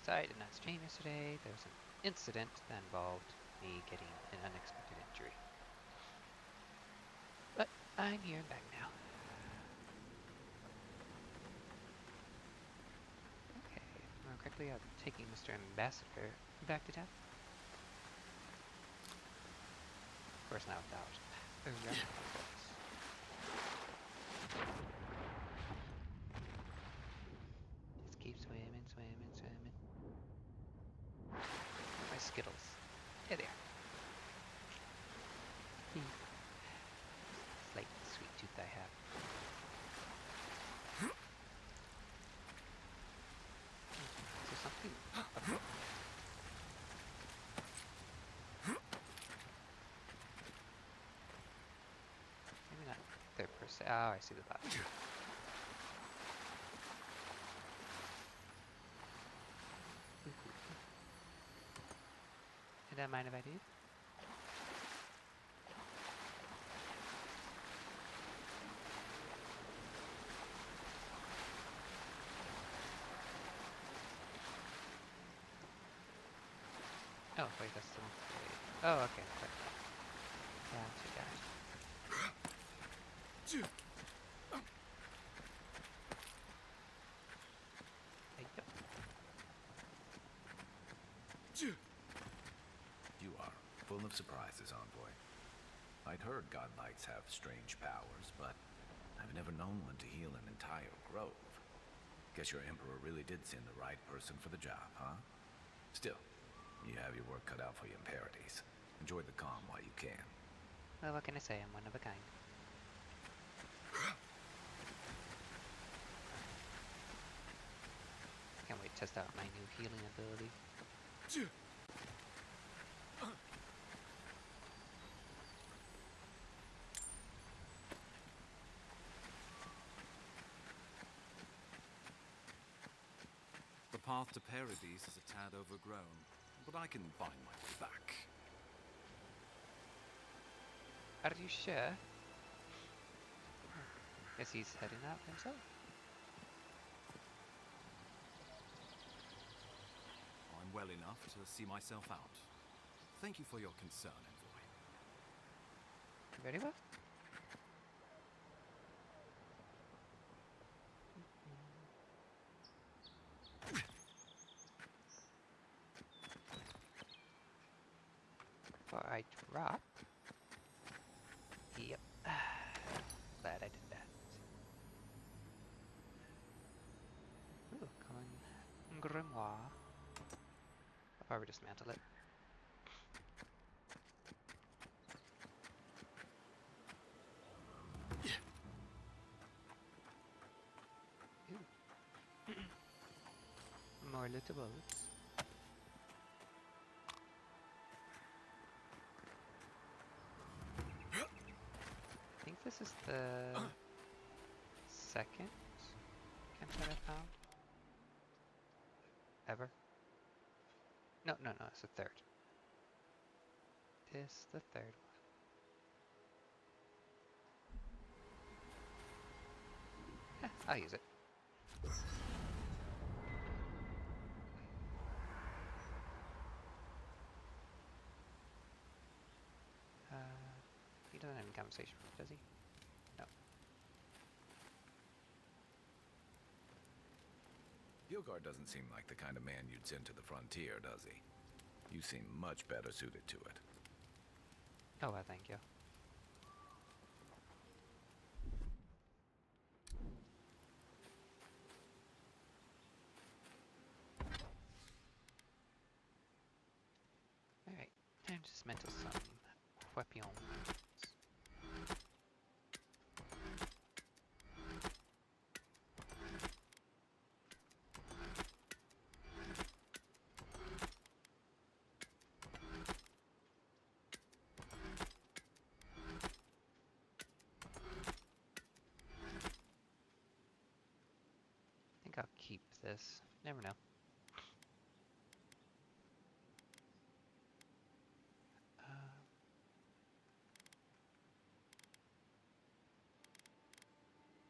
Sorry I did not stream yesterday. There was an incident that involved me getting an unexpected injury. But I'm here and back now. Okay, if I remember correctly, I'm taking Mr. Ambassador back to town. Of course, not without a remnant force. Just keep swimming, swimming, swimming. My Skittles. There they are. Slight sweet tooth I have. Is there something up there? Maybe not third person. Oh, I see the bottom. You don't mind if I do? Oh, wait, that's the one. Oh, okay. Gotcha, gotcha. There you go. You are full of surprises, envoy. I'd heard godlights have strange powers, but I've never known one to heal an entire grove. Guess your emperor really did send the right person for the job, huh? Still, you have your work cut out for you in Paradise. Enjoy the calm while you can. Well, what can I say? I'm one of a kind. Can't wait to test out my new healing ability. The path to Paradise is a tad overgrown, but I can find my way back. Are you sure? Guess he's heading out himself. I'm well enough to see myself out. Thank you for your concern, envoy. Very well. Before I drop. Yep. Glad I did that. Ooh, calling Grimoire. I'll probably dismantle it. Ooh. More lootables. I think this is the second campsite I found. Ever. No, it's the third. This the third one. I'll use it. He doesn't have any conversation, does he? No. Gilgard doesn't seem like the kind of man you'd send to the frontier, does he? You seem much better suited to it. Oh, well, thank you. Alright, time to dismantle some weapons. I think I'll keep this. Never know.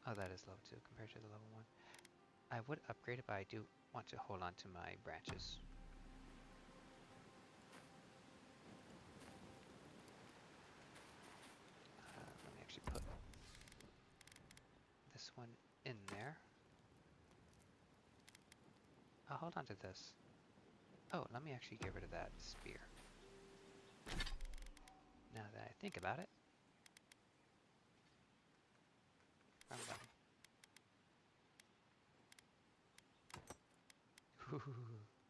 Oh, that is low too compared to the level 1. I would upgrade it, but I do want to hold on to my branches. Let me actually put this one in there. I'll hold on to this. Oh, let me actually get rid of that spear. Now that I think about it. Wrong button.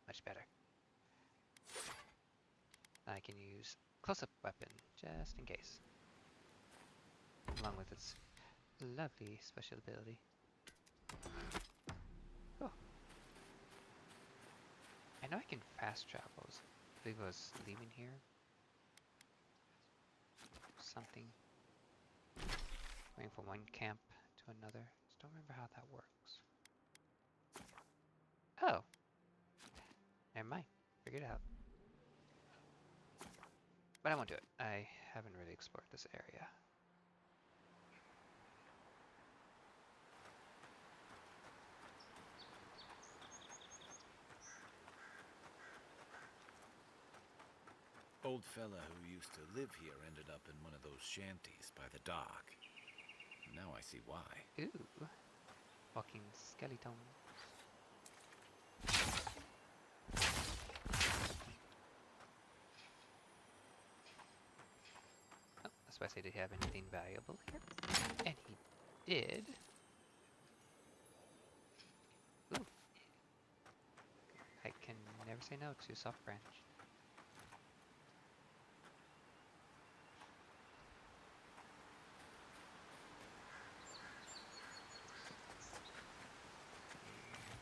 Much better. I can use close-up weapon, just in case. Along with its lovely special ability. Oh. I know I can fast travel. I believe I was leaving here. Something. Going from one camp to another. Just don't remember how that works. Oh. Never mind. Figured it out. But I won't do it. I haven't really explored this area. Old fella who used to live here ended up in one of those shanties by the dock. Now I see why. Ooh. Walking skeleton. Oh, that's why I say, did he have anything valuable here? And he did. Ooh. I can never say no to soft branch.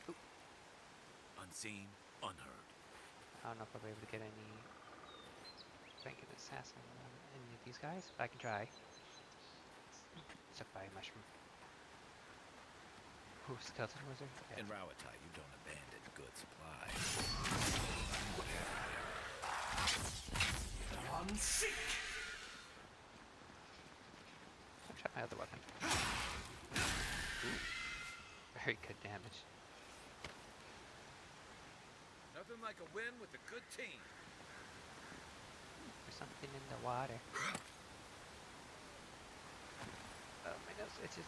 Ooh. Unseen, unheard. I don't know if I'll be able to get any rank an assassin on any of these guys, but I can try. Stuck by a mushroom. Ooh, skeleton wizard? Okay. In Rawatai, you don't abandon good supplies. Unseek! I'll try my other weapon. Ooh. Very good damage. Nothing like a win with a good team. There's something in the water. Oh, my nose itches.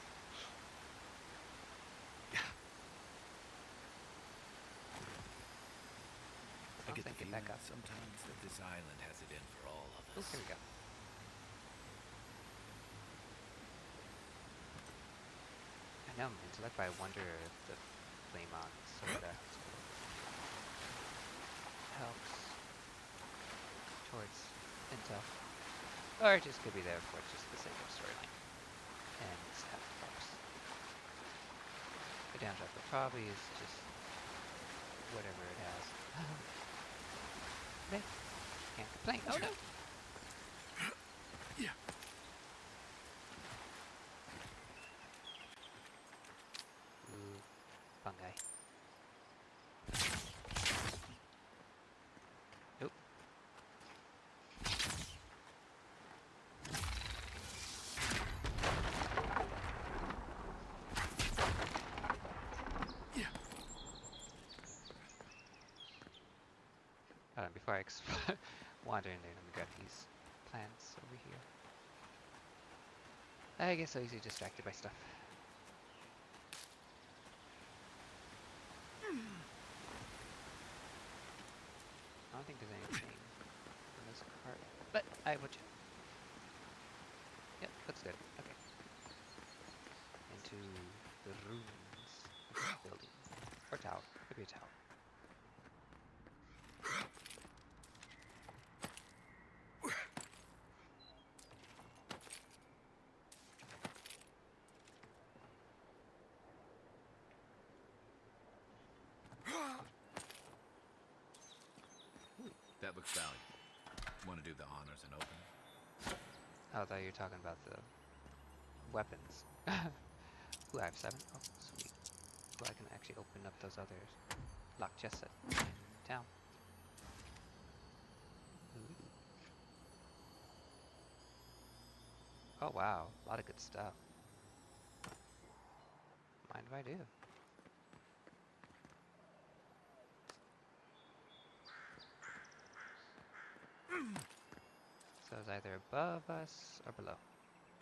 I get the Get feeling back up. sometimes that this island has it in for all of Oh, us. here we go. I know I'm into that, but I wonder if the flame on soda helps towards intel. Or it just could be there for just the sake of storyline. And it's half the force. The downside probably is just whatever it has. Okay. Can't complain. Oh no! Yeah. Ooh, fungi. Nope. Yeah. Before I wander in there, let me grab these plants over here. I get so easily distracted by stuff. I don't think there's anything in this cart, but I will check. Yep, looks good. Okay. Into the ruins of this building. Or tower. Could be a tower. That looks valuable. Want to do the honors and open? Oh, I thought you were talking about the weapons. Ooh, I have 7. Oh, sweet. Ooh, I can actually open up those others. Lock chest in town. Ooh. Oh wow, a lot of good stuff. Mind if I do? So it's either above us or below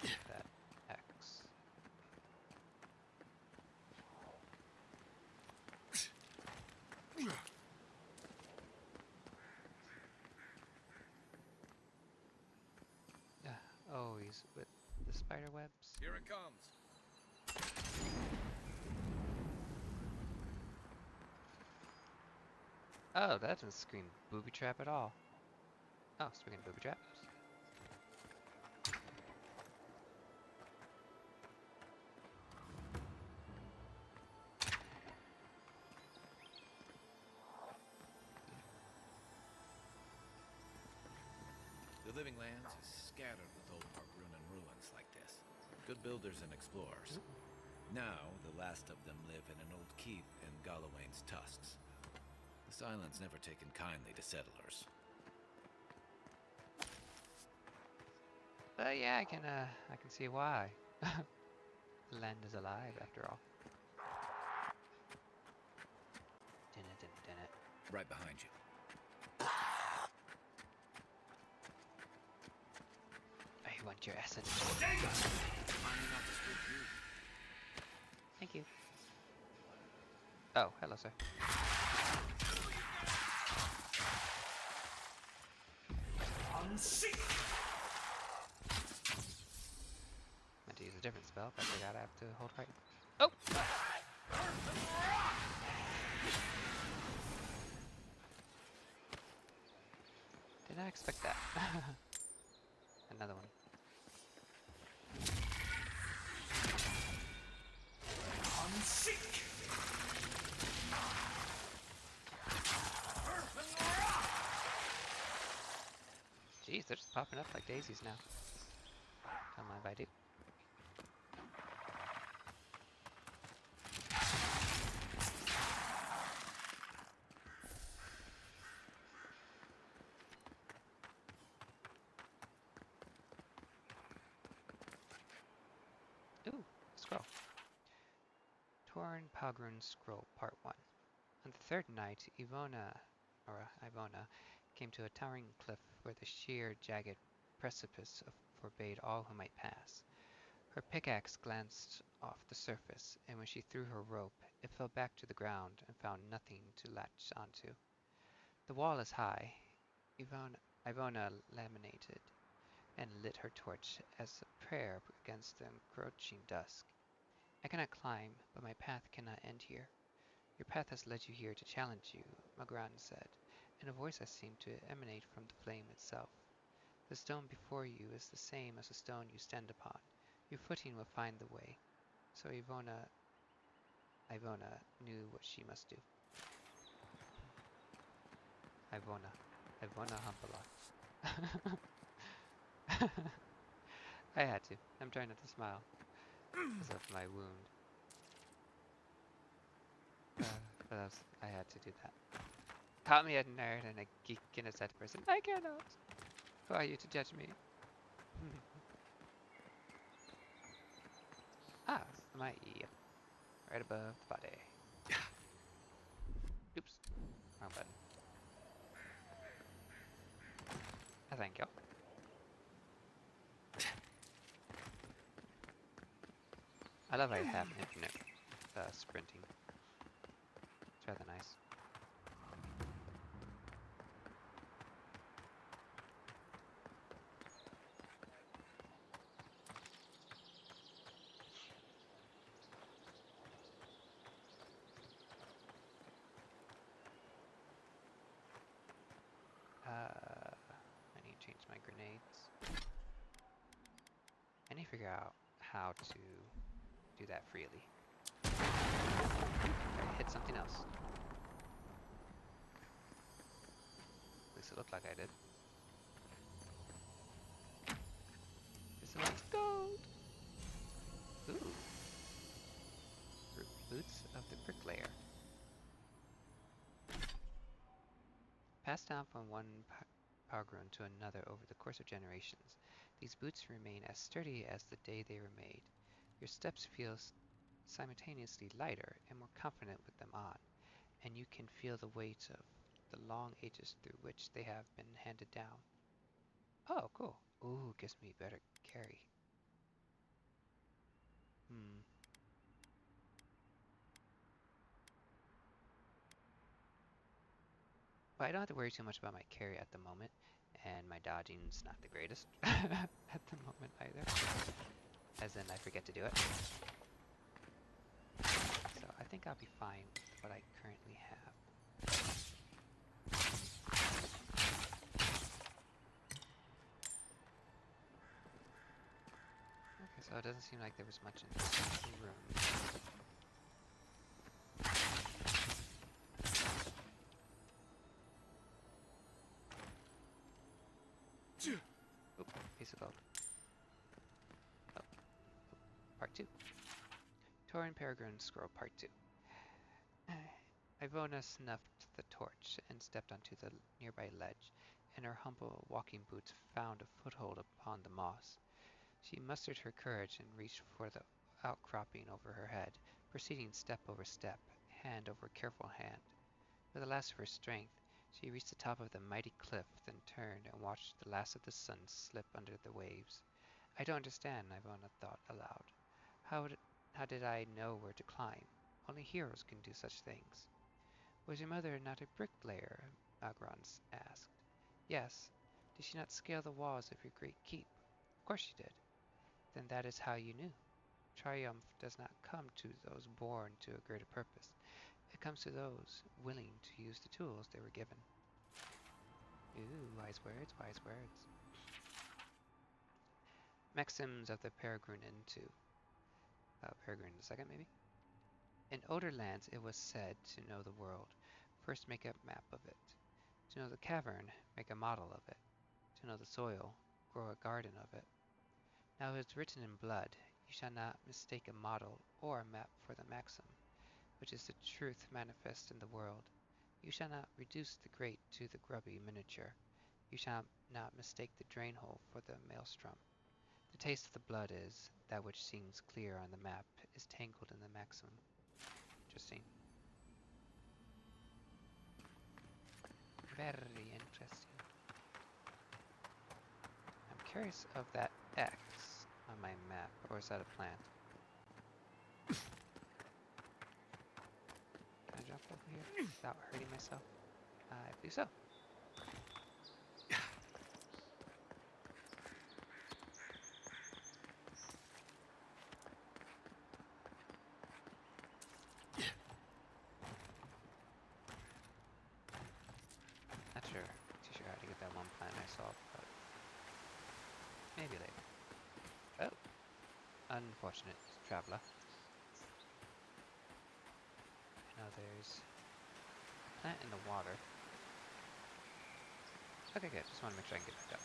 that X. Yeah. Oh, he's with the spider webs. Here it comes. Oh, that doesn't scream booby trap at all. Oh, speaking of booby traps. The Living Lands is scattered with old Park Ruin and ruins like this. Good builders and explorers. Now, the last of them live in an old keep in Gallowayne's tusks. This island's never taken kindly to settlers. Yeah, I can see why. The land is alive after all. Dun it, dun it, dun it. Right behind you. I want your essence. Finally got to speak you. Thank you. Oh, hello, sir. Meant to use a different spell, but I forgot I have to hold right. Oh! Did not expect that. Another one. Jeez, they're just popping up like daisies now. Don't mind if I do. Ooh, scroll. Torn Palgrun Scroll, Part 1. On the third night, Ivona came to a towering cliff where the sheer, jagged precipice forbade all who might pass. Her pickaxe glanced off the surface, and when she threw her rope, it fell back to the ground and found nothing to latch onto. The wall is high. Ivona laminated and lit her torch as a prayer against the encroaching dusk. I cannot climb, but my path cannot end here. Your path has led you here to challenge you, Magran said, in a voice that seemed to emanate from the flame itself. The stone before you is the same as the stone you stand upon. Your footing will find the way. So Ivona knew what she must do. Ivona Humpala. I had to. I'm trying not to smile because of my wound. But I had to do that. Call me a nerd and a geek and a set person. I cannot. Who are you to judge me? Ah, my E. Right above the body. Oops. Wrong button. Thank you. I love I have infinite sprinting. It's rather nice. I need to change my grenades. I need to figure out how to do that freely. I hit something else. At least it looked like I did. This one's gold! Ooh. Boots of the Bricklayer. Passed down from one Palgrun to another over the course of generations, these boots remain as sturdy as the day they were made. Your steps feel simultaneously lighter and more confident with them on, and you can feel the weight of the long ages through which they have been handed down. Oh, cool. Ooh, gives me better carry. Hmm. But I don't have to worry too much about my carry at the moment, and my dodging's not the greatest at the moment either. As in, I forget to do it. So I think I'll be fine with what I currently have. Okay, so it doesn't seem like there was much in this room. Oop, piece of gold. Oh, part 2. Torin Peregrine Scroll Part 2. Ivona snuffed the torch and stepped onto the nearby ledge, and her humble walking boots found a foothold upon the moss. She mustered her courage and reached for the outcropping over her head, proceeding step over step, hand over careful hand. With the last of her strength, she reached the top of the mighty cliff, then turned and watched the last of the sun slip under the waves. I don't understand, Ivona thought aloud. How did I know where to climb? Only heroes can do such things. Was your mother not a bricklayer? Agron asked. Yes. Did she not scale the walls of your great keep? Of course she did. Then that is how you knew. Triumph does not come to those born to a greater purpose. It comes to those willing to use the tools they were given. Ooh, wise words, wise words. Maxims of the Peregrine II. Peregrine II, maybe? In older lands it was said to know the world, first make a map of it. To know the cavern, make a model of it. To know the soil, grow a garden of it. Now it is written in blood, you shall not mistake a model or a map for the maxim, which is the truth manifest in the world. You shall not reduce the great to the grubby miniature. You shall not mistake the drain hole for the maelstrom. The taste of the blood is, that which seems clear on the map is tangled in the maxim. Interesting. Very interesting. I'm curious of that X on my map, or is that a plant? Can I jump over here without hurting myself? I believe so. Not too sure how to get that one plant I saw, but maybe later. Oh, unfortunate traveler. Now there's a plant in the water. Okay, good. Just want to make sure I can get back up.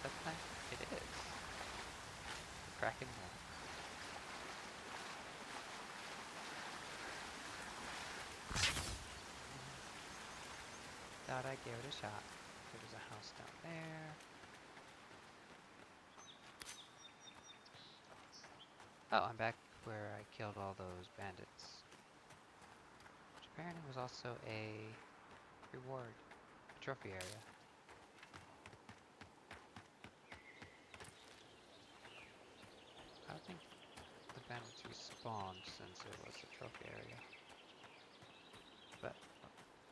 That plant? It is. Cracking one. Thought I'd give it a shot. There was a house down there. Oh, I'm back where I killed all those bandits. Which apparently was also a reward, a trophy area. I don't think the bandits respawned since it was a trophy area. But,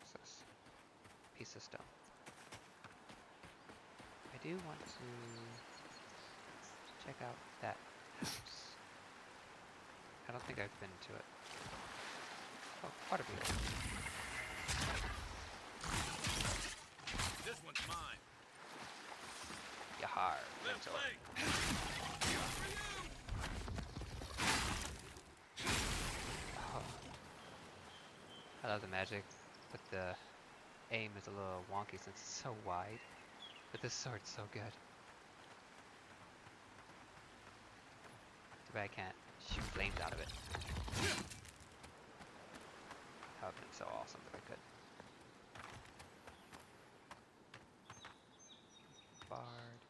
what's this? Piece of stone. I do want to check out that house. I don't think I've been to it. Oh, water beetle. This one's mine. Yahar, mentor. Oh, I love the magic, but the aim is a little wonky since it's so wide. But this sword's so good. Too bad I can't shoot flames out of it. That would have been so awesome if I could. Bard.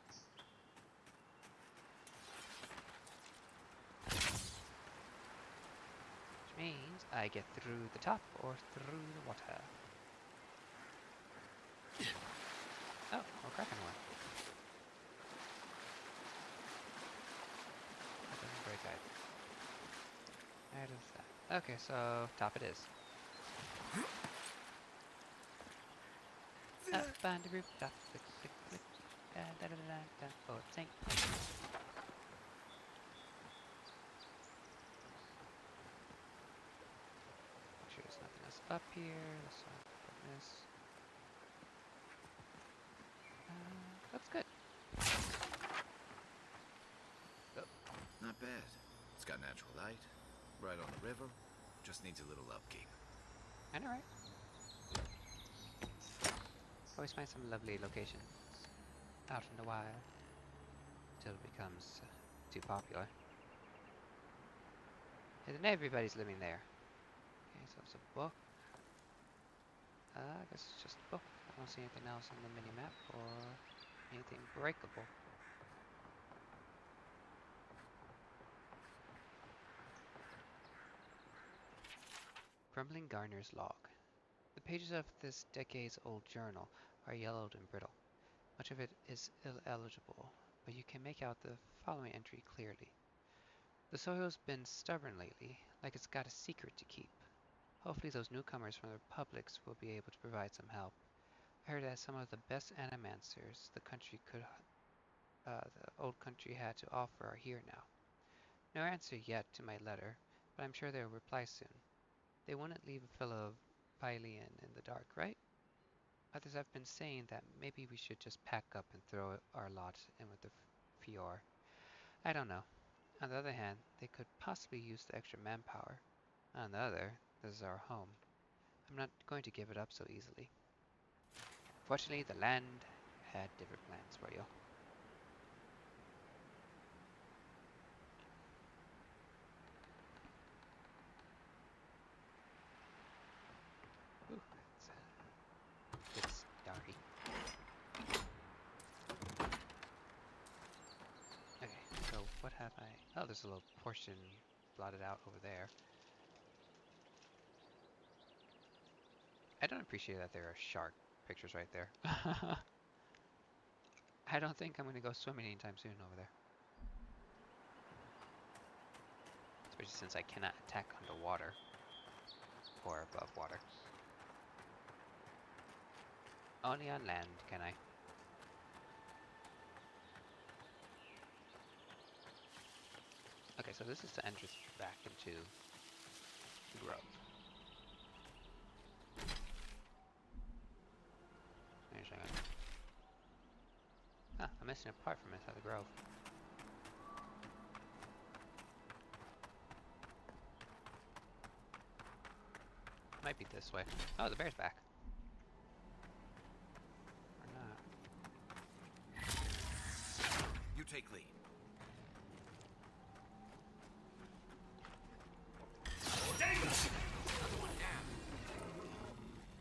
Which means I get through the top or through the water. cracking one. That doesn't break either. Where does that? Okay, so top it is. Up on the rooftop, click, click, click. Da da da da da. Oh, sink. Make sure there's nothing else up here. This one, this. That's good. Oh, Not bad. It's got natural light, right on the river. Just needs a little upkeep. I know, right? Always find some lovely locations out in the wild till it becomes too popular. And then everybody's living there. Okay, so it's a book. I guess it's just a book. I don't see anything else on the mini-map or anything breakable. Crumbling Garner's log. The pages of this decades-old journal are yellowed and brittle. Much of it is illegible, but you can make out the following entry clearly. The soil's been stubborn lately, like it's got a secret to keep. Hopefully those newcomers from the republics will be able to provide some help. I heard that some of the best animancers the old country had to offer are here now. No answer yet to my letter, but I'm sure they'll reply soon. They wouldn't leave a fellow Hylian in the dark, right? Others have been saying that maybe we should just pack up and throw our lot in with the Fior. I don't know. On the other hand, they could possibly use the extra manpower. On the other, this is our home. I'm not going to give it up so easily. Fortunately, the land had different plans for you. Ooh, it's darky. Okay, so what have I... Oh, there's a little portion blotted out over there. I don't appreciate that there are shark pictures right there. I don't think I'm going to go swimming anytime soon over there. Especially since I cannot attack underwater. Or above water. Only on land, can I? Okay, so this is the entrance back into the grove. Wait a second. Ah, I'm missing a part from inside the grove. Might be this way. Oh, the bear's back. Or not. You take lead.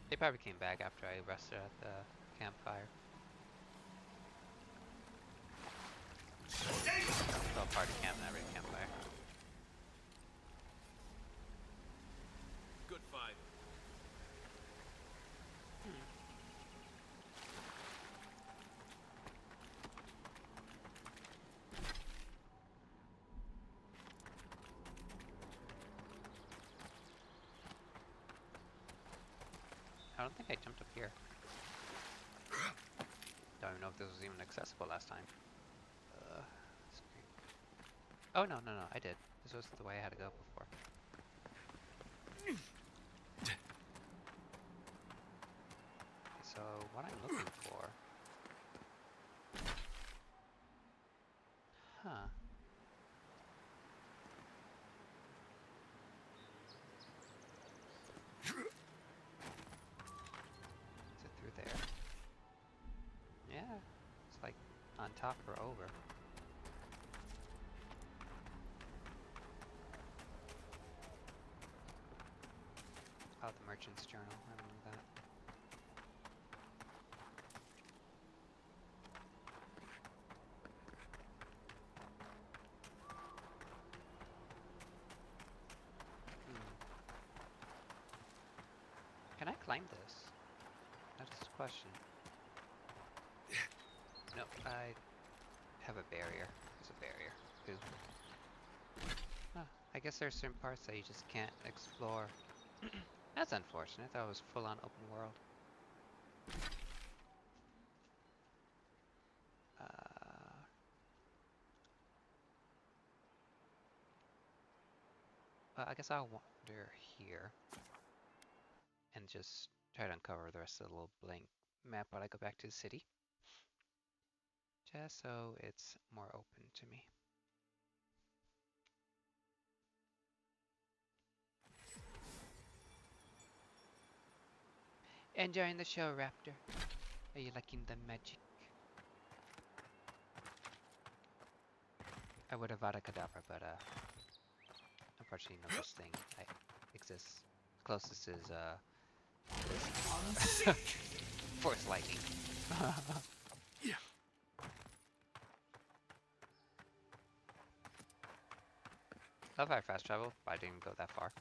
They probably came back after I rested at the campfire. Fell apart to camp at every campfire. Good fight. I don't think I jumped up here. Don't even know if this was even accessible last time. Oh, no, no, no, I did. This was the way I had to go before. Okay, so what I'm looking for... Huh. Is it through there? Yeah, it's like on top or over. Oh, the merchant's journal. I remember that. Can I climb this? That's the question. I have a barrier. There's a barrier. Ooh. Huh. I guess there's certain parts that you just can't explore. That's unfortunate. That was full-on open world. Well, I guess I'll wander here and just try to uncover the rest of the little blank map while I go back to the city. Just so it's more open to me. Enjoying the show, Raptor? Are you liking the magic? I would have Vada Kedavra, but unfortunately no such thing exists. Closest is Force Lightning. Love how I fast travel, but I didn't go that far.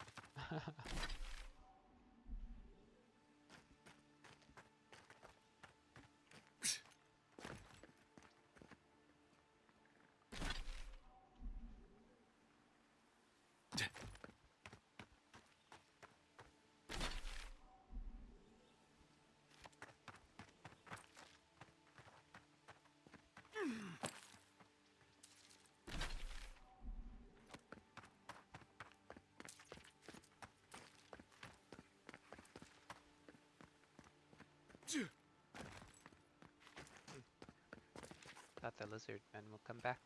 Thought the lizard men will come back,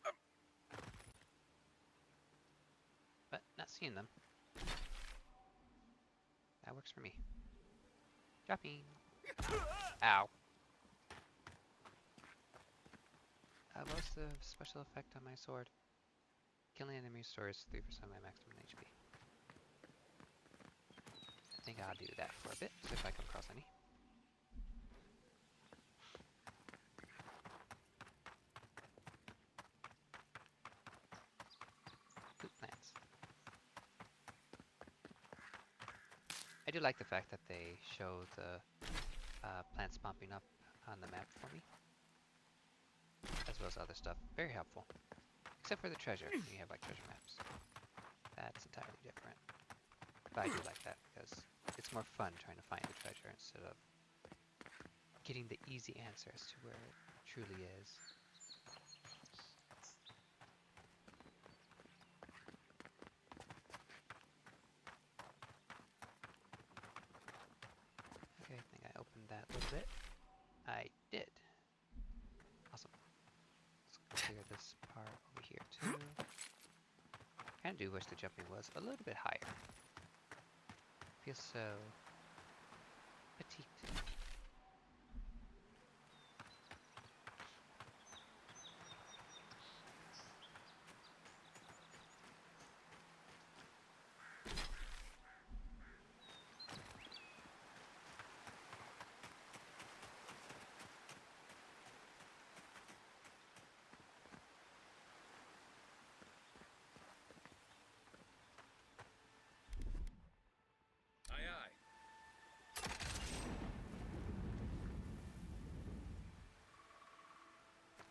but not seeing them. That works for me. Dropping. Ow. What's the special effect on my sword? Killing enemy restores 3% of my maximum HP. I think I'll do that for a bit, see if I come across any. Poop plants. I do like the fact that they show the plants popping up on the map for me, as well as other stuff. Very helpful. Except for the treasure, when you have like treasure maps. That's entirely different. But I do like that because it's more fun trying to find the treasure instead of getting the easy answer as to where it truly is. Okay, I think I opened that a little bit. I did. Awesome. Let's clear this part over here too. I do wish the jumping was a little bit higher. Feels so petite. Aye, aye.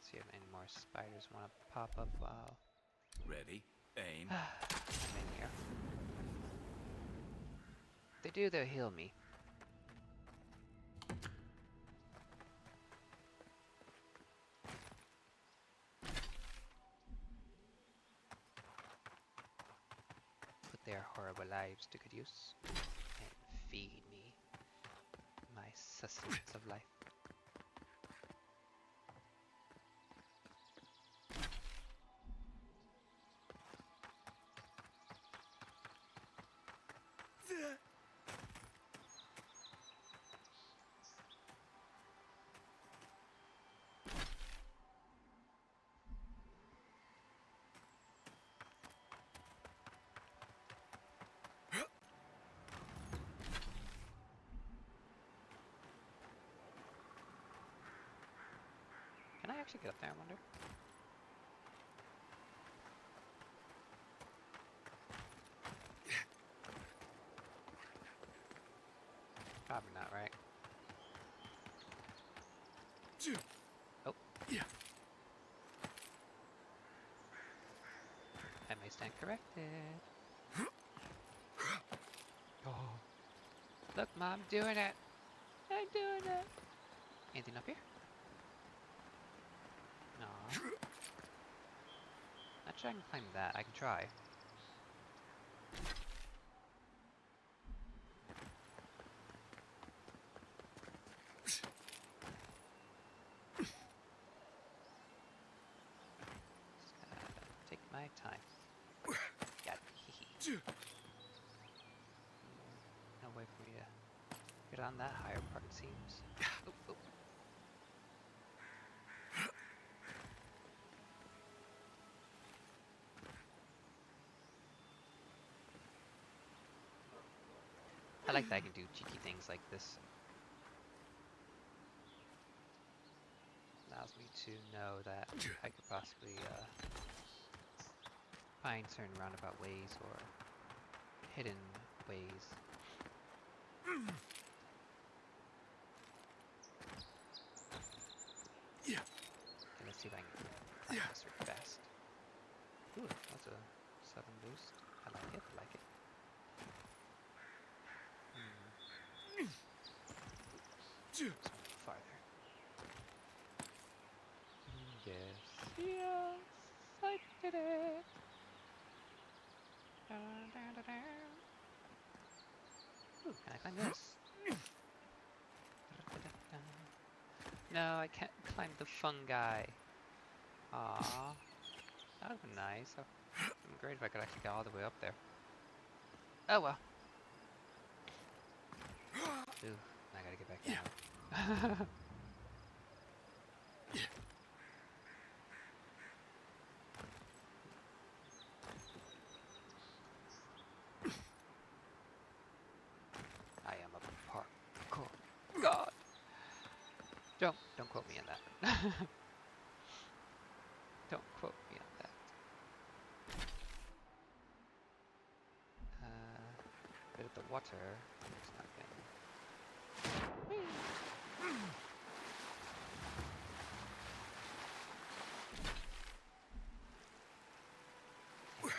See if any more spiders want to pop up while Ready? Aim. I'm in here. If they do, they'll heal me. Put their horrible lives to good use and feed me my sustenance of life. Can I actually get up there, I wonder? Probably not, right? Oh. corrected. Oh, look, Mom, doing it. I'm doing it. Anything up here? No. Not sure I can climb that. I can try. Just gotta take my time. Got it. No way for me to get on that higher part, it seems. Oh, oh. I like that I can do cheeky things like this. Allows me to know that I could possibly find certain roundabout ways or hidden ways. Okay, let's see if I can climb this really fast. Ooh, that's a sudden boost. I like it, I like it. Just a little farther. Yes, yes, I did it! Dun, dun, dun, dun. Ooh, can I climb this? No, I can't climb the fungi. Aww. That would be nice. That would be great if I could actually get all the way up there. Oh well. Ooh, I gotta get back down. I am a parkour god. Don't quote me on that. Don't quote me on that. Bit of the water. There's nothing. Whee!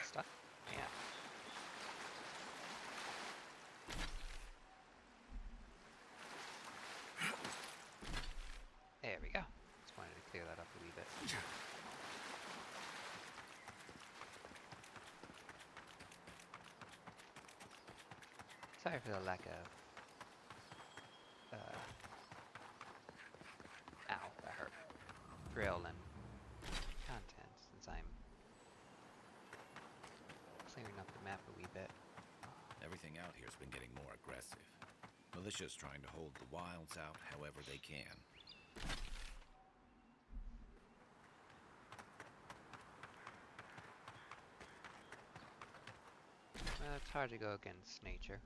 Stuck? Yeah. There we go. Just wanted to clear that up a wee bit. Sorry for the lack of ow, that hurt. Thrill and content since I'm clearing up the map a wee bit. Everything out here's been getting more aggressive. Militia's trying to hold the wilds out however they can. It's hard to go against nature.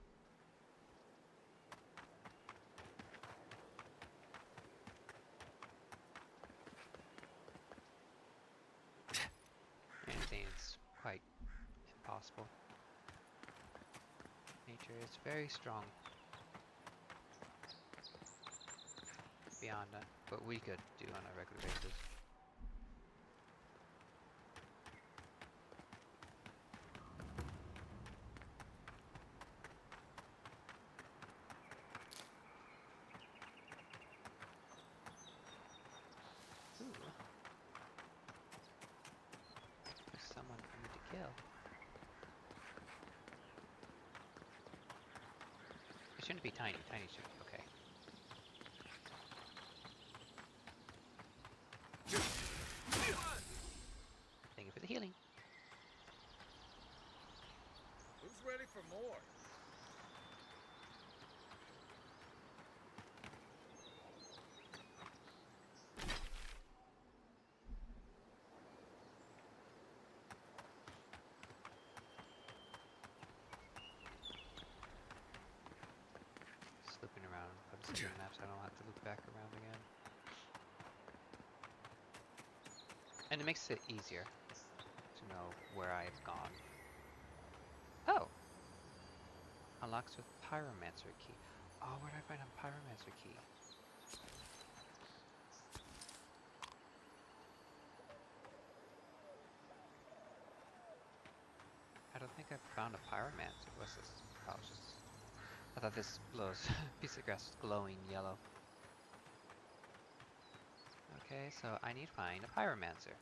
Anything is quite impossible. Nature is very strong. Beyond what we could do on a regular basis. Ooh. There's someone for me to kill. It shouldn't be tiny. Tiny should be okay. Thank you for the healing. Who's ready for more? Just looping around for the second map so I don't have to loop back around again. And it makes it easier to know where I've gone. Oh! Unlocks with Pyromancer key. Oh, where did I find a Pyromancer key? I found a pyromancer. What's this? Oh, it's just... I thought this piece of grass was glowing yellow. Okay, so I need to find a pyromancer.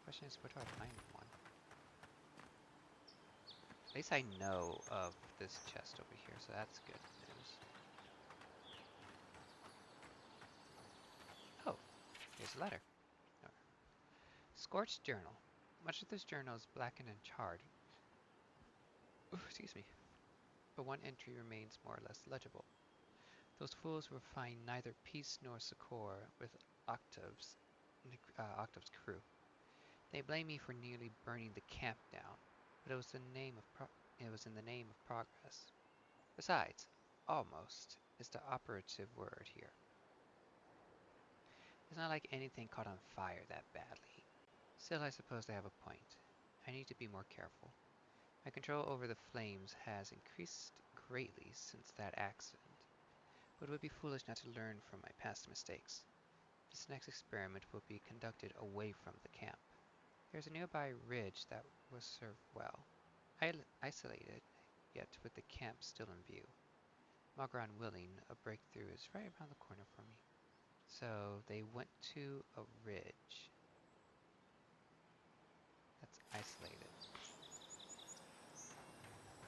Question is, where do I find one? At least I know of this chest over here, so that's good news. Oh, here's a letter. Oh. Scorched journal. Much of this journal is blackened and charred. Ooh, excuse me. But one entry remains more or less legible. Those fools will find neither peace nor succor with Octave's crew. They blame me for nearly burning the camp down, but it was in the name of progress. Besides, almost is the operative word here. It's not like anything caught on fire that badly. Still, I suppose they have a point. I need to be more careful. My control over the flames has increased greatly since that accident, but it would be foolish not to learn from my past mistakes. This next experiment will be conducted away from the camp. There's a nearby ridge that will serve well. Isolated, yet with the camp still in view. Magra unwilling, a breakthrough is right around the corner for me. So they went to a ridge that's isolated.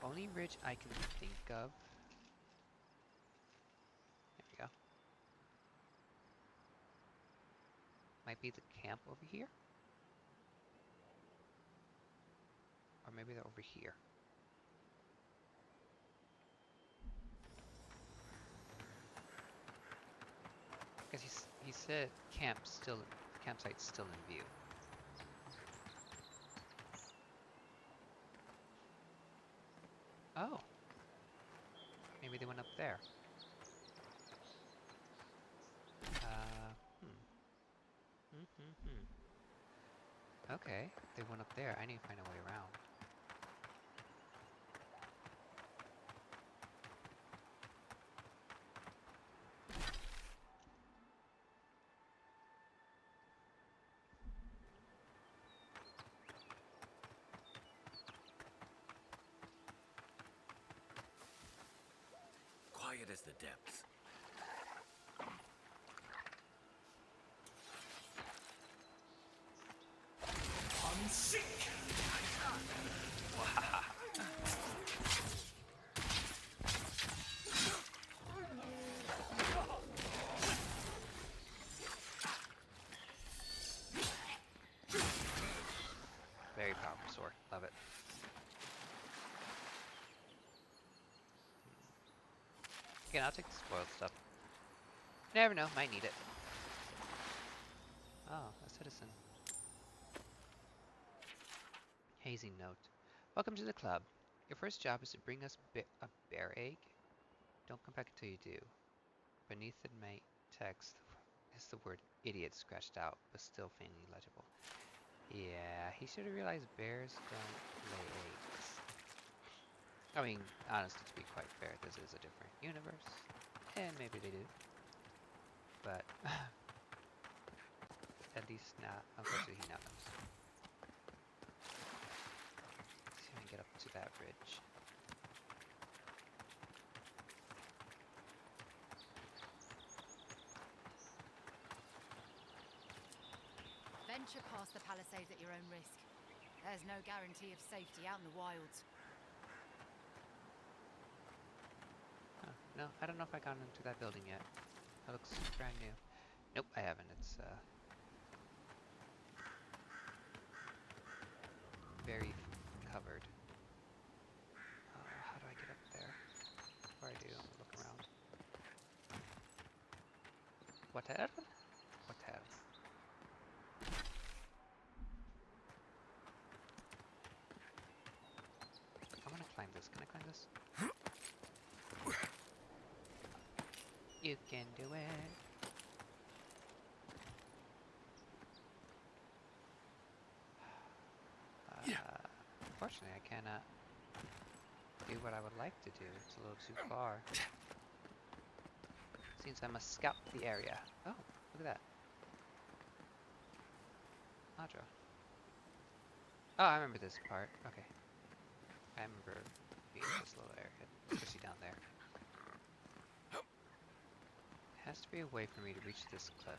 Only ridge I can think of. There we go. Might be the camp over here. Or maybe they're over here. Because he said campsite's still in view. Oh. Maybe they went up there. Okay, they went up there. I need to find a way around. Quiet as the depths. Very powerful sword. Love it. Again, I'll take the spoiled stuff. Never know, might need it. Oh, a citizen. Hazing note. Welcome to the club. Your first job is to bring us a bear egg. Don't come back until you do. Beneath the text is the word idiot scratched out, but still faintly legible. Yeah, he should have realized bears don't lay eggs. I mean, honestly, to be quite fair, this is a different universe. And maybe they do. But at least now, unfortunately, he now knows. Let's see if I can get up to that ridge. Venture past the palisades at your own risk. There's no guarantee of safety out in the wilds. Oh, no, I don't know if I got into that building yet. That looks brand new. Nope, I haven't. It's very covered. How do I get up there? Before I do, I'm gonna look around. Water? Water. I wanna climb this. Can I climb this? You can do it. Unfortunately, I cannot do what I would like to do. It's a little too far. Seems I must scout the area. Oh, look at that. Audra. Oh, I remember this part. Okay. I remember being in this little area, especially down there. Has to be a way for me to reach this cliff.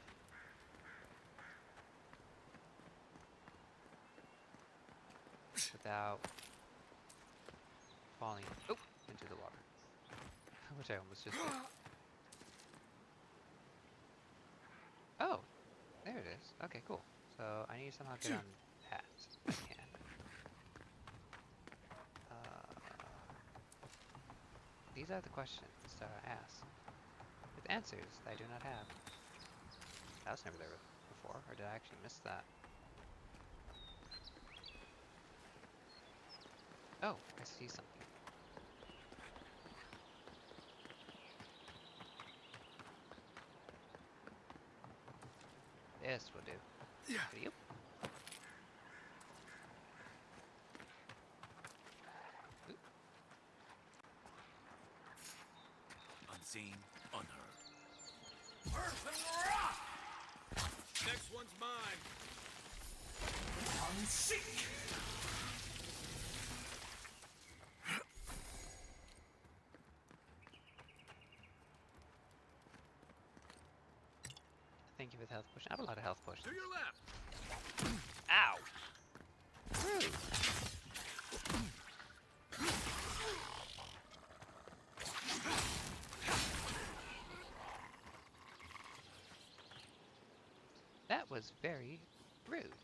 Without falling into the water. Which I almost just did. Oh, there it is. Okay, cool. So I need to somehow get on that. If I can. These are the questions that I ask, with answers that I do not have. That was never there before, or did I actually miss that? Oh, I see something. This will do. Yep. Unseen, unheard. Earth and rock! Next one's mine. Unseek! Thank you for the health potion. I have a lot of health potions. To your left! Ow! Rude. That was very rude.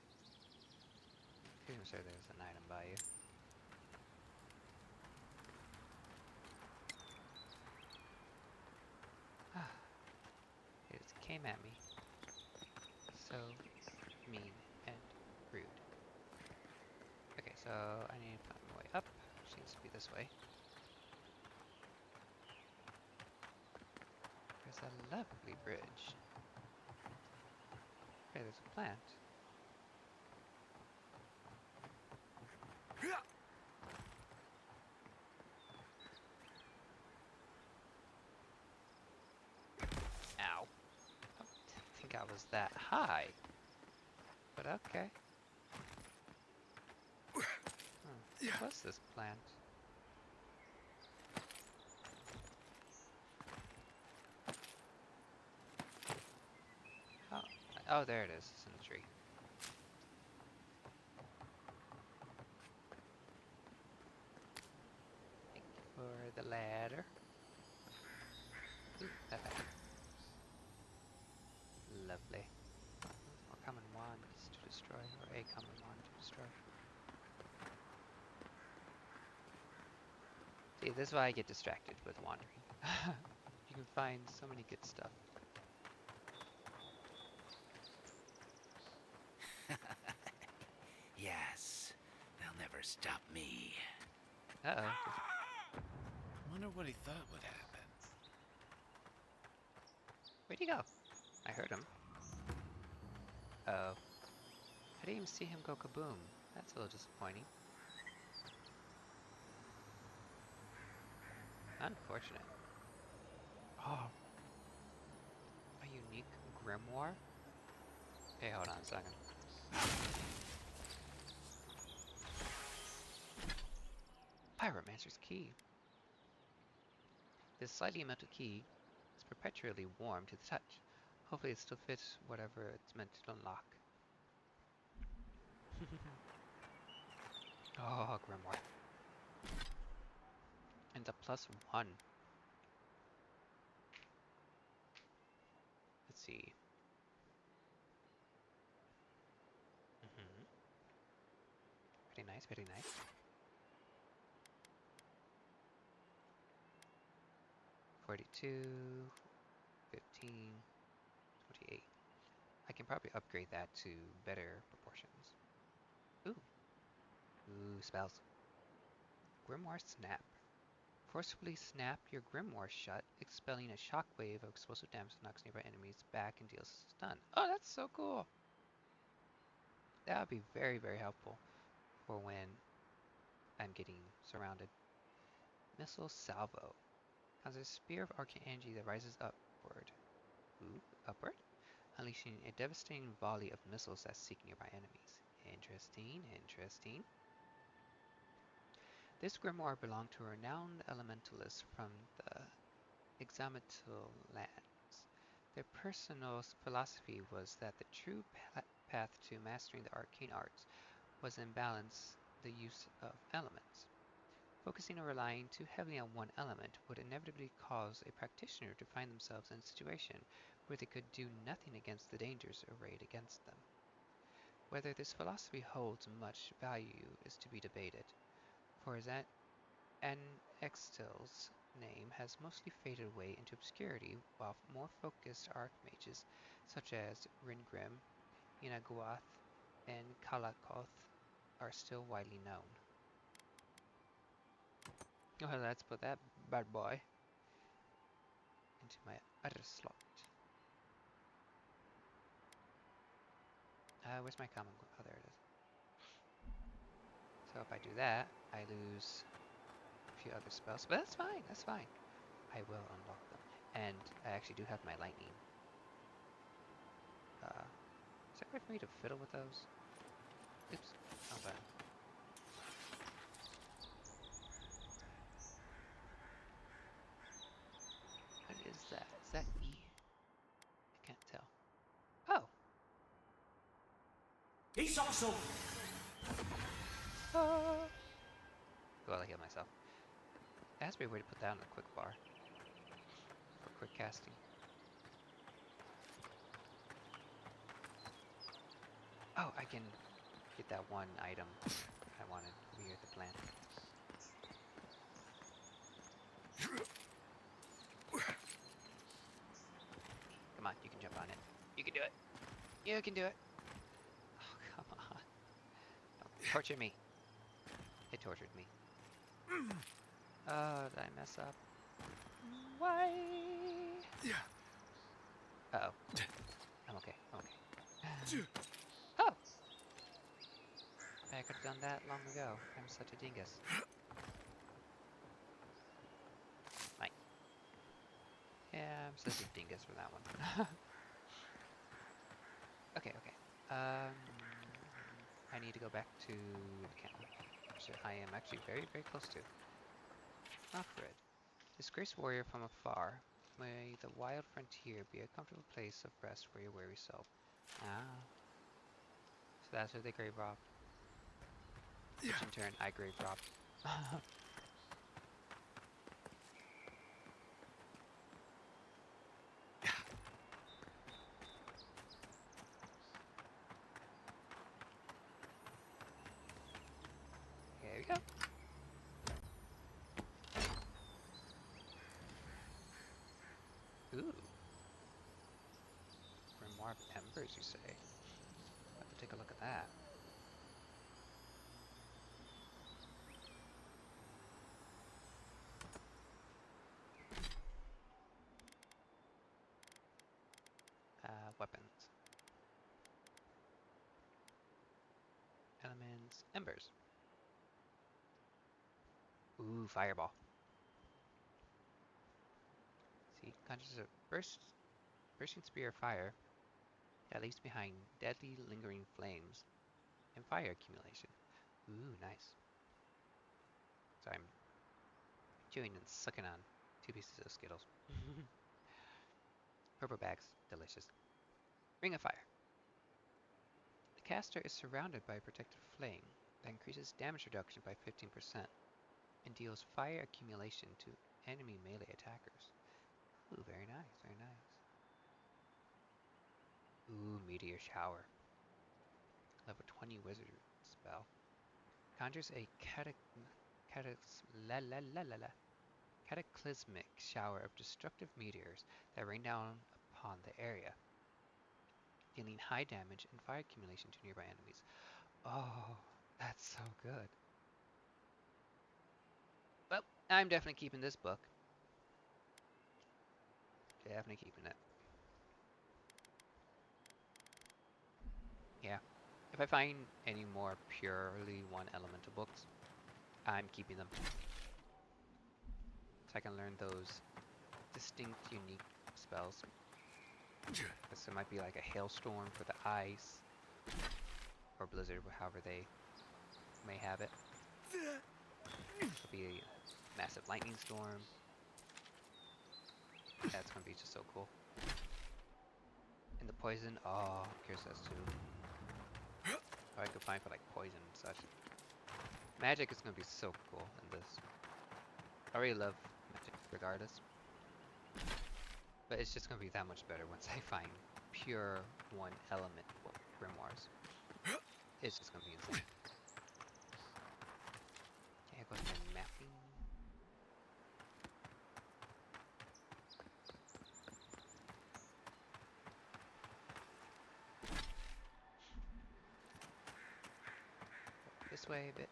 Pretty sure there's an item by you. It just came at me. So mean and rude. Okay, so I need to find my way up. Seems to be this way. There's a lovely bridge. Okay, there's a plant. Ow. I didn't think I was that high. But okay. What's this plant? Oh, oh, there it is. It's in the tree. Thank you for the ladder. Ooh, that back. Lovely. More common wands to destroy, or a common wand to destroy. See, this is why I get distracted with wandering. You can find so many good stuff. Yes, they'll never stop me. Uh-oh. Wonder what he thought would happen. Where'd he go? I heard him. Uh-oh. I didn't even see him go kaboom. That's a little disappointing. Unfortunate. Oh. A unique grimoire? Okay, hold on a second. Pyromancer's Key. This slightly metal key is perpetually warm to the touch. Hopefully it still fits whatever it's meant to unlock. Oh, grimoire. And the +1. Let's see. Pretty nice, pretty nice. $42, $15, $28. I can probably upgrade that to better proportions. Ooh. Ooh, spells. Grimoire Snap. Forcibly snap your grimoire shut, expelling a shockwave of explosive damage that knocks nearby enemies back and deals a stun. Oh, that's so cool! That would be very, very helpful for when I'm getting surrounded. Missile Salvo. Has a spear of arcane energy that rises upward. Ooh, upward? Unleashing a devastating volley of missiles that seek nearby enemies. Interesting, interesting. This grimoire belonged to a renowned elementalist from the Examital lands. Their personal philosophy was that the true path to mastering the arcane arts was in balance the use of elements. Focusing or relying too heavily on one element would inevitably cause a practitioner to find themselves in a situation where they could do nothing against the dangers arrayed against them. Whether this philosophy holds much value is to be debated, for as Anextil's name has mostly faded away into obscurity, while more focused archmages such as Ringrim, Inaguath, and Kalakoth are still widely known. Well, let's put that bad boy into my other slot. Where's my common? Oh, there it is. So if I do that, I lose a few other spells, but that's fine. That's fine. I will unlock them, and I actually do have my lightning. Is there a way for me to fiddle with those? Oops. Oh, bad. What is that? Is that E? I can't tell. Oh! He's awesome! Well, I heal myself. There has to be a way to put that on the quick bar. For quick casting. Oh, I can get that one item I wanted over here at the plant. Come on, you can jump on it. You can do it. You can do it. Oh, come on. Don't torture me. It tortured me. Oh, did I mess up? Why? Uh-oh. I'm okay. I'm okay. Oh! I could have done that long ago. I'm such a dingus. Mike. Yeah, I'm such a dingus for that one. Okay, okay. I need to go back to the camp, which I am actually very, very close to. Offred. Disgraced warrior from afar, may the wild frontier be a comfortable place of rest for your weary soul. Ah. So that's what they grave robbed. Which in turn, I grave robbed. Here we go. Ooh. Grimoire of Embers, you say? I'll have to take a look at that. Weapons. Elements. Embers. Ooh, fireball. See, conjures a bursting spear of fire that leaves behind deadly lingering flames and fire accumulation. Ooh, nice. So I'm chewing and sucking on 2 pieces of Skittles. Purple bags, delicious. Ring of Fire. The caster is surrounded by a protective flame that increases damage reduction by 15% and deals fire accumulation to enemy melee attackers. Ooh, very nice, very nice. Ooh, Meteor Shower. Level 20 wizard spell. Conjures a cataclysmic shower of destructive meteors that rain down upon the area, dealing high damage and fire accumulation to nearby enemies. Oh, that's so good. Well, I'm definitely keeping this book. Definitely keeping it. Yeah. If I find any more purely one elemental books, I'm keeping them. So I can learn those distinct, unique spells. Because there might be like a hailstorm for the ice, or Blizzard, however they may have it. There'll be a massive lightning storm. That's gonna be just so cool. And the poison, oh, I'm curious as to what I could find for like poison and such. Magic is gonna be so cool in this. I already love magic regardless. But it's just gonna be that much better once I find pure one element grimoires. It's just gonna be insane. Okay, I go to my mapping. This way a bit.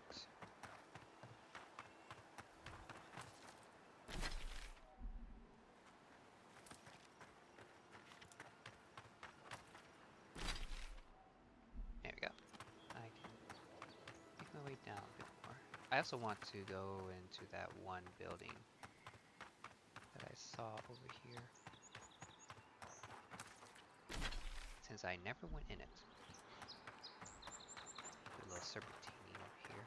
There we go. I can make my way down a bit more. I also want to go into that one building that I saw over here, since I never went in it. Do a little serpentine over here.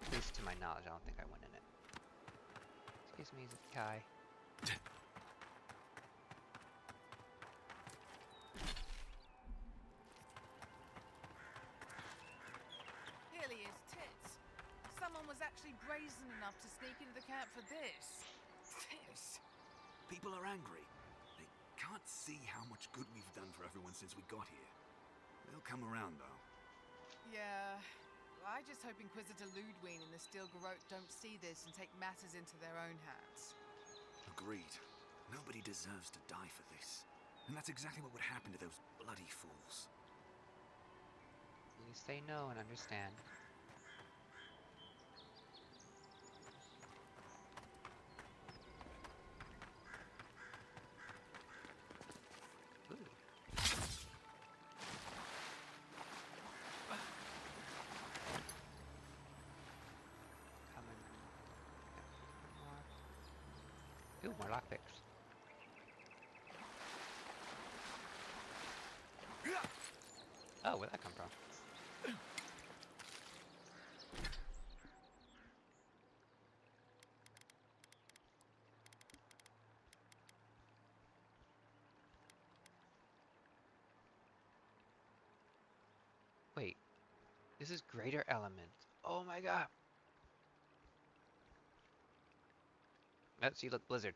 At least to my knowledge, I don't think I went in it. Excuse me, Kai. Here he is, tits. Someone was actually brazen enough to sneak into the camp for this. Yes. People are angry. They can't see how much good we've done for everyone since we got here. They'll come around, though. Yeah. Well, I just hope Inquisitor Ludwig and the Steel Garrote don't see this and take matters into their own hands. Agreed. Nobody deserves to die for this. And that's exactly what would happen to those bloody fools. At least they know and understand. Ooh. Coming. Ooh, more lockpicks. Oh, where'd that come from? Wait, this is greater element. Oh my god. Oh, see, look, Blizzard.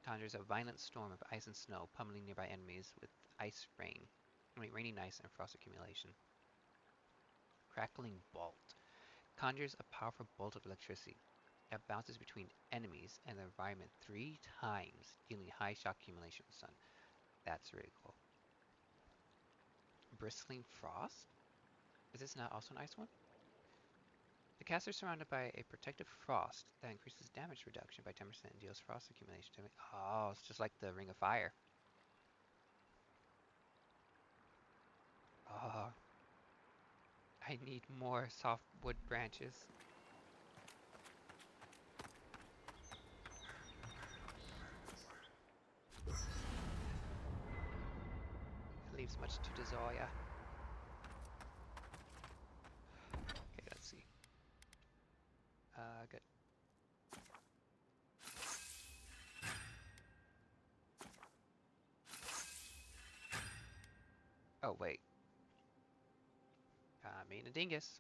Conjures a violent storm of ice and snow, pummeling nearby enemies with ice rain. Raining ice and frost accumulation. Crackling bolt. Conjures a powerful bolt of electricity that bounces between enemies and the environment 3 times, dealing high shock accumulation with sun. That's really cool. Bristling frost? Is this not also an ice one? The caster is surrounded by a protective frost that increases damage reduction by 10% and deals frost accumulation to me. Oh, it's just like the Ring of Fire. Oh, I need more softwood branches. It leaves much to desire. Okay, let's see. Good. Oh, wait. I mean a dingus.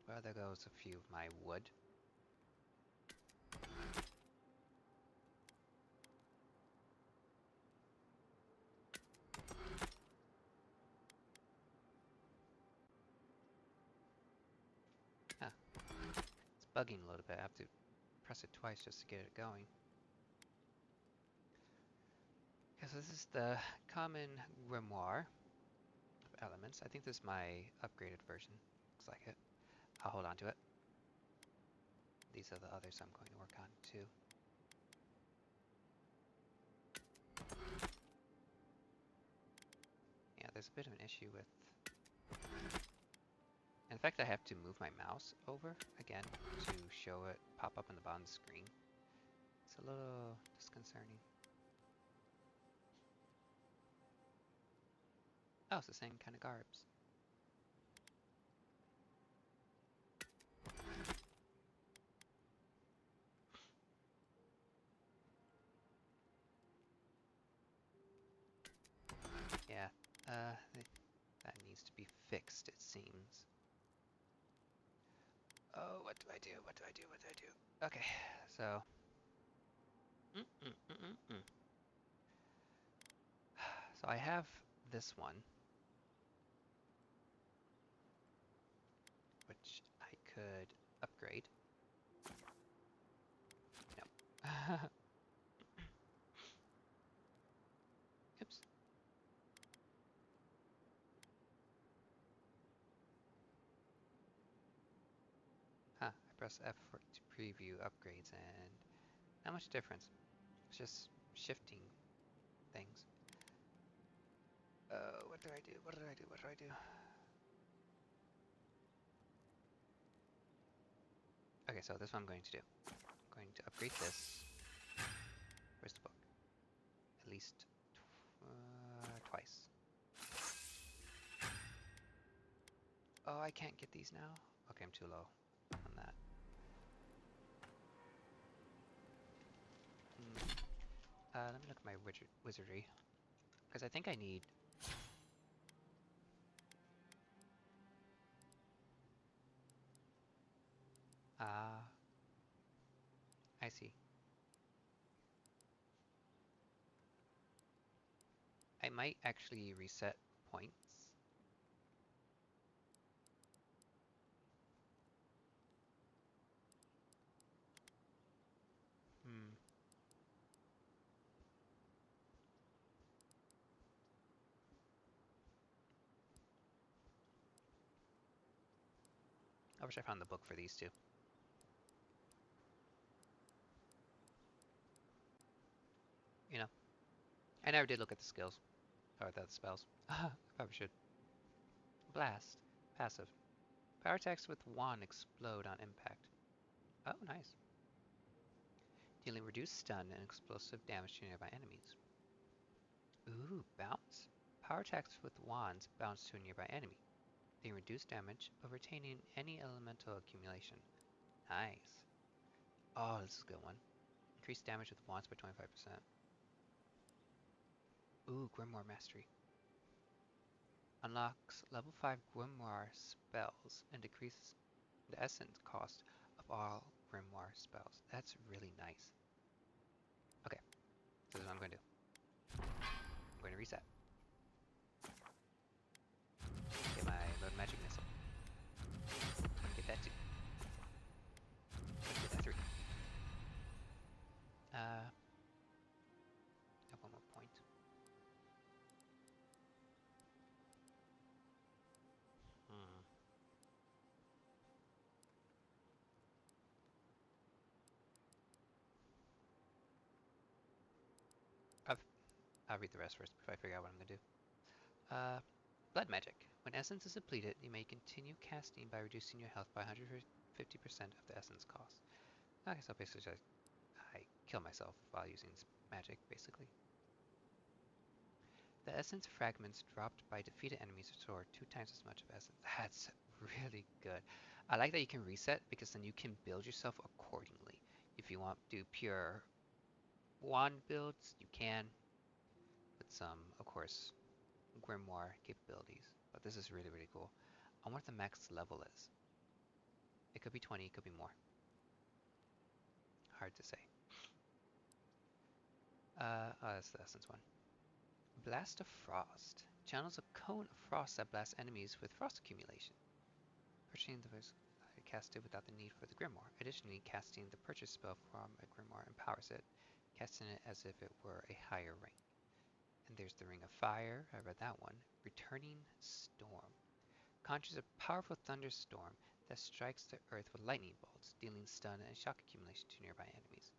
Well, there goes a few of my wood. Huh. It's bugging a little bit. I have to press it twice just to get it going. Okay, so this is the common grimoire of elements. I think this is my upgraded version. Looks like it. I'll hold on to it. These are the others I'm going to work on too. Yeah, there's a bit of an issue with... And fact I have to move my mouse over again to show it pop up on the bottom of the screen. It's a little disconcerting. Oh, it's the same kind of garbs. Yeah, that needs to be fixed, it seems. Oh, what do I do? What do I do? What do I do? Okay, so. So I have this one, which I could upgrade. No. Oops. Huh, I press F to preview upgrades and not much difference. It's just shifting things. What do I do? What do I do? What do I do? Okay, so this is what I'm going to do. I'm going to upgrade this. Where's the book? At least twice. Oh, I can't get these now? Okay, I'm too low on that. Let me look at my wizardry. Because I think I need... I see. I might actually reset points. I wish I found the book for these two. You know, I never did look at the skills. Or the spells. I probably should. Blast. Passive. Power attacks with wand explode on impact. Oh, nice. Dealing reduced stun and explosive damage to nearby enemies. Ooh, bounce. Power attacks with wands bounce to a nearby enemy. They reduce damage, but retaining any elemental accumulation. Nice. Oh, this is a good one. Increase damage with wands by 25%. Ooh, Grimoire Mastery. Unlocks level 5 Grimoire spells and decreases the essence cost of all Grimoire spells. That's really nice. Okay, so this is what I'm going to do. I'm going to reset. Get my load magic missile. Get that too. Get that 3. Have one more point. I'll read the rest first before I figure out what I'm going to do. Blood magic. When essence is depleted, you may continue casting by reducing your health by 150% of the essence cost. Okay, so basically I kill myself while using magic, basically. The essence fragments dropped by defeated enemies restore 2 times as much of essence. That's really good. I like that you can reset because then you can build yourself accordingly. If you want to do pure wand builds, you can, with some, of course, grimoire capabilities. But this is really, really cool. I wonder what the max level is. It could be 20, it could be more. Hard to say. Oh, that's the essence one. Blast of Frost. Channels a cone of frost that blasts enemies with frost accumulation. Purchasing the voice cast it without the need for the grimoire. Additionally, casting the purchase spell from a grimoire empowers it, casting it as if it were a higher rank. And there's the Ring of Fire. I read that one. Returning Storm. Conjures a powerful thunderstorm that strikes the earth with lightning bolts, dealing stun and shock accumulation to nearby enemies.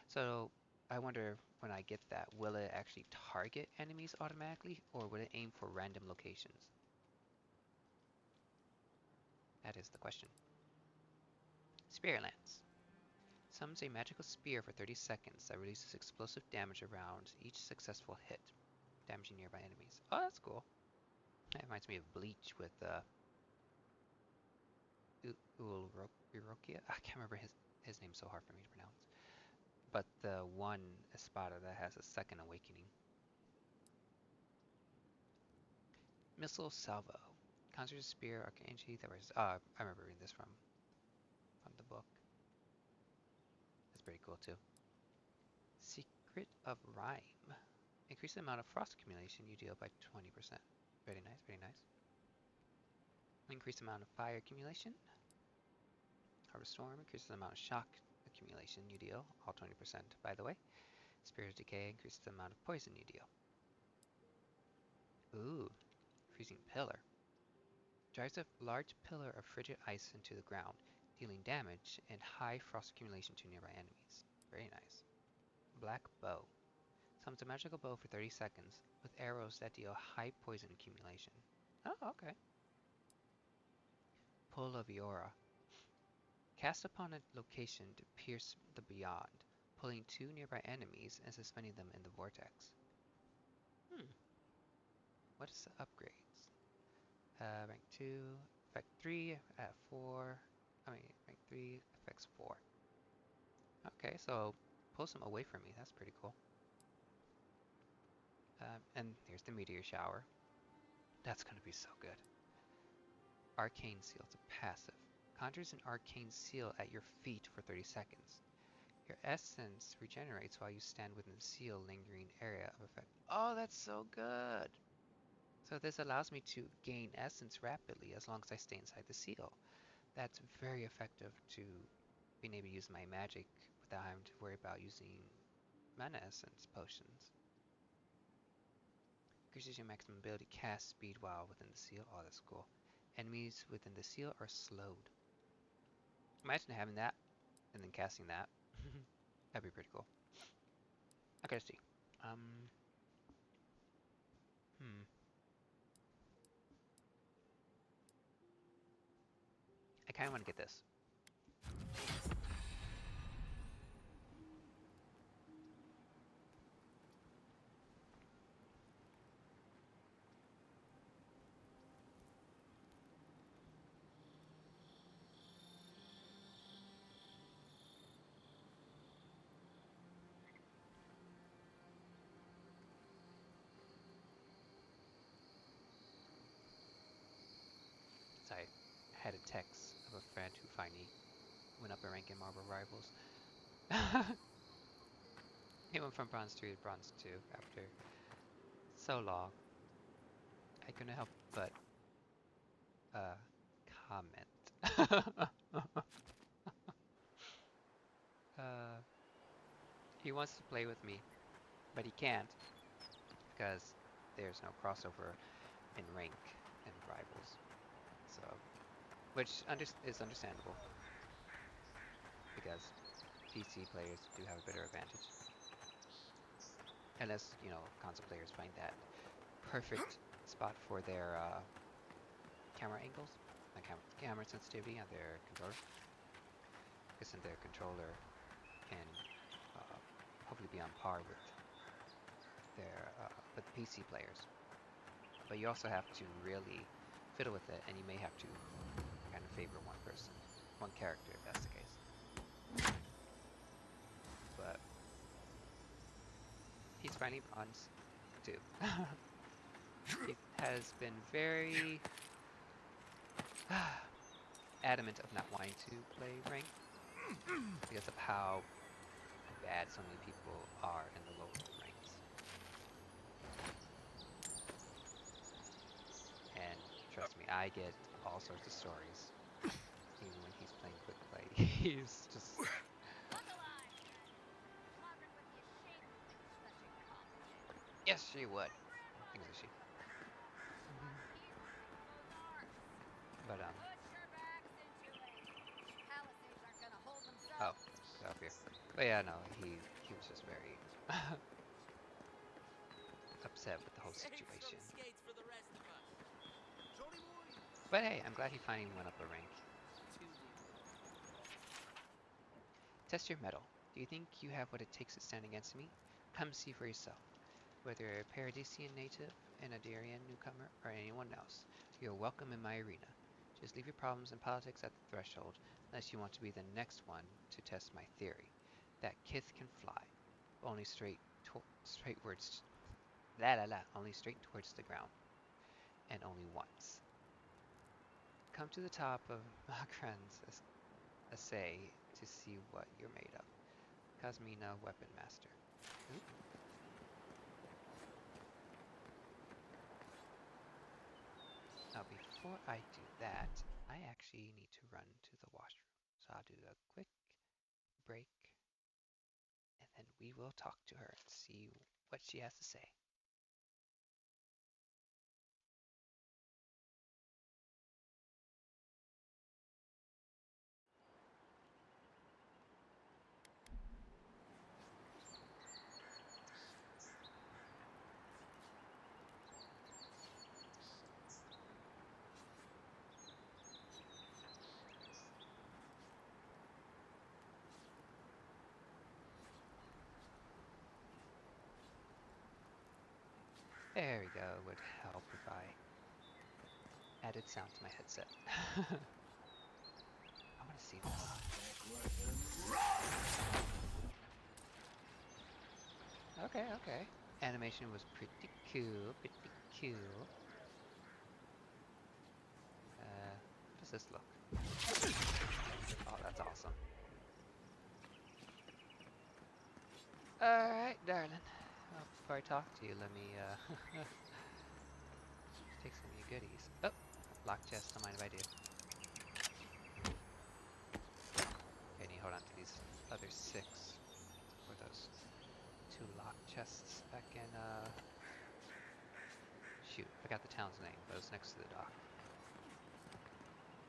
So I wonder when I get that, will it actually target enemies automatically, or will it aim for random locations? That is the question. Spear Lance. Summons a magical spear for 30 seconds that releases explosive damage around each successful hit, damaging nearby enemies. Oh, that's cool. That reminds me of Bleach with Urokia. I can't remember his name, so hard for me to pronounce. But the one Espada that has a second awakening. Missile Salvo. Conjures a spear, Arcane that was. I remember reading this from the book. That's pretty cool too. Secret of Rhyme. Increase the amount of frost accumulation you deal by 20%. Very nice, very nice. Increase the amount of fire accumulation. Harvest Storm. Increases the amount of shock accumulation you deal, all 20% by the way. Spirit of Decay increases the amount of poison you deal. Ooh, Freezing Pillar. Drives a large pillar of frigid ice into the ground, dealing damage and high frost accumulation to nearby enemies. Very nice. Black Bow. Summons a magical bow for 30 seconds with arrows that deal high poison accumulation. Oh, okay. Pull of Iora. Cast upon a location to pierce the beyond, pulling 2 nearby enemies and suspending them in the vortex. What is the upgrades? Rank 2, effect 3, at 4. Rank 3, effects 4. Okay, so pulls them away from me. That's pretty cool. And here's the Meteor Shower. That's going to be so good. Arcane Seal. It's a passive. Conjures an arcane seal at your feet for 30 seconds. Your essence regenerates while you stand within the seal lingering area of effect. Oh, that's so good! So this allows me to gain essence rapidly as long as I stay inside the seal. That's very effective to being able to use my magic without having to worry about using mana essence potions. Increases your maximum ability cast speed while within the seal. Oh, that's cool. Enemies within the seal are slowed. Imagine having that and then casting that. That'd be pretty cool. Okay, let's see. I kind of want to get this. So I had a text of a friend who finally went up a rank in Marble Rivals. He went from Bronze 3 to Bronze 2 after so long. I couldn't help but comment. He wants to play with me, but he can't because there's no crossover in rank and rivals. So, which is understandable because PC players do have a better advantage. Unless, console players find that perfect spot for their camera angles, like camera sensitivity on their controller. Because then their controller can hopefully be on par with their with PC players. But you also have to really fiddle with it, and you may have to kind of favor one person, one character, if that's the case. But he's finally bronze too. He has been very adamant of not wanting to play ranked because of how bad so many people are in the lower ranks. And trust me, I get all sorts of stories. Even when he's playing quick play, he's just... Yes, she would. Things that she... But, oh, get up here. But yeah, no, he was just very upset with the whole situation. But hey, I'm glad he finally went up a rank. Test your mettle. Do you think you have what it takes to stand against me? Come see for yourself. Whether you're a Paradisian native, an Adarian newcomer, or anyone else, you're welcome in my arena. Just leave your problems and politics at the threshold, unless you want to be the next one to test my theory. That kith can fly, only straightwards, only straight towards the ground, and only once. Come to the top of Makran's essay to see what you're made of. Cosmina, Weapon Master. Ooh. Now before I do that, I actually need to run to the washroom. So I'll do a quick break, and then we will talk to her and see what she has to say. There we go, would help if I added sound to my headset. I want to see this. Okay, okay. Animation was pretty cool, pretty cool. How does this look? Oh, that's awesome. Alright, darling. Well, before I talk to you, let me, take some of your goodies. Oh, lock chest, don't mind if I do. Okay, need to hold on to these other 6 for those 2 lock chests back in, shoot, I forgot the town's name, but it was next to the dock.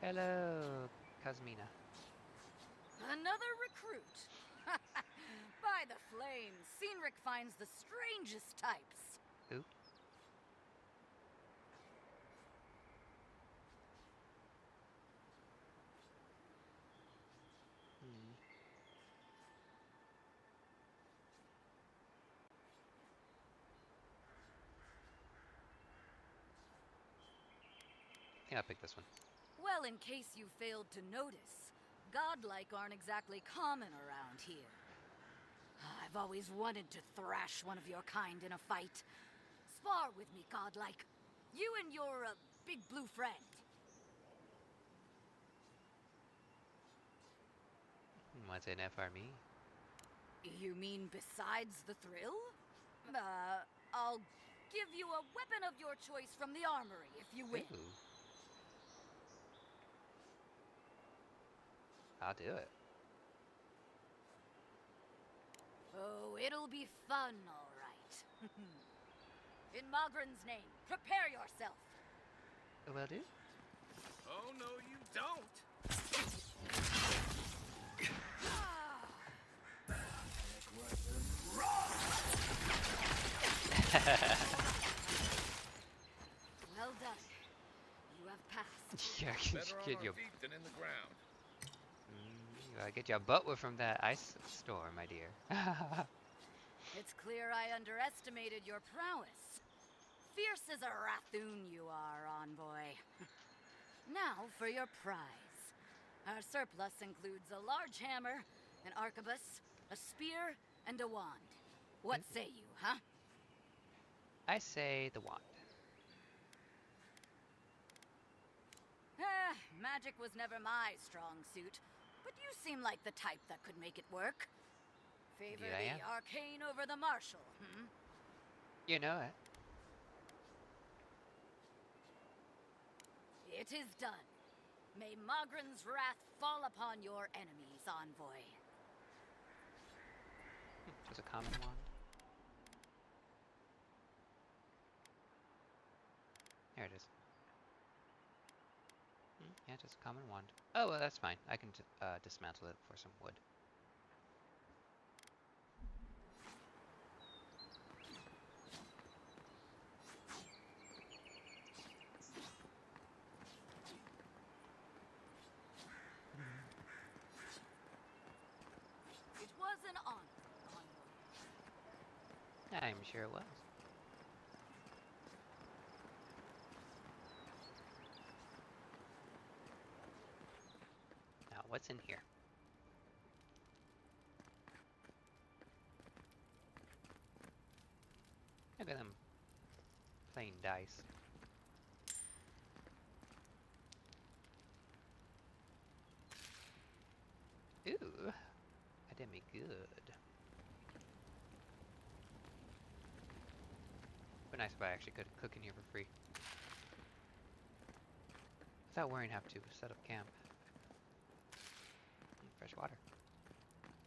Hello, Cosmina. Another recruit. By the flames, Cynric finds the strangest types. Who? I think I'll pick this one. Well, in case you failed to notice, godlike aren't exactly common around here. I've always wanted to thrash one of your kind in a fight. Spar with me, godlike. You and your, big blue friend. What's in it for me? You mean besides the thrill? I'll give you a weapon of your choice from the armory if you win. Ooh. I'll do it. Oh, it'll be fun, all right. In Magran's name, prepare yourself. Will do. Oh, no, you don't! Well done. You have passed. Yeah, Better on get our your feet than in the ground. you gotta get your butt whipped from that ice storm, my dear. It's clear I underestimated your prowess. Fierce as a Rathoon you are, envoy. Now for your prize. Our surplus includes a large hammer, an arquebus, a spear, and a wand. What say you, huh? I say the wand. Magic was never my strong suit, but you seem like the type that could make it work. Favor Indeed I the am. arcane over the martial, You know it. It is done. May Magran's wrath fall upon your enemies, envoy. Just a common wand. There it is. Yeah, just a common wand. Oh, well, that's fine. I can dismantle it for some wood. I'm sure it was. Now, what's in here? Look at them playing dice. Ooh, I did me good. But nice if I actually could cook in here for free. Without worrying have to set up camp. Fresh water.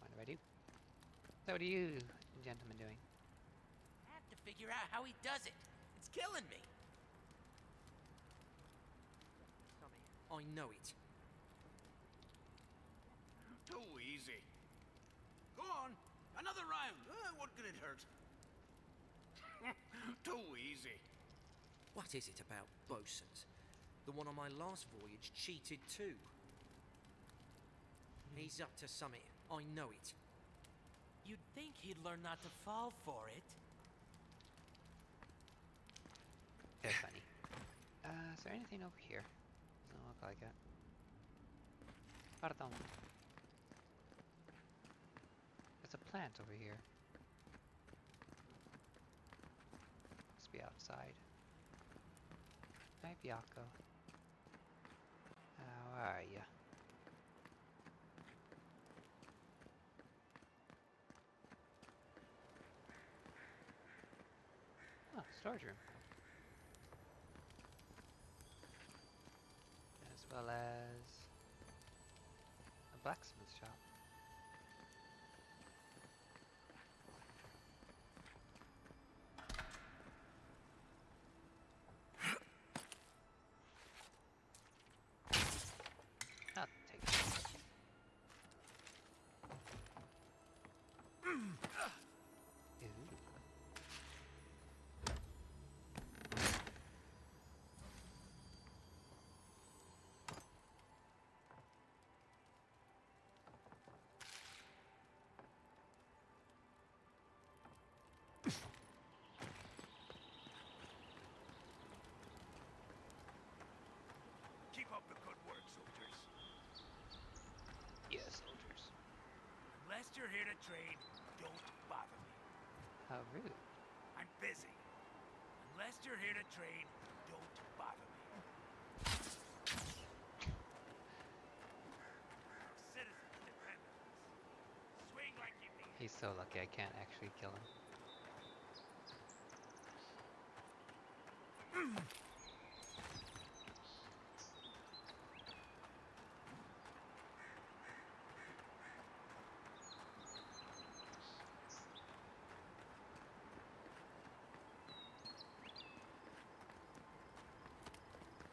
Mind if I do? So what are you gentlemen doing? I have to figure out how he does it. It's killing me. I know it. Too easy. Go on, another round. What could it hurt? Too easy. What is it about bosuns? The one on my last voyage cheated too. He's up to something. I know it. You'd think he'd learn not to fall for it. They're funny. Is there anything over here? Doesn't look like it. Pardon. There's a plant over here. Must be outside. Hi, Biako. How are ya? Oh, storage room. As well as a blacksmith shop. I'll take it. Ooh. Keep up the good work, soldiers. Yes, soldiers. Unless you're here to trade, don't bother me. How rude. I'm busy. Unless you're here to trade, don't bother me. Citizens depend on us. Swing like you mean. He's so lucky I can't actually kill him.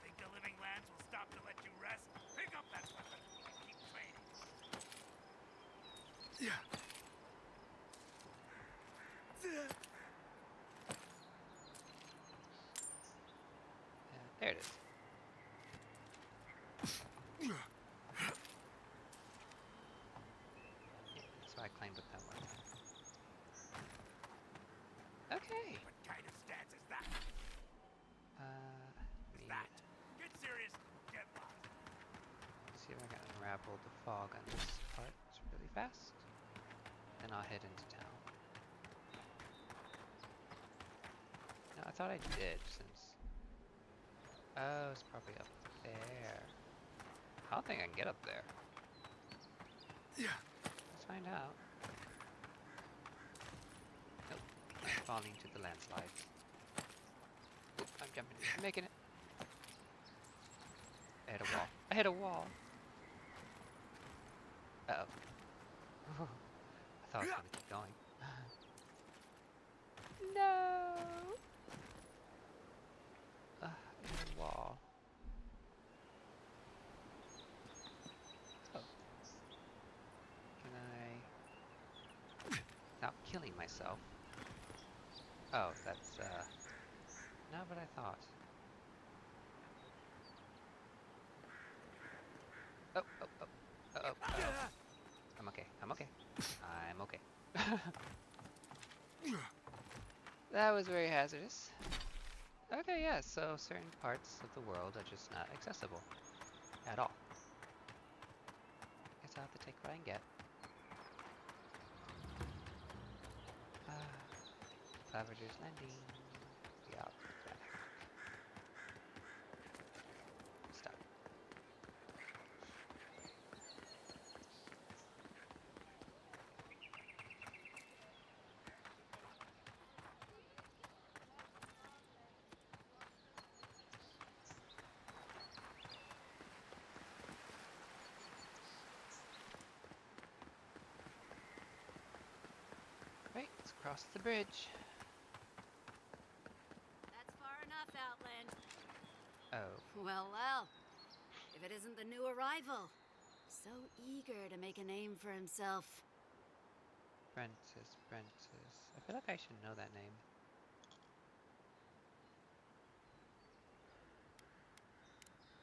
Think the living lands will stop to let you rest? Pick up that weapon and keep training. Yeah. There it is. Yeah, so I climbed up that one time. Okay. What kind of stance is that? Me. That. Get serious. Get lost. See if I can unravel the fog on this part really fast. Then I'll head into town. No, I thought I did since... Oh, it's probably up there. I don't think I can get up there. Yeah. Let's find out. Nope. I'm falling to the landslide. Oop, I'm jumping. I'm making it. I hit a wall. I hit a wall. Uh-oh. I thought I was gonna keep going. No! I hit a wall. Oh. Can I... Stop killing myself? Oh, that's, not what I thought. Oh, oh, oh. Uh-oh, uh-oh. I'm okay, I'm okay. I'm okay. That was very hazardous. Okay, yeah, so certain parts of the world are just not accessible at all. Guess I'll have to take what I can get. Savager's Landing. Be out back. Stop. Right, let's cross the bridge. That's far enough, Outland. Oh, Well, well. If it isn't the new arrival. So eager to make a name for himself. Prentice, Prentice. I feel like I should know that name.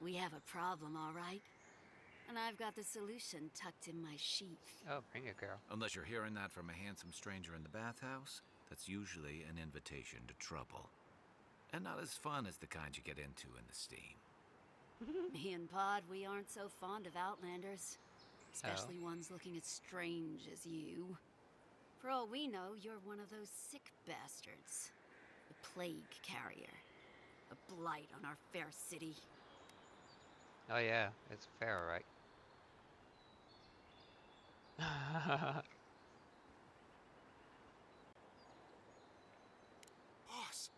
We have a problem, all right? And I've got the solution tucked in my sheath. Oh, bring it, girl. Unless you're hearing that from a handsome stranger in the bathhouse, that's usually an invitation to trouble. And not as fun as the kind you get into in the steam. Me and Pod, we aren't so fond of Outlanders. Especially Oh. ones looking as strange as you. For all we know, you're one of those sick bastards. A plague carrier. A blight on our fair city. Oh yeah, it's fair, right? Boss,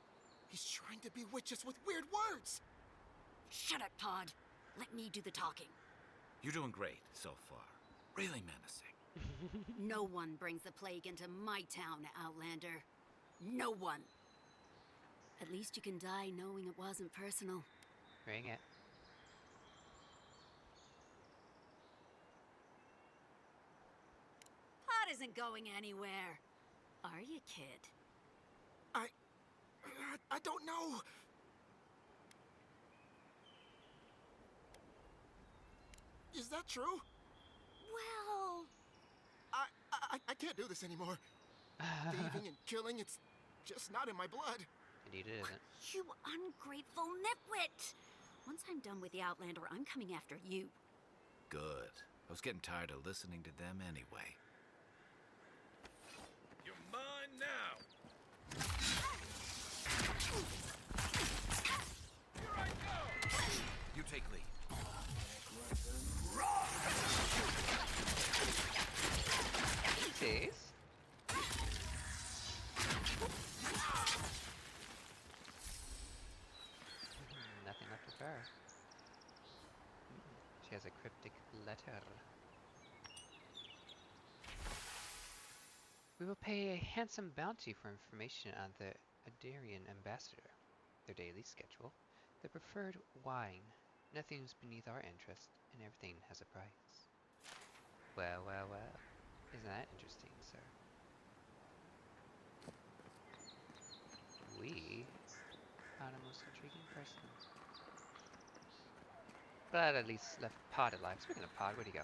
he's trying to bewitch us with weird words. Shut up, Pod. Let me do the talking. You're doing great so far. Really menacing. No one brings the plague into my town, Outlander. No one. At least you can die knowing it wasn't personal. Bring it. Pod isn't going anywhere. Are you, kid? I don't know. Is that true? Well... I can't do this anymore. Thieving and killing, it's just not in my blood. Indeed it isn't. You ungrateful nitwit! Once I'm done with the Outlander, I'm coming after you. Good. I was getting tired of listening to them anyway. You're mine now! Here I go! You take lead. Easies. Nothing left of her. She has a cryptic letter. We will pay a handsome bounty for information on the Adarian ambassador, their daily schedule, their preferred wine. Nothing is beneath our interest, and everything has a price. Well, well, well. Isn't that interesting, sir? We found a most intriguing person. But at least left Pod alive. Speaking of Pod, where'd he go?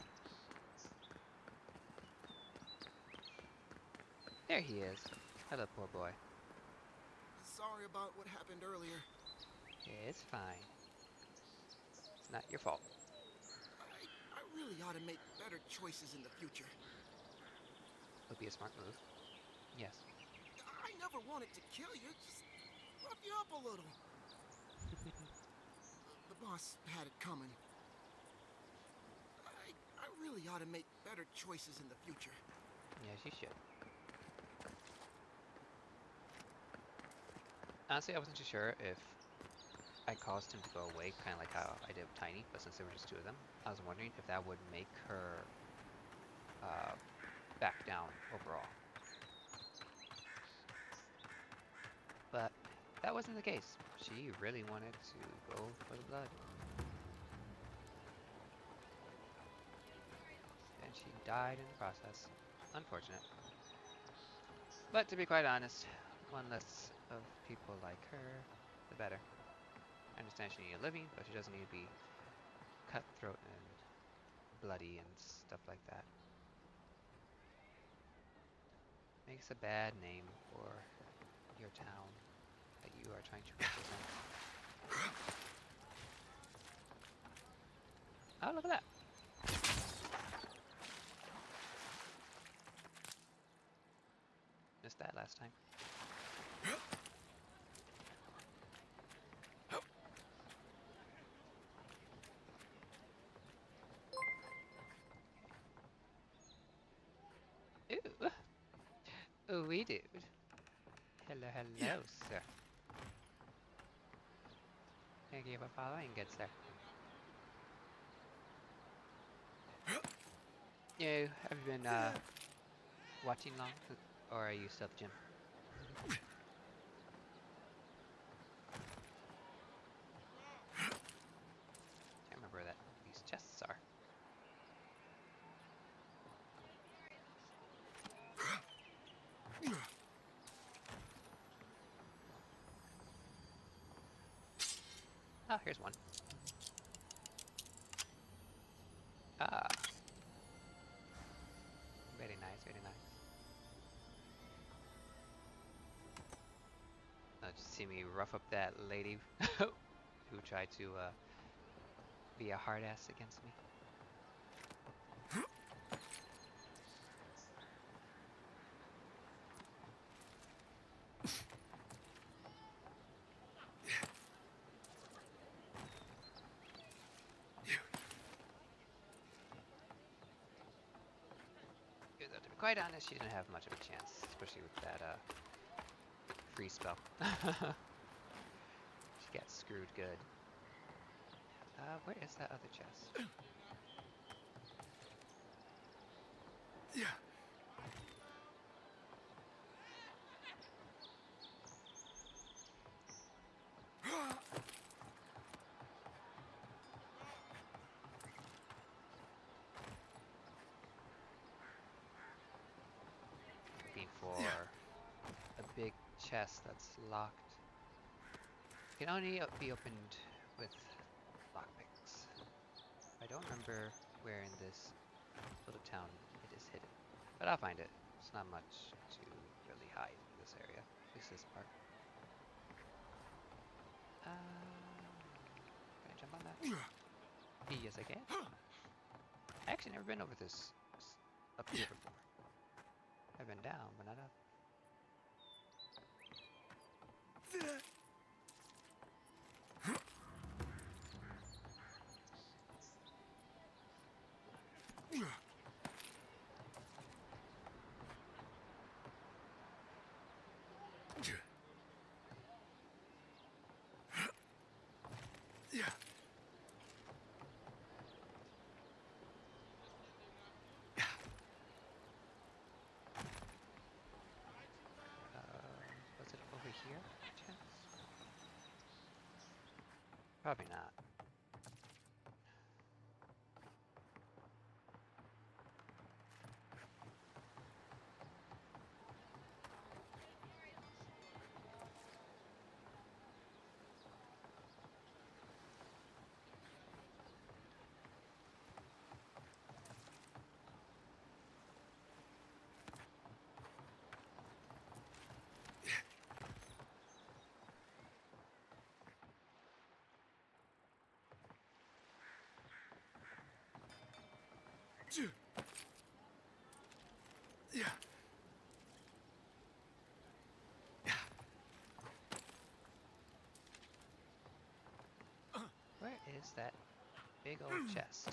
There he is. Hello, poor boy. Sorry about what happened earlier. It's fine. It's not your fault. I really ought to make better choices in the future. Would be a smart move. Yes. I never wanted to kill you, just rough you up a little. The boss had it coming. I really ought to make better choices in the future. Yes, you should. Honestly, I wasn't too sure if I caused him to go away, kind of like how I did with Tiny, but since there were just two of them, I was wondering if that would make her back down overall. But that wasn't the case. She really wanted to go for the blood. And she died in the process. Unfortunate. But to be quite honest, one less of people like her, the better. I understand she needs a living, but she doesn't need to be cutthroat and bloody and stuff like that. Makes a bad name for your town. are trying to represent. Oh, look at that. Missed that last time. Ooh. Ooh, we dude. Hello, hello, sir. Thank you for following, good sir. You have you been watching long, or are you still at the gym? Can't remember where these chests are. Oh, here's one. Ah, very nice, very nice. Just see me rough up that lady who tried to be a hard ass against me. Though, to be quite honest, she didn't have much of a chance, especially with that free spell. She got screwed good. Where is that other chest? Looking for a big chest that's locked. Can only be opened with lockpicks. I don't remember where in this little town it is hidden, but I'll find it. It's not much to really hide in this area, at least this part. Can I jump on that? Yes, I can. I actually never been over this up here before. I've been down, but not up. Was it over here, chance? Probably not. Where is that big old chest?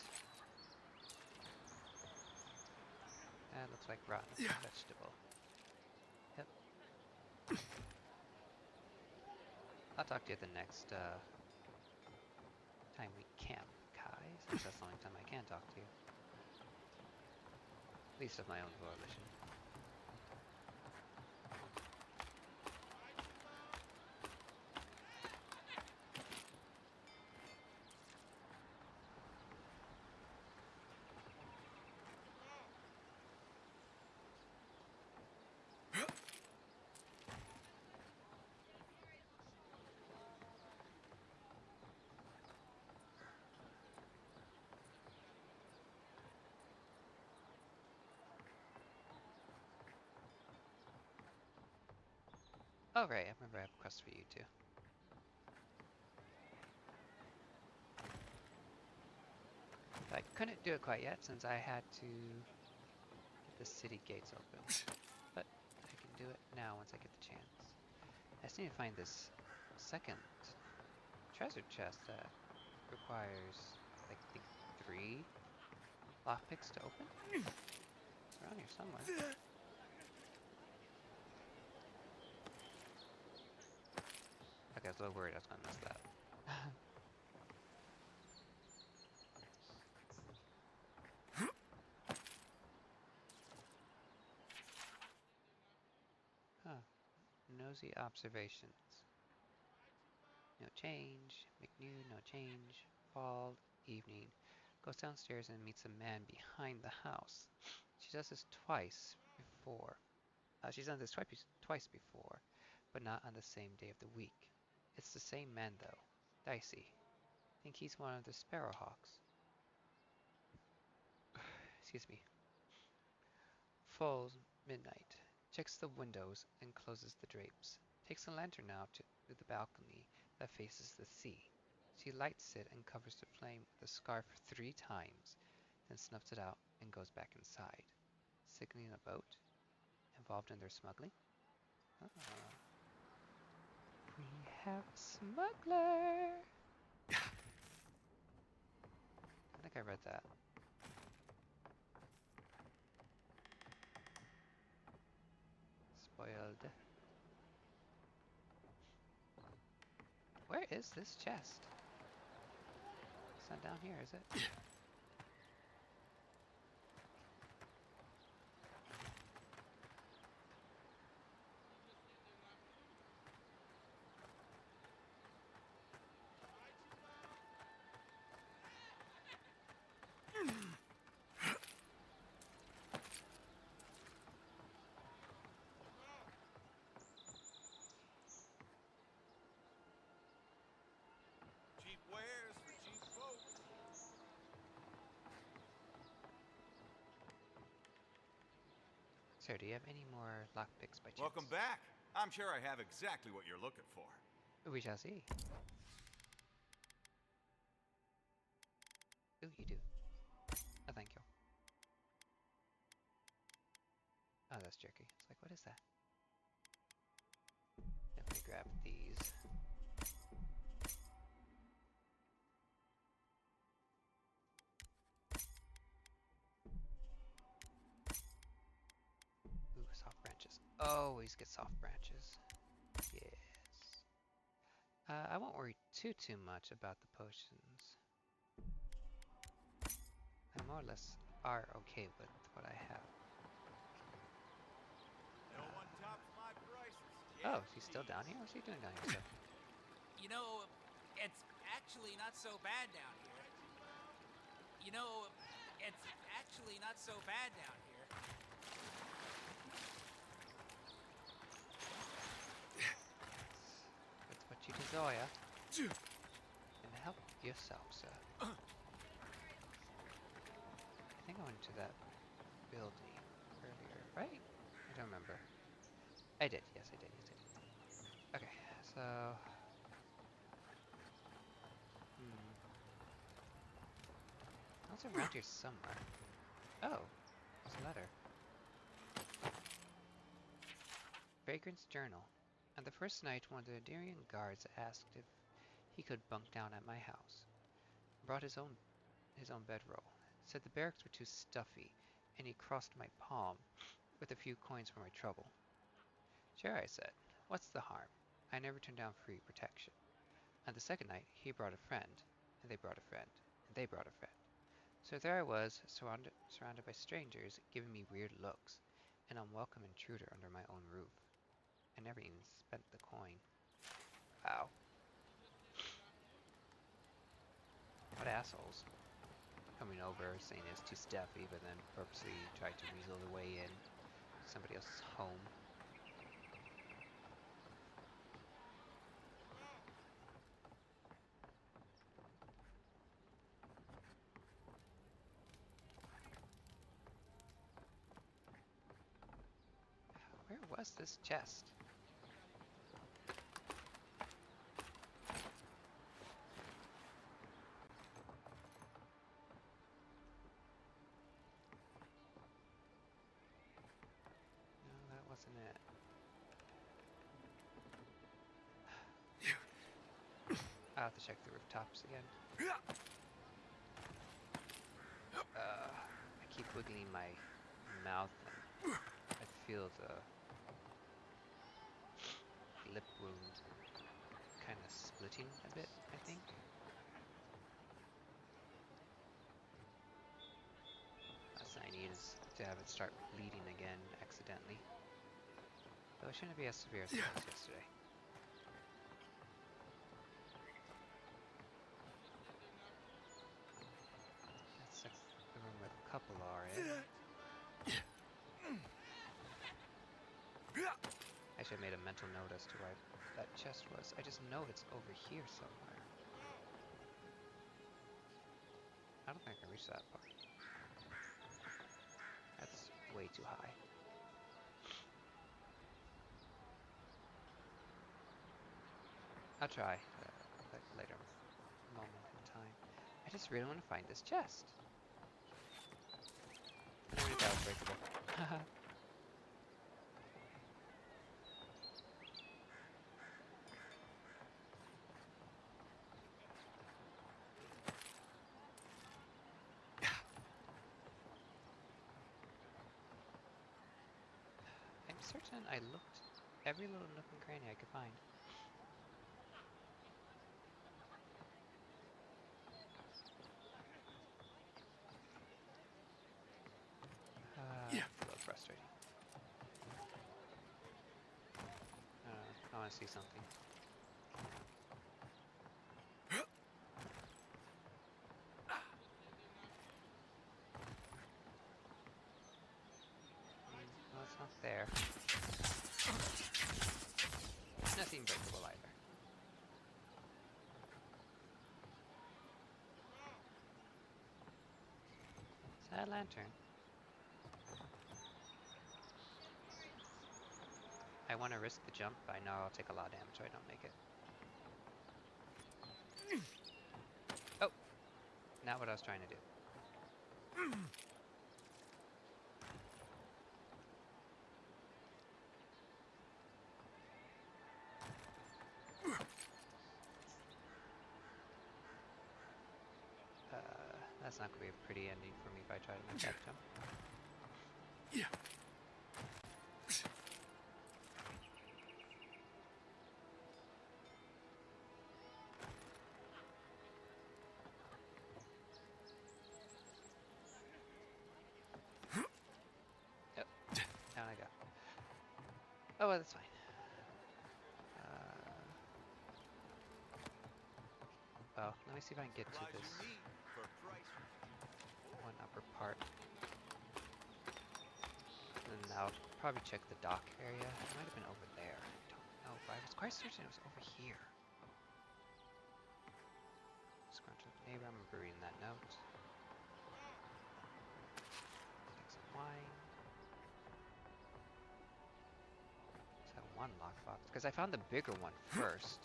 That looks like rotten vegetable. Yep. I'll talk to you the next time we camp, Kai, since that's the only time I can talk to you. At least of my own volition. Oh right, I remember I have a quest for you too. couldn't do it quite yet since I had to get the city gates open. But I can do it now once I get the chance. I just need to find this second treasure chest that requires, I think, 3 lockpicks to open. It's around here somewhere. Okay, I was a little worried I was gonna miss that. Huh. Nosy observations. No change. McNew, no change. Fall, evening. Goes downstairs and meets a man behind the house. She does this twice before. She's done this twice before, but not on the same day of the week. It's the same man though. Dicey. Think he's one of the Sparrowhawks. Excuse me. Full midnight. Checks the windows and closes the drapes. Takes a lantern now to the balcony that faces the sea. She lights it and covers the flame with a scarf 3 times, then snuffs it out and goes back inside. Signaling a boat? Involved in their smuggling? We have a smuggler! I think I read that. Spoiled. Where is this chest? It's not down here, is it? Cheap wares for cheap folk. Sir, do you have any more lockpicks by chance? Welcome back. I'm sure I have exactly what you're looking for. We shall see. Ooh, you do. Oh, thank you. Oh, that's jerky. It's like, what is that? Definitely grab these. Ooh, soft branches. Always get soft branches. Yes. I won't worry too much about the potions. I more or less are okay with what I have. No one tops my prices. Oh, she's still down here? What's she doing down here? You know, it's actually not so bad down here. You know, it's actually not so bad down here. That's what you desire. And help yourself, sir. I think I went to that building earlier, right? I don't remember. I did, yes I did, Okay, so... It's around here somewhere. Oh, there's a letter. Vagrant's Journal. On the first night, one of the Darian guards asked if he could bunk down at my house. Brought his own bedroll. Said the barracks were too stuffy, and he crossed my palm with a few coins for my trouble. Sure, I said. What's the harm? I never turned down free protection. On the second night, he brought a friend, and they brought a friend, and they brought a friend. So there I was, surrounded by strangers, giving me weird looks, an unwelcome intruder under my own roof. I never even spent the coin. Wow. What assholes. Coming over, saying it's too stuffy, but then purposely tried to weasel their way in somebody else's home. Where was this chest? to check the rooftops again. I keep wiggling my mouth and I feel the lip wound kind of splitting a bit, I think. Last thing I need is to have it start bleeding again accidentally. Though it shouldn't be as severe as it was yesterday. That's the room where the couple are in. Actually, I made a mental note as to where that chest was. I just know it's over here somewhere. I don't think I can reach that part. That's way too high. I'll try later moment in time. I just really want to find this chest. I never knew that was breakable. I'm certain I looked every little nook and cranny I could find. It's a little frustrating. I want to see something. No, it's not there. Nothing breakable either. Is that a lantern? I want to risk the jump, but I know I'll take a lot of damage so I don't make it. Oh! Not what I was trying to do. That's not going to be a pretty ending for me if I try to make that jump. Yep, down I go. Oh, well, that's fine. Well, let me see if I can get to this one upper part. And I'll probably check the dock area. It might have been over there. I don't know, but I was quite certain it was over here. Scrunch with neighbor. I remember reading that note. Take some wine. Let's have one lockbox. Because I found the bigger one first.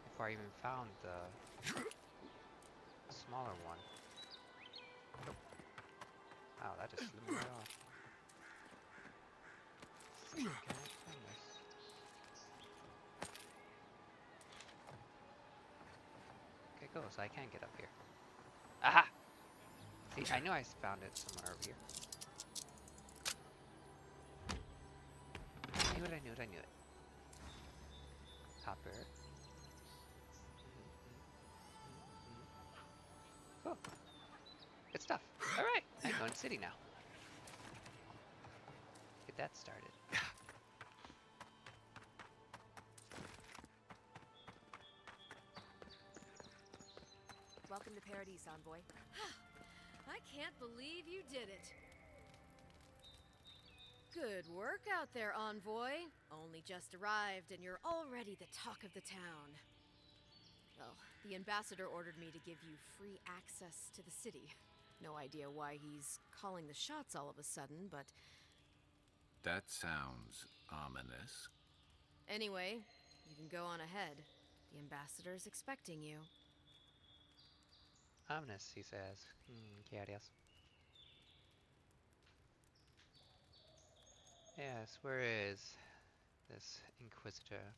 Before I even found the smaller one. Oh. Wow, that just flew me right off. Can I find this? Okay, cool. So I can get up here. Aha! See, I knew I found it somewhere over here. I knew it, I knew it, I knew it. Hopper. Cool. Good stuff. Alright, I'm going to city now. Get that started. Welcome to Paradise, Envoy. I can't believe you did it. Good work out there, Envoy. Only just arrived and you're already the talk of the town. Well, the ambassador ordered me to give you free access to the city. No idea why he's calling the shots all of a sudden, but... That sounds ominous. Anyway, you can go on ahead. The ambassador's expecting you. Ominous, he says. Curious. Yes, where is this Inquisitor?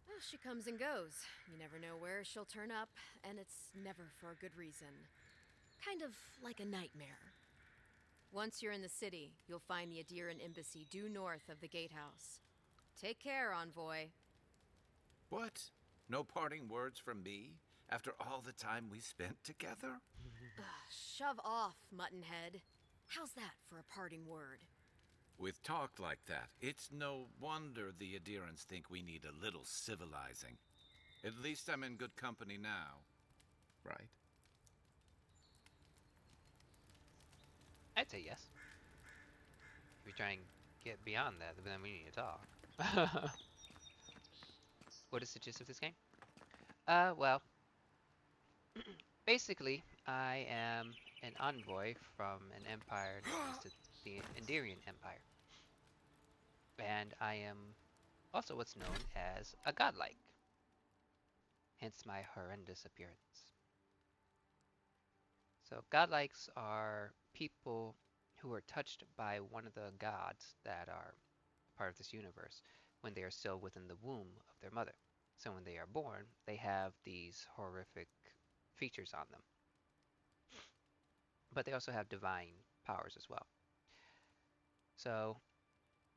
Well, she comes and goes. You never know where she'll turn up, and it's never for a good reason. Kind of like a nightmare. Once you're in the city, you'll find the Adiran embassy due north of the gatehouse. Take care, Envoy. What? No parting words from me? After all the time we spent together? Ugh, shove off, Muttonhead. How's that for a parting word? With talk like that, it's no wonder the Adirans think we need a little civilizing. At least I'm in good company now, right? I'd say yes. If we try and get beyond that, then we need to talk. What is the gist of this game? Well, basically, I am an envoy from an empire known as the Endirian Empire. And I am also what's known as a godlike, hence my horrendous appearance. So, godlikes are people who are touched by one of the gods that are part of this universe when they are still within the womb of their mother. So, when they are born, they have these horrific features on them, but they also have divine powers as well. So,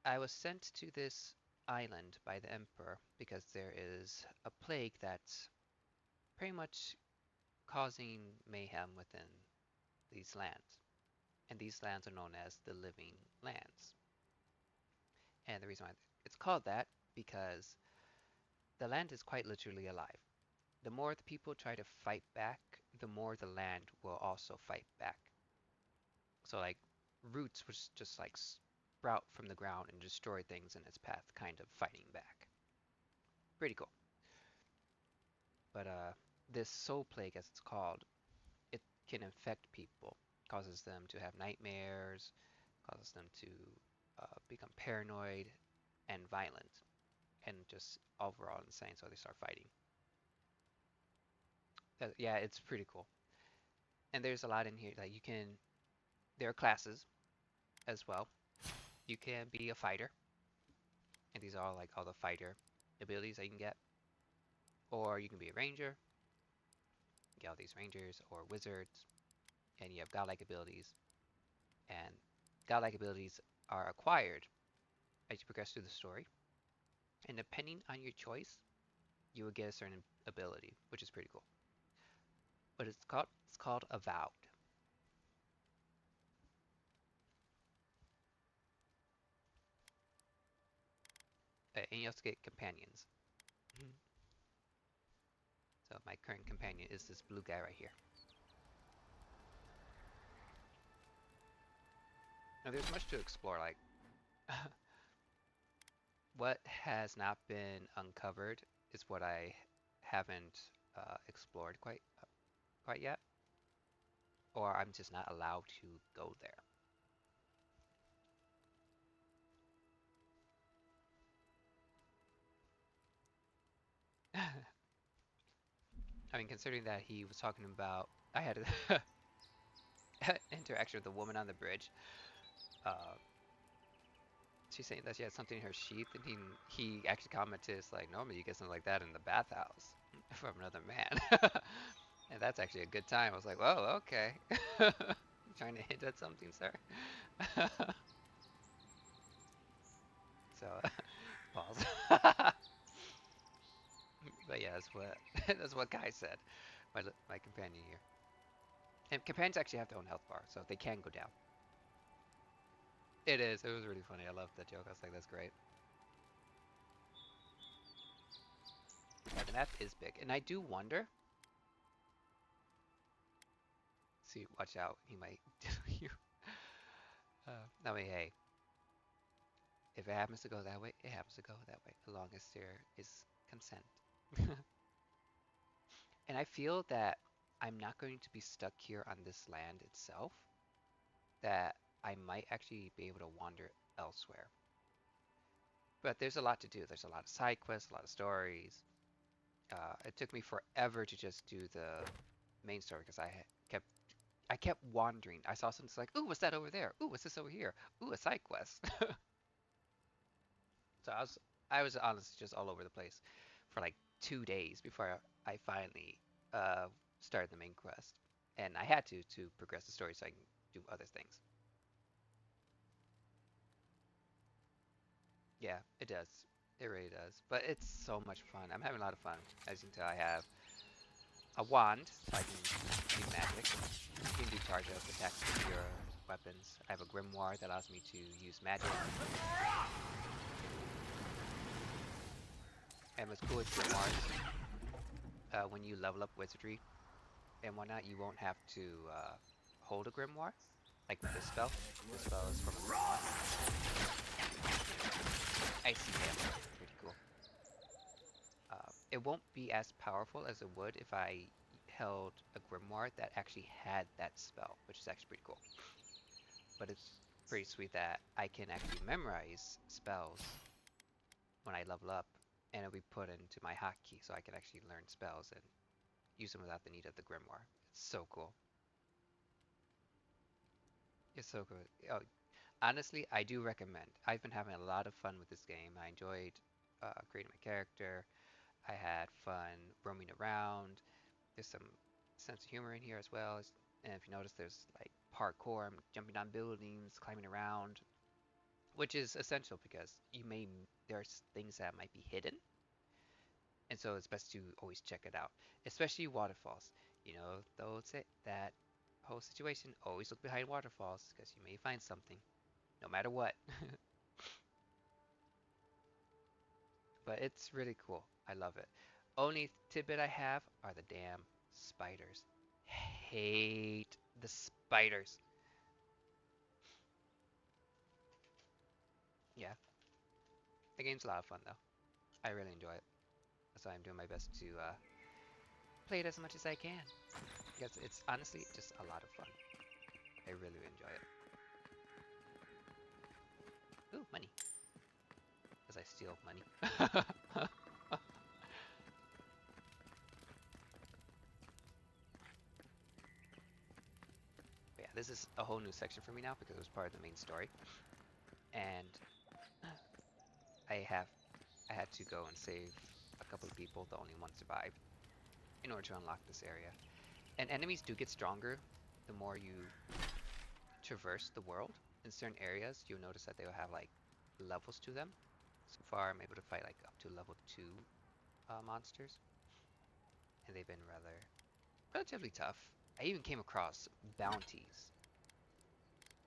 I was sent to this island by the Emperor because there is a plague that's pretty much causing mayhem within these lands. And these lands are known as the Living Lands. And the reason why it's called that because the land is quite literally alive. The more the people try to fight back, the more the land will also fight back. So like roots was just like sprout from the ground and destroy things in its path, kind of fighting back. Pretty cool. But this soul plague, as it's called, it can infect people, causes them to have nightmares, causes them to become paranoid and violent, and just overall insane. So they start fighting. Yeah, it's pretty cool. And there's a lot in here. Like you can, there are classes as well. You can be a fighter, and these are all like all the fighter abilities that you can get. Or you can be a ranger, get all these rangers or wizards, and you have godlike abilities. And godlike abilities are acquired as you progress through the story. And depending on your choice, you will get a certain ability, which is pretty cool. But it's called Avowed. And you also get companions. So my current companion is this blue guy right here. Now there's much to explore, like what has not been uncovered is what I haven't explored quite yet, or I'm just not allowed to go there. I mean, considering that he was talking about, I had an interaction with the woman on the bridge. Uh, she's saying that she had something in her sheath, and he actually commented, "It's like normally you get something like that in the bathhouse from another man." And that's actually a good time. I was like, "Whoa, okay." You trying to hint at something, sir? So, pause. But yeah, that's what that's what Guy said. My companion here. And companions actually have their own health bar, so they can go down. It is. It was really funny. I loved that joke. I was like, that's great. Yeah, the map is big, and I do wonder. See, watch out. He might do you. I mean, hey, if it happens to go that way, it happens to go that way, as long as there is consent. And I feel that I'm not going to be stuck here on this land itself. That I might actually be able to wander elsewhere. But there's a lot to do. There's a lot of side quests, a lot of stories. It took me forever to just do the main story because kept I kept wandering. I saw something like, ooh, what's that over there? Ooh, what's this over here? Ooh, a side quest. So I was honestly just all over the place for like 2 days before I finally uh, started the main quest, and I had to progress the story so I can do other things. Yeah, it does. It really does. But it's so much fun. I'm having a lot of fun. As you can tell, I have a wand, so I can do magic. You can do charge up attacks with your weapons. I have a grimoire that allows me to use magic. And what's cool with grimoires, when you level up wizardry and whatnot, you won't have to hold a grimoire. Like with this spell. This spell is from a grimoire. Icy Hail. Pretty cool. It won't be as powerful as it would if I held a grimoire that actually had that spell, which is actually pretty cool. But it's pretty sweet that I can actually memorize spells when I level up, and it'll be put into my hotkey so I can actually learn spells and use them without the need of the grimoire. It's so cool. It's so good. Oh, honestly, I do recommend. I've been having a lot of fun with this game. I enjoyed creating my character. I had fun roaming around. There's some sense of humor in here as well. And if you notice, there's like parkour. I'm jumping on buildings, climbing around, which is essential because there's things that might be hidden, and so it's best to always check it out, especially waterfalls. You know, that whole situation. Always look behind waterfalls because you may find something, no matter what. But it's really cool. I love it. Only tidbit I have are the damn spiders. Hate the spiders. Yeah, the game's a lot of fun though. I really enjoy it. So I'm doing my best to play it as much as I can. Because it's honestly just a lot of fun. I really enjoy it. Ooh, money. Because I steal money. But yeah, this is a whole new section for me now because it was part of the main story. And I have I had to go and save a couple of people, the only one survived, in order to unlock this area. And enemies do get stronger the more you traverse the world. In certain areas, you'll notice that they'll have like levels to them. So far, I'm able to fight like up to level 2 monsters, and they've been relatively tough. I even came across bounties.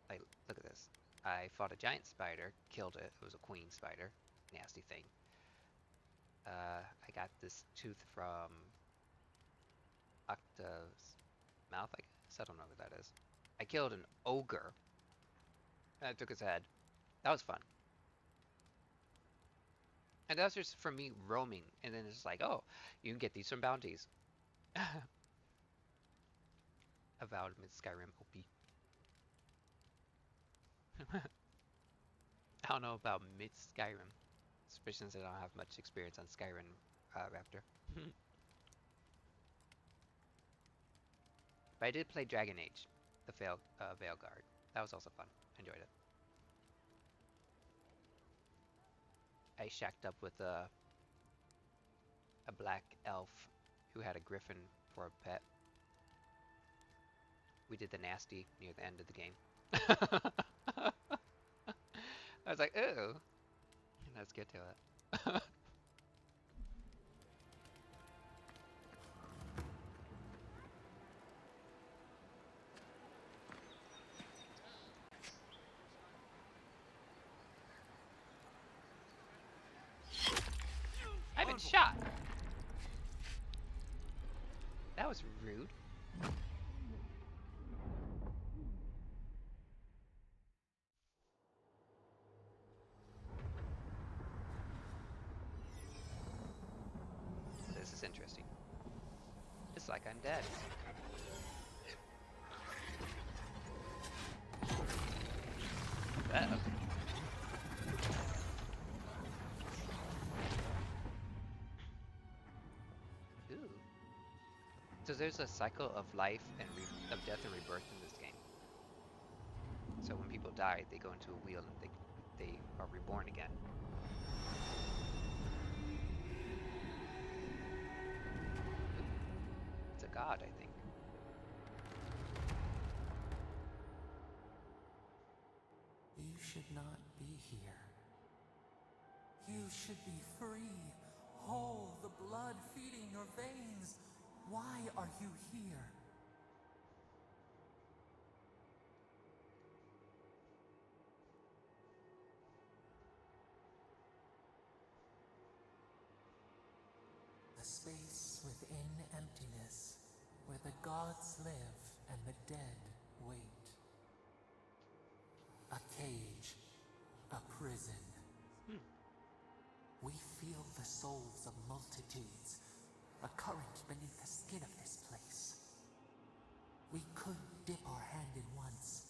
Like, look at this. I fought a giant spider, killed it. It was a queen spider, nasty thing. I got this tooth from Octa's mouth, I guess. I don't know what that is. I killed an ogre. I took his head. That was fun. And that's just from me roaming. And then it's like, oh, you can get these from bounties. Avowed mid Skyrim OP. I don't know about mid Skyrim, especially since I don't have much experience on Skyrim Raptor. But I did play Dragon Age, the Veilguard. That was also fun. Enjoyed it. I shacked up with a black elf who had a griffin for a pet. We did the nasty near the end of the game. I was like, ooh, let's get to it. I've been shot. That was rude. This is interesting. It's like I'm dead. Uh-oh. Ooh. So there's a cycle of life and of death and rebirth in this game. So when people die, they go into a wheel and they are reborn again. should be free, whole, the blood feeding your veins. Why are you here? A space within emptiness, where the gods live and the dead wait. A cage, a prison. We feel the souls of multitudes, a current beneath the skin of this place. We could dip our hand in once,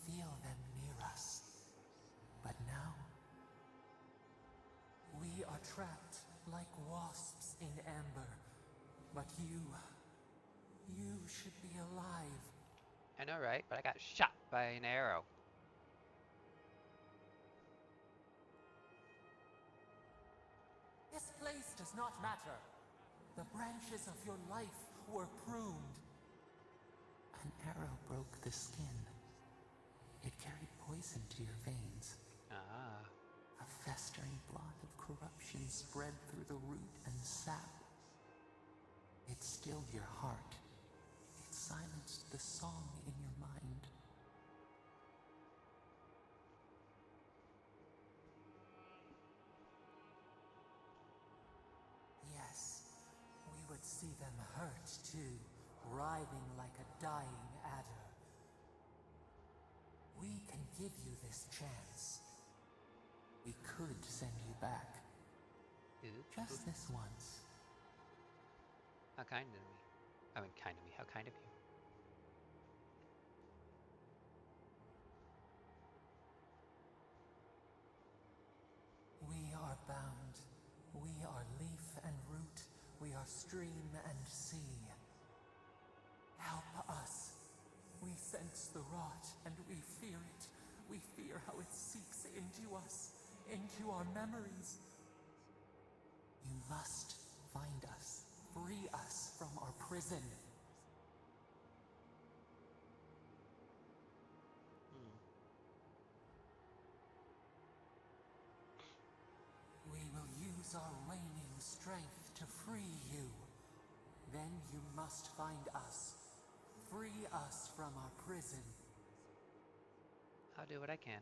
feel them near us. But now, we are trapped like wasps in amber. But you should be alive. I know, right? But I got shot by an arrow. This place does not matter. The branches of your life were pruned. An arrow broke the skin. It carried poison to your veins. Ah. A festering blot of corruption spread through the root and sap. It stilled your heart. It silenced the song in your mind. Yes, we would see them hurt too, writhing like a dying adder. We can give you this chance. We could send you back. Just this once. How kind of me. I mean, kind of me. How kind of you. We are bound. We are leaf and root. We are stream and sea. Help us. We sense the rot and we fear it. We fear how it seeps into us, into our memories. You must find us, free us from our prison. We will use our waning strength to free you. Then you must find us. Free us from our prison. I'll do what I can.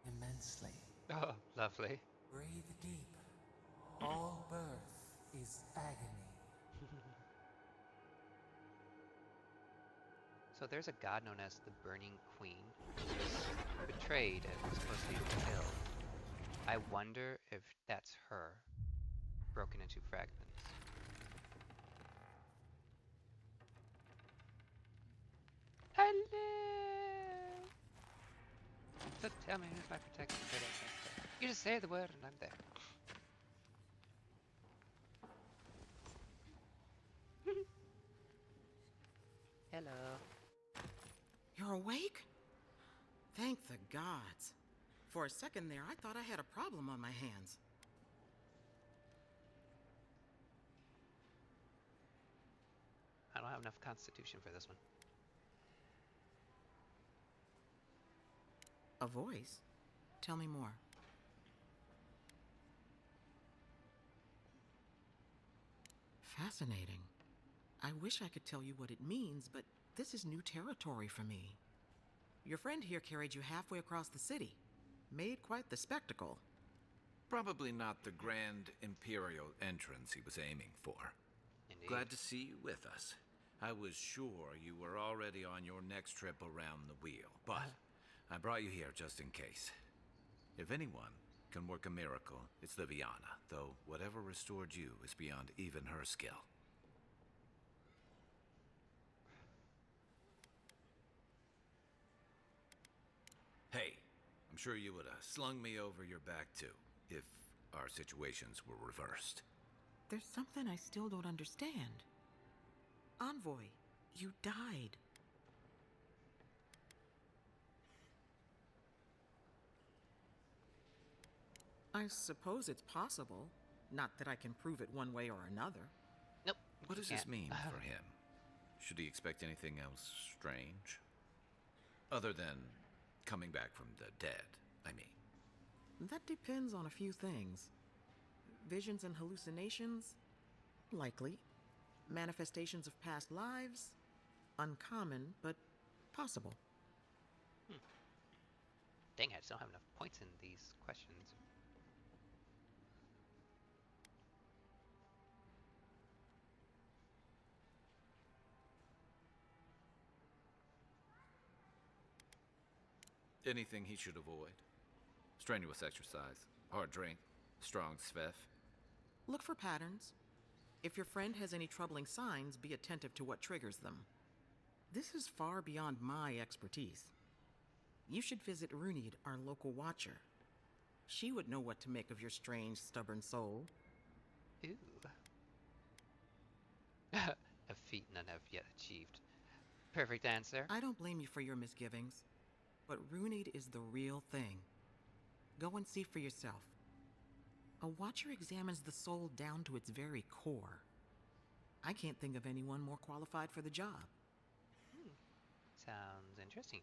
Immensely. Oh, lovely. Breathe deep. All birth is agony. So there's a god known as the Burning Queen who was betrayed and was supposed to be killed. I wonder if that's her, broken into fragments. Hello! So tell me who's my protector for that next day. You just say the word and I'm there. Hello. You're awake? Thank the gods. For a second there, I thought I had a problem on my hands. I don't have enough constitution for this one. A voice? Tell me more. Fascinating. I wish I could tell you what it means, but this is new territory for me. Your friend here carried you halfway across the city. Made quite the spectacle. Probably not the grand imperial entrance he was aiming for. Indeed. Glad to see you with us. I was sure you were already on your next trip around the wheel, but I brought you here just in case. If anyone can work a miracle, it's Liviana, though whatever restored you is beyond even her skill. Hey, I'm sure you would have slung me over your back too, if our situations were reversed. There's something I still don't understand. Envoy, you died. I suppose it's possible. Not that I can prove it one way or another. Nope. What does this can't. mean for him? Should he expect anything else strange? Other than Coming back from the dead, I mean. That depends on a few things. Visions and hallucinations? Likely. Manifestations of past lives? Uncommon, but possible. Dang, I just don't have enough points in these questions. Anything he should avoid? Strenuous exercise, hard drink, strong sveff. Look for patterns. If your friend has any troubling signs, be attentive to what triggers them. This is far beyond my expertise. You should visit Runid, our local watcher. She would know what to make of your strange, stubborn soul. Ooh. A feat none have yet achieved. Perfect answer. I don't blame you for your misgivings, but Runid is the real thing. Go and see for yourself. A watcher examines the soul down to its very core. I can't think of anyone more qualified for the job. Sounds interesting.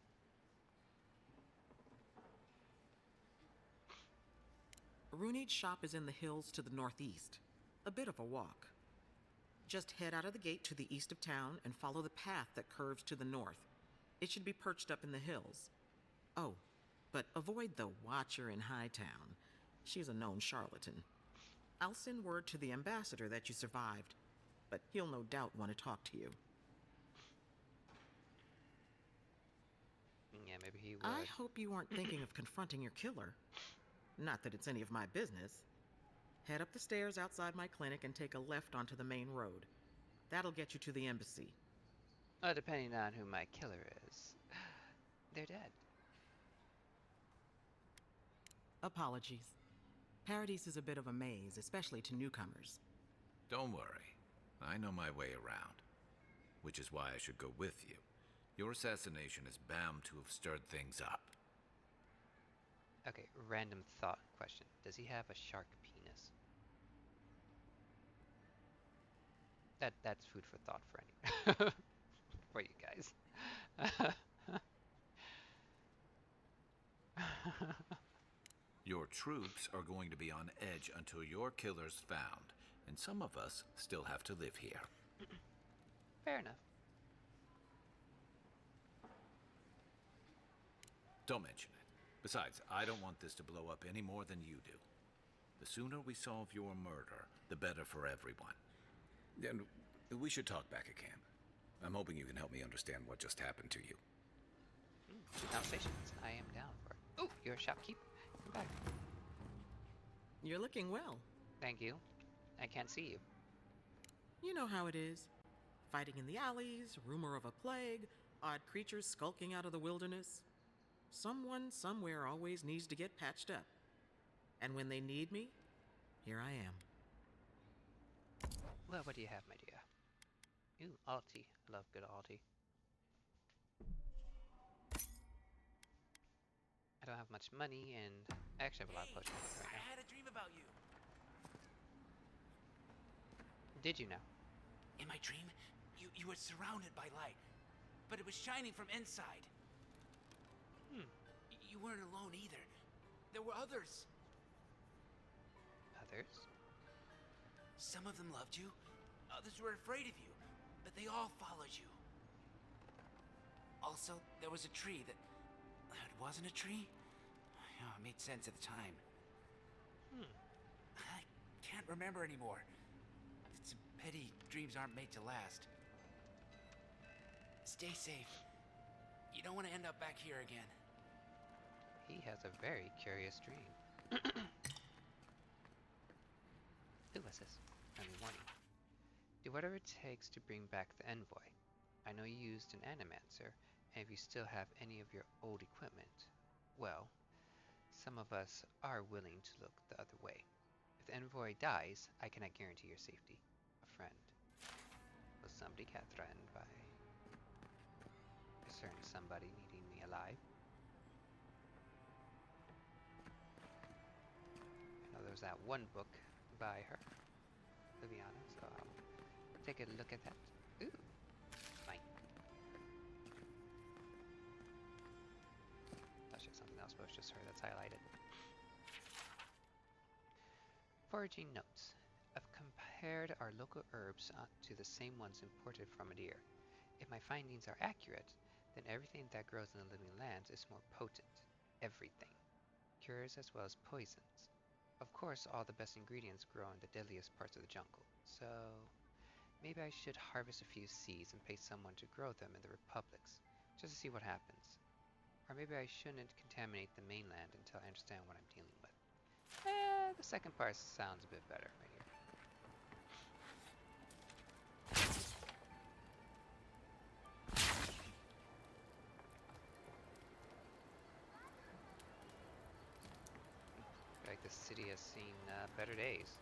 Runid's shop is in the hills to the northeast. A bit of a walk. Just head out of the gate to the east of town and follow the path that curves to the north. It should be perched up in the hills. Oh, but avoid the Watcher in Hightown. She's a known charlatan. I'll send word to the ambassador that you survived, but he'll no doubt want to talk to you. Yeah, maybe he would. I hope you aren't thinking of confronting your killer. Not that it's any of my business. Head up the stairs outside my clinic and take a left onto the main road. That'll get you to the embassy. Depending on who my killer is. They're dead. Apologies. Paradise is a bit of a maze, especially to newcomers. Don't worry. I know my way around. Which is why I should go with you. Your assassination is bound to have stirred things up. Okay, random thought question. Does he have a shark penis? That's food for thought for any for you guys. Your troops are going to be on edge until your killer's found, and some of us still have to live here. Fair enough. Don't mention it. Besides, I don't want this to blow up any more than you do. The sooner we solve your murder, the better for everyone. And we should talk back at camp. I'm hoping you can help me understand what just happened to you. Conversations. I am down for it. Oh, you're a shopkeep. Come back. You're looking well. Thank you. I can't see you. You know how it is. Fighting in the alleys, rumor of a plague, odd creatures skulking out of the wilderness. Someone somewhere always needs to get patched up. And when they need me, here I am. Well, what do you have, my dear? Ooh, Alti. Love good Alti. I don't have much money, and I actually have a lot of potions right I now. had a dream about you. Did you know? In my dream, you were surrounded by light, but it was shining from inside. You weren't alone either. There were others. Others? Some of them loved you, others were afraid of you, but they all followed you. Also, there was a tree that... It wasn't a tree? Oh, it made sense at the time. I can't remember anymore. It's a pity dreams aren't made to last. Stay safe. You don't want to end up back here again. He has a very curious dream. Ooh, what's this? Friendly warning. Do whatever it takes to bring back the envoy. I know you used an animancer, and if you still have any of your old equipment, well, some of us are willing to look the other way. If the envoy dies, I cannot guarantee your safety. A friend. Was somebody got threatened by a certain somebody needing me alive? I know there was that one book by her, Liviana, so I'll take a look at that. Ooh, fine. A So it's just her that's highlighted. Foraging notes. I've compared our local herbs to the same ones imported from Adir. If my findings are accurate, then everything that grows in the living lands is more potent. Everything. Cures as well as poisons. Of course, all the best ingredients grow in the deadliest parts of the jungle, so maybe I should harvest a few seeds and pay someone to grow them in the republics, just to see what happens. Or maybe I shouldn't contaminate the mainland until I understand what I'm dealing with. The second part sounds a bit better right here. Like the city has seen better days.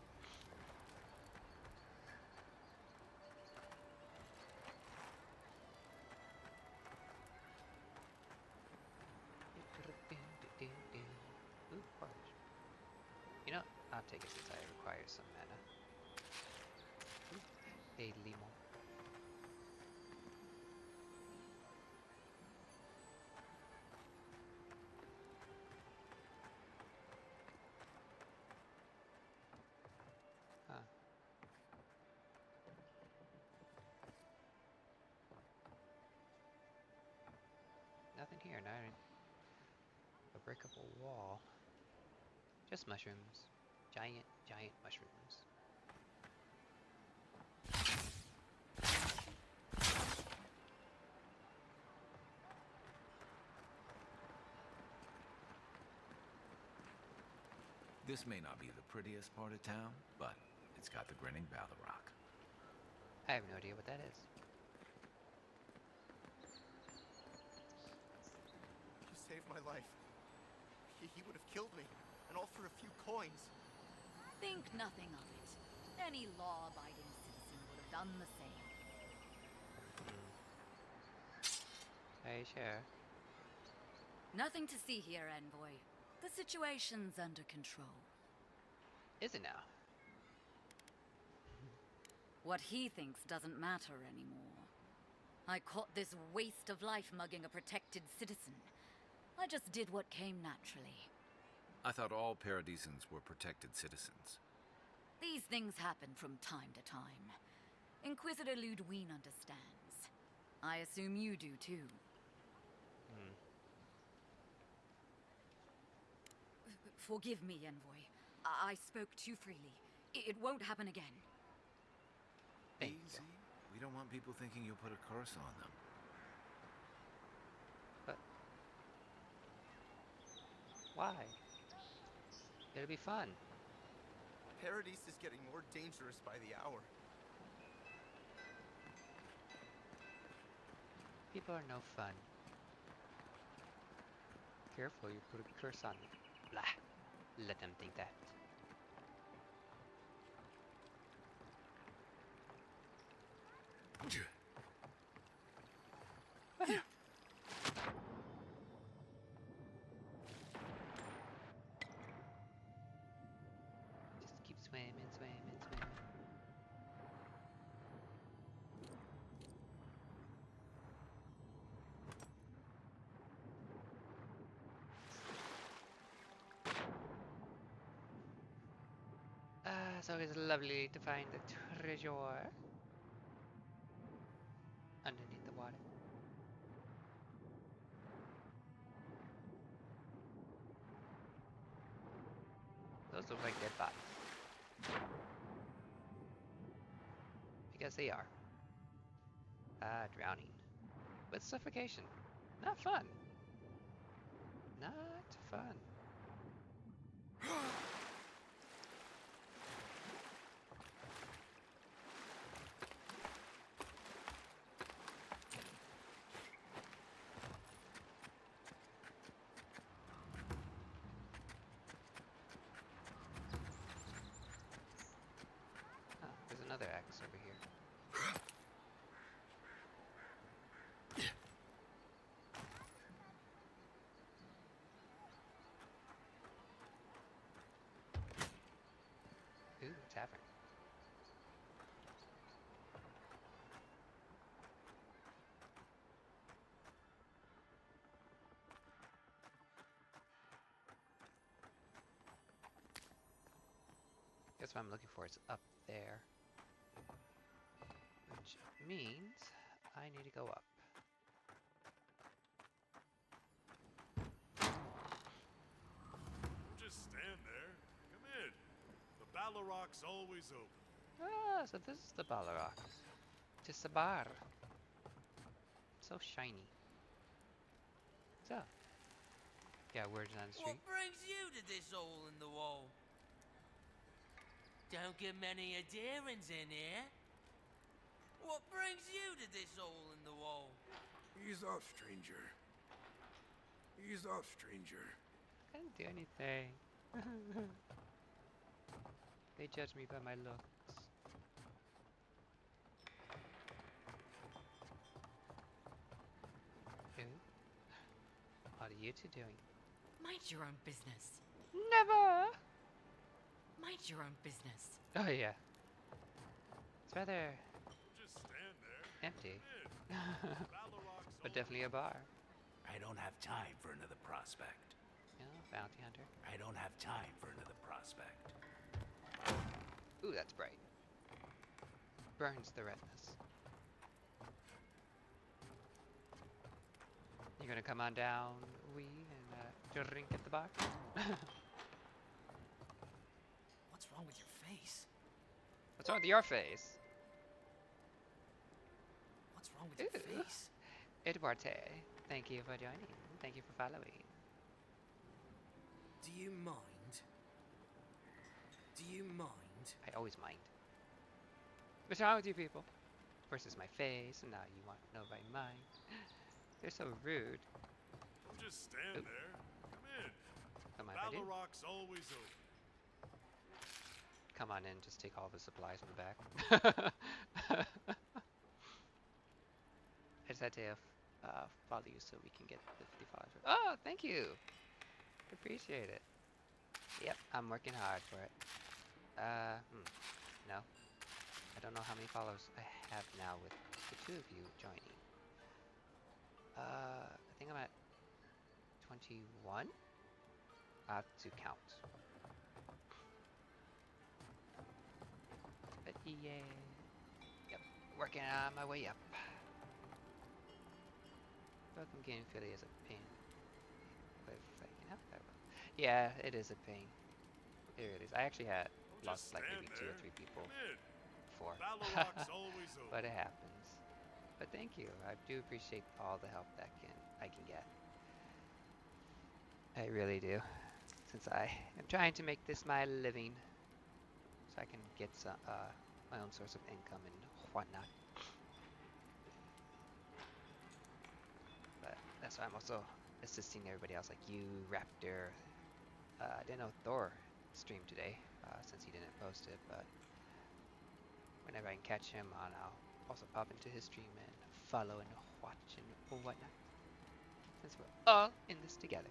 Ooh, porridge. You know, I'll take it since I require some mana. Ooh, a limo. Huh. Nothing here, not a breakable wall. Just mushrooms. Giant, giant mushrooms. This may not be the prettiest part of town, but it's got the grinning Balrog. I have no idea what that is. You saved my life. He would have killed me, and all for a few coins. Think nothing of it. Any law-abiding citizen would have done the same. Hey, sure. Nothing to see here, Envoy. The situation's under control. Is it now? What he thinks doesn't matter anymore. I caught this waste of life mugging a protected citizen. I just did what came naturally. I thought all Paradisans were protected citizens. These things happen from time to time. Inquisitor Ludwig understands. I assume you do too. Forgive me, Envoy. I spoke too freely. It won't happen again. Easy. We don't want people thinking you'll put a curse on them. But why? It'll be fun. Paradise is getting more dangerous by the hour. People are no fun. Careful, you put a curse on me. Blah. Let them think that. Just keep swimming, swimming, swimming. It's always lovely to find the treasure underneath the water. Those look like dead bodies. Because they are. Drowning. With suffocation. Not fun. Not fun. There's another axe over here. Ooh, tavern. That's what I'm looking for. It's up there. Which means I need to go up. Just stand there. Come in. The Ballaroc's always open. Ah, so this is the Ballarocks. It's a bar. So shiny. So, yeah, words on the street. What brings you to this hole in the wall? Don't get many adherents in here. What brings you to this hole in the wall? Ease off, stranger. Ease off, stranger. I didn't do anything. They judge me by my looks. Who? What are you two doing? Mind your own business. Never! Mind your own business. Oh yeah. It's rather Just stand there. empty. Come in. Ballaroc's But definitely a bar. I don't have time for another prospect. You know, bounty hunter. I don't have time for another prospect. Ooh, that's bright. Burns the retinas. You gonna come on down, we, and drink at the bar? What's wrong with your face? What's wrong with your face? What's wrong with your Ooh. face? Eduarte, thank you for joining. Thank you for following. Do you mind? Do you mind? I always mind. What's wrong with you people? First is my face, and now you want to know my mind. They're so rude. Just stand Ooh. there. Come in. Come on, I do. Ballaroc's always open. Come on in, just take all the supplies in the back. I just had to follow you so we can get the 55. Oh, thank you. Appreciate it. Yep, I'm working hard for it. No. I don't know how many followers I have now with the two of you joining. I think I'm at 21? I have to count. But yeah. Yep, working on my way up. Welcome Game Philly is a pain. But if I can help that will. Yeah, it is a pain. It really is. I actually had lost like maybe 2 or 3 people before. Ballaroc's always open. But it happens. But thank you. I do appreciate all the help that I can get. I really do. Since I am trying to make this my living, so I can get some, my own source of income and whatnot. But that's why I'm also assisting everybody else, like you, Raptor. I didn't know Thor streamed today, since he didn't post it, but whenever I can catch him on, I'll also pop into his stream and follow and watch and whatnot. Since we're all in this together.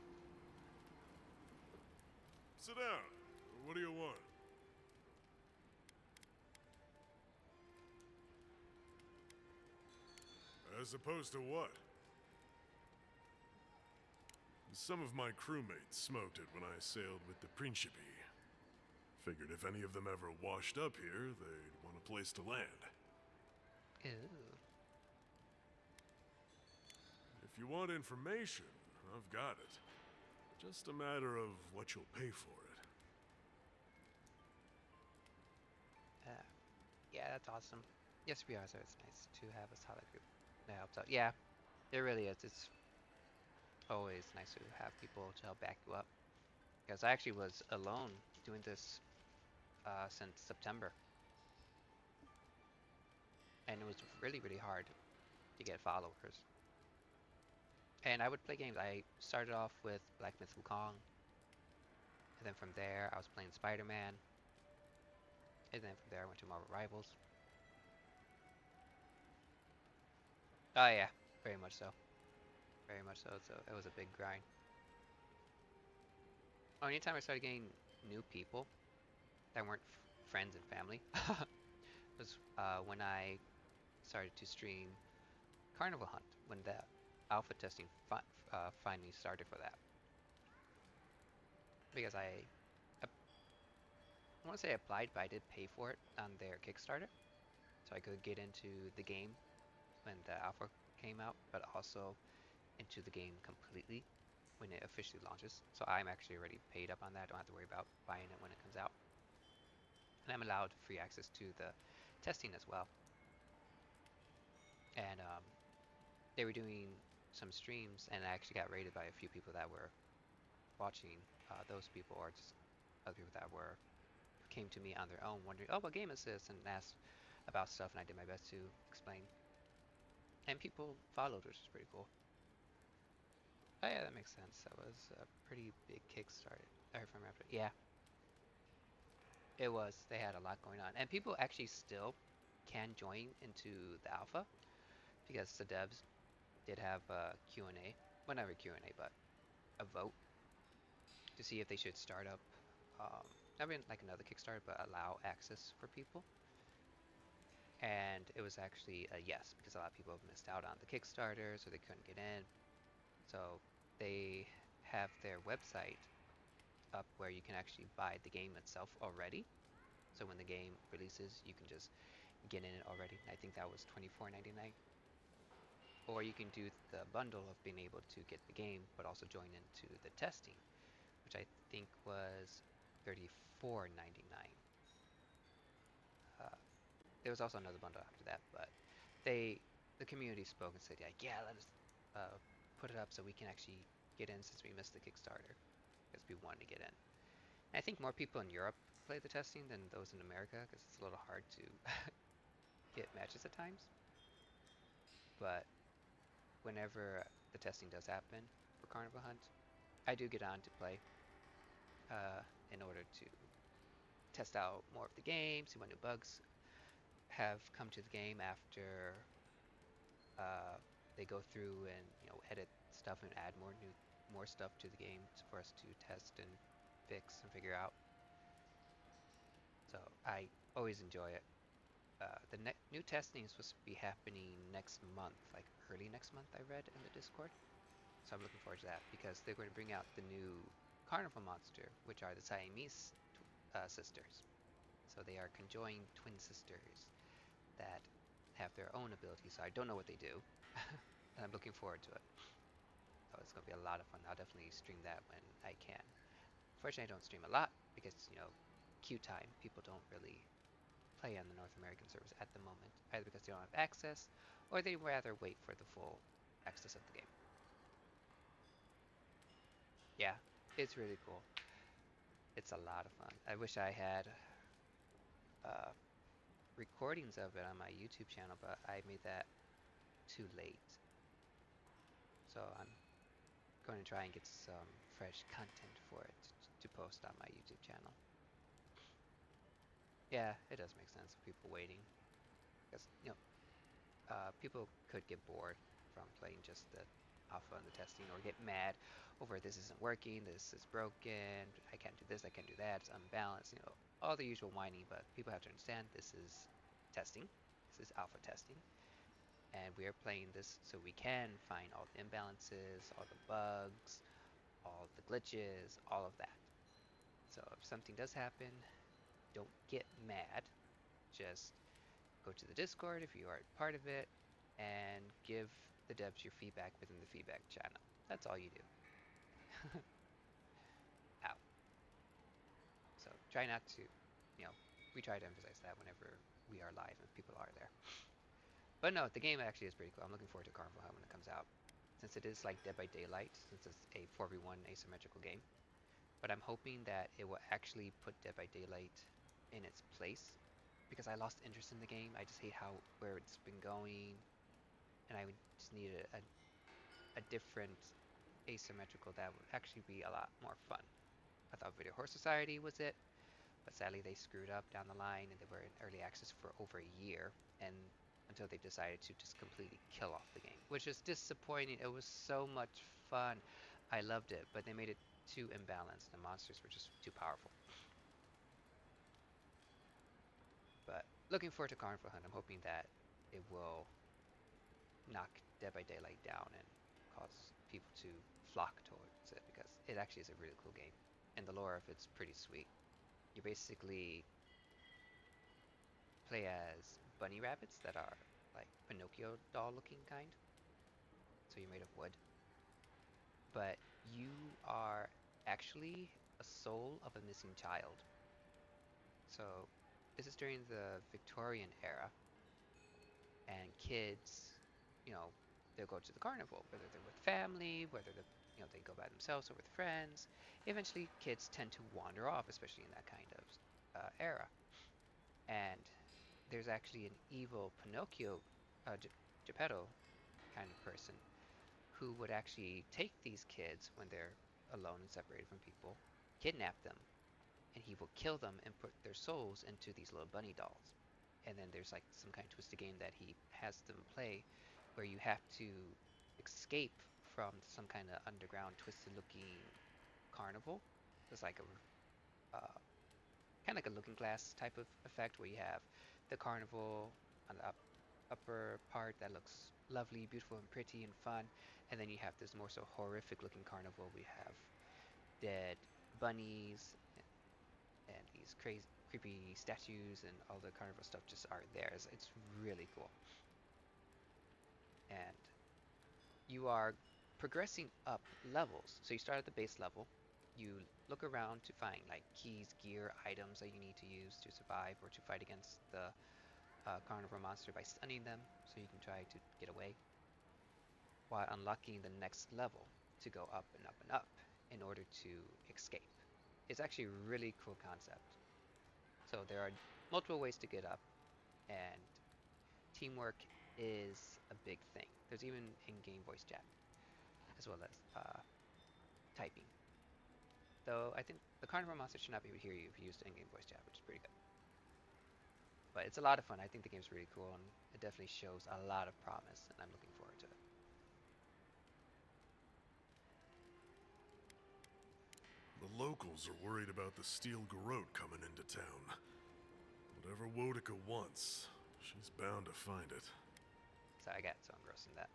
Sit down. What do you want? As opposed to what? Some of my crewmates smoked it when I sailed with the Principe. Figured if any of them ever washed up here, they'd want a place to land. Ew. If you want information, I've got it. Just a matter of what you'll pay for it. Yeah, that's awesome. Yes, we are, so it's nice to have a solid group that helps out. Yeah, it really is. It's always nice to have people to help back you up. Because I actually was alone doing this since September. And it was really, really hard to get followers. And I would play games. I started off with Black Myth Wukong. And then from there, I was playing Spider-Man. And then from there, I went to Marvel Rivals. Oh yeah, very much so. Very much so. So it was a big grind. Oh, anytime I started getting new people that weren't friends and family was when I started to stream Carnival Hunt, when the alpha testing finally started for that. Because want to say I applied, but I did pay for it on their Kickstarter, so I could get into the game when the alpha came out, but also into the game completely when it officially launches. So I'm actually already paid up on that. I don't have to worry about buying it when it comes out. And I'm allowed free access to the testing as well. And they were doing some streams, and I actually got rated by a few people that were watching. Those people, or just other people that were came to me on their own, wondering, "Oh, what game is this?" and asked about stuff, and I did my best to explain. And people followed, which is pretty cool. Oh yeah, that makes sense. That was a pretty big Kickstarter. I remember after. Yeah, it was. They had a lot going on, and people actually still can join into the alpha because the devs did have a Q&A. Well, not a Q&A, but a vote to see if they should start up, not even like another Kickstarter, but allow access for people. And it was actually a yes, because a lot of people have missed out on the Kickstarter, so they couldn't get in. So they have their website up where you can actually buy the game itself already. So when the game releases, you can just get in it already. I think that was $24.99. Or you can do the bundle of being able to get the game, but also join into the testing, which I think was $34.99. There was also another bundle after that, but the community spoke and said, yeah, let us put it up so we can actually get in since we missed the Kickstarter, because we wanted to get in. And I think more people in Europe play the testing than those in America, because it's a little hard to get matches at times. But whenever the testing does happen for Carnival Hunt, I do get on to play in order to test out more of the game, see what new bugs have come to the game after they go through and edit stuff and add more stuff to the game for us to test and fix and figure out. So I always enjoy it. The new testing is supposed to be happening next month, like early next month, I read in the Discord. So I'm looking forward to that because they're going to bring out the new carnival monster, which are the Siamese sisters. So they are conjoined twin sisters that have their own abilities. So I don't know what they do, and I'm looking forward to it. So it's going to be a lot of fun. I'll definitely stream that when I can. Fortunately, I don't stream a lot because, queue time, people don't really play on the North American servers at the moment, either because they don't have access or they'd rather wait for the full access of the game. Yeah, it's really cool. It's a lot of fun. I wish I had recordings of it on my YouTube channel, but I made that too late. So I'm going to try and get some fresh content for it to post on my YouTube channel. Yeah, it does make sense of people waiting, because people could get bored from playing just the alpha and the testing, or get mad over this isn't working, this is broken, I can't do this, I can't do that, it's unbalanced, all the usual whining. But people have to understand this is testing, this is alpha testing, and we are playing this so we can find all the imbalances, all the bugs, all the glitches, all of that. So if something does happen, don't get mad. Just go to the Discord if you are part of it and give the devs your feedback within the feedback channel. That's all you do. Ow. So try not to, we try to emphasize that whenever we are live and people are there. But no, the game actually is pretty cool. I'm looking forward to Carnival Hunt when it comes out, since it is like Dead by Daylight, since it's a 4v1 asymmetrical game. But I'm hoping that it will actually put Dead by Daylight in its place, because I lost interest in the game. I just hate where it's been going, and I would just need a different asymmetrical that would actually be a lot more fun. I thought Video Horse Society was it, but sadly they screwed up down the line, and they were in early access for over a year, and until they decided to just completely kill off the game, which is disappointing. It was so much fun. I loved it, but they made it too imbalanced. The monsters were just too powerful. But looking forward to Carnival Hunt. I'm hoping that it will knock Dead by Daylight down and cause people to flock towards it, because it actually is a really cool game, and the lore of it's pretty sweet. You basically play as bunny rabbits that are like Pinocchio doll looking kind. So you're made of wood. But you are actually a soul of a missing child. So this is during the Victorian era, and kids, you know, they'll go to the carnival, whether they're with family, whether they go by themselves or with friends. Eventually, kids tend to wander off, especially in that kind of era. And there's actually an evil Pinocchio, Geppetto kind of person who would actually take these kids when they're alone and separated from people, kidnap them, and he will kill them and put their souls into these little bunny dolls. And then there's like some kind of twisted game that he has them play where you have to escape from some kind of underground twisted looking carnival. It's like kind of like a looking glass type of effect where you have the carnival on the upper part that looks lovely, beautiful, and pretty and fun, and then you have this more so horrific looking carnival. We have dead bunnies and these crazy, creepy statues and all the carnival stuff just are there. It's really cool. And you are progressing up levels. So you start at the base level. You look around to find like keys, gear, items that you need to use to survive or to fight against the carnivore monster by stunning them, so you can try to get away, while unlocking the next level to go up and up and up in order to escape. It's actually a really cool concept. So there are multiple ways to get up, and teamwork is a big thing. There's even in-game voice chat, as well as typing. Though I think the carnivore monster should not be able to hear you if you use in-game voice chat, which is pretty good. But it's a lot of fun. I think the game's really cool, and it definitely shows a lot of promise, and I'm looking forward to it. The locals are worried about the steel garrote coming into town. Whatever Wodica wants, she's bound to find it. So I got so engrossed in that.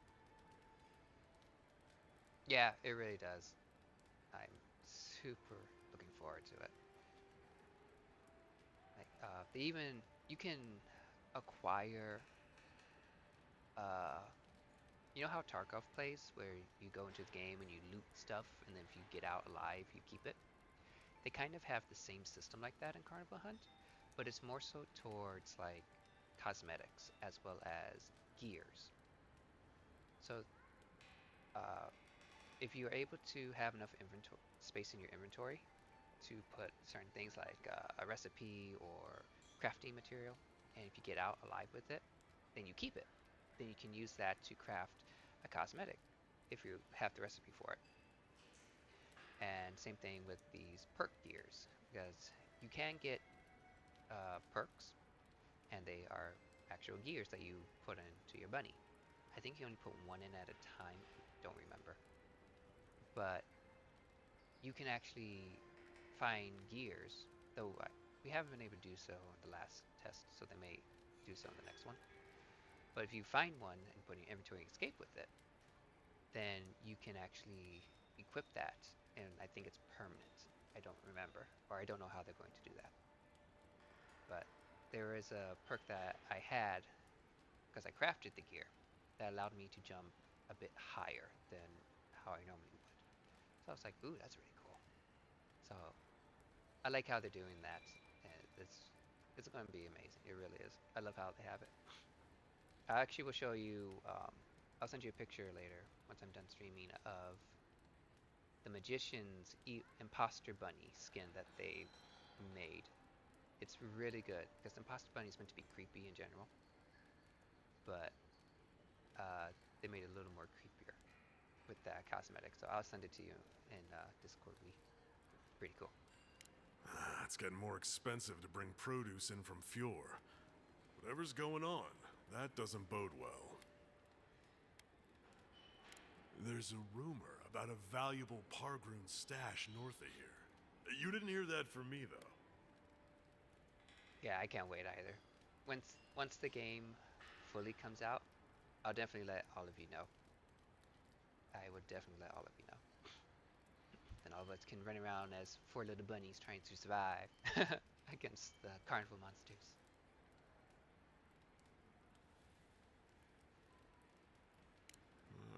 Yeah, it really does. I'm super looking forward to it. Like, they even you can acquire. Uh, you know how Tarkov plays, where you go into the game and you loot stuff, and then if you get out alive, you keep it. They kind of have the same system like that in Carnival Hunt, but it's more so towards like cosmetics as well as gears. So, uh, if you're able to have enough inventory space in your inventory to put certain things like a recipe or crafting material, and if you get out alive with it, then you keep it. Then you can use that to craft a cosmetic if you have the recipe for it. And same thing with these perk gears, because you can get perks, and they are actual gears that you put into your bunny. I think you only put one in at a time. Don't remember, but you can actually find gears. Though we haven't been able to do so in the last test, so they may do so in the next one. But if you find one and put in your inventory and escape with it, then you can actually equip that, and I think it's permanent. I don't remember, or I don't know how they're going to do that. But there is a perk that I had because I crafted the gear that allowed me to jump a bit higher than how I normally would. So I was like, ooh, that's really cool. So I like how they're doing that, and it's going to be amazing. It really is. I love how they have it. I actually will show you. I'll send you a picture later once I'm done streaming of the magician's imposter bunny skin that they made. It's really good because imposter bunny is meant to be creepy in general, but they made it a little more creepier with that cosmetic. So I'll send it to you in Discord. Pretty cool. It's getting more expensive to bring produce in from Fjord. Whatever's going on, that doesn't bode well. There's a rumor about a valuable Pargroon stash north of here. You didn't hear that from me, though. Yeah, I can't wait either. Once the game fully comes out, I'll definitely let all of you know. I would definitely let all of you know. then all of us can run around as 4 little bunnies trying to survive against the carnival monsters.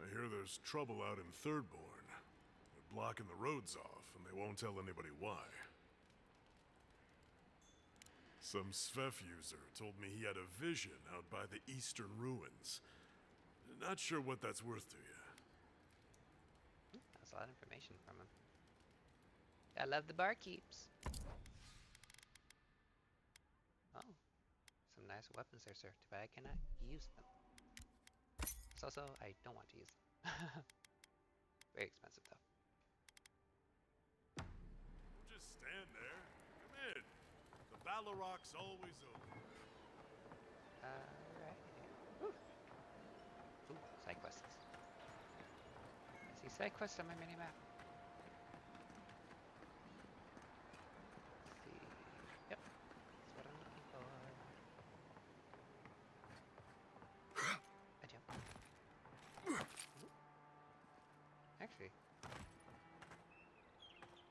I hear there's trouble out in Thirdborn. They're blocking the roads off, and they won't tell anybody why. Some Svef user told me he had a vision out by the eastern ruins. Not sure what that's worth to you. That's a lot of information from him. I love the barkeeps. Oh, some nice weapons there, sir. But I cannot use them. It's also, I don't want to use them. Very expensive, though. Don't just stand there. Come in. The Baloroc's always open. Alright. Ooh, side quests. I see side quests on my mini-map. Let's see. Yep. That's what I'm looking for. I jump. Ooh. Actually.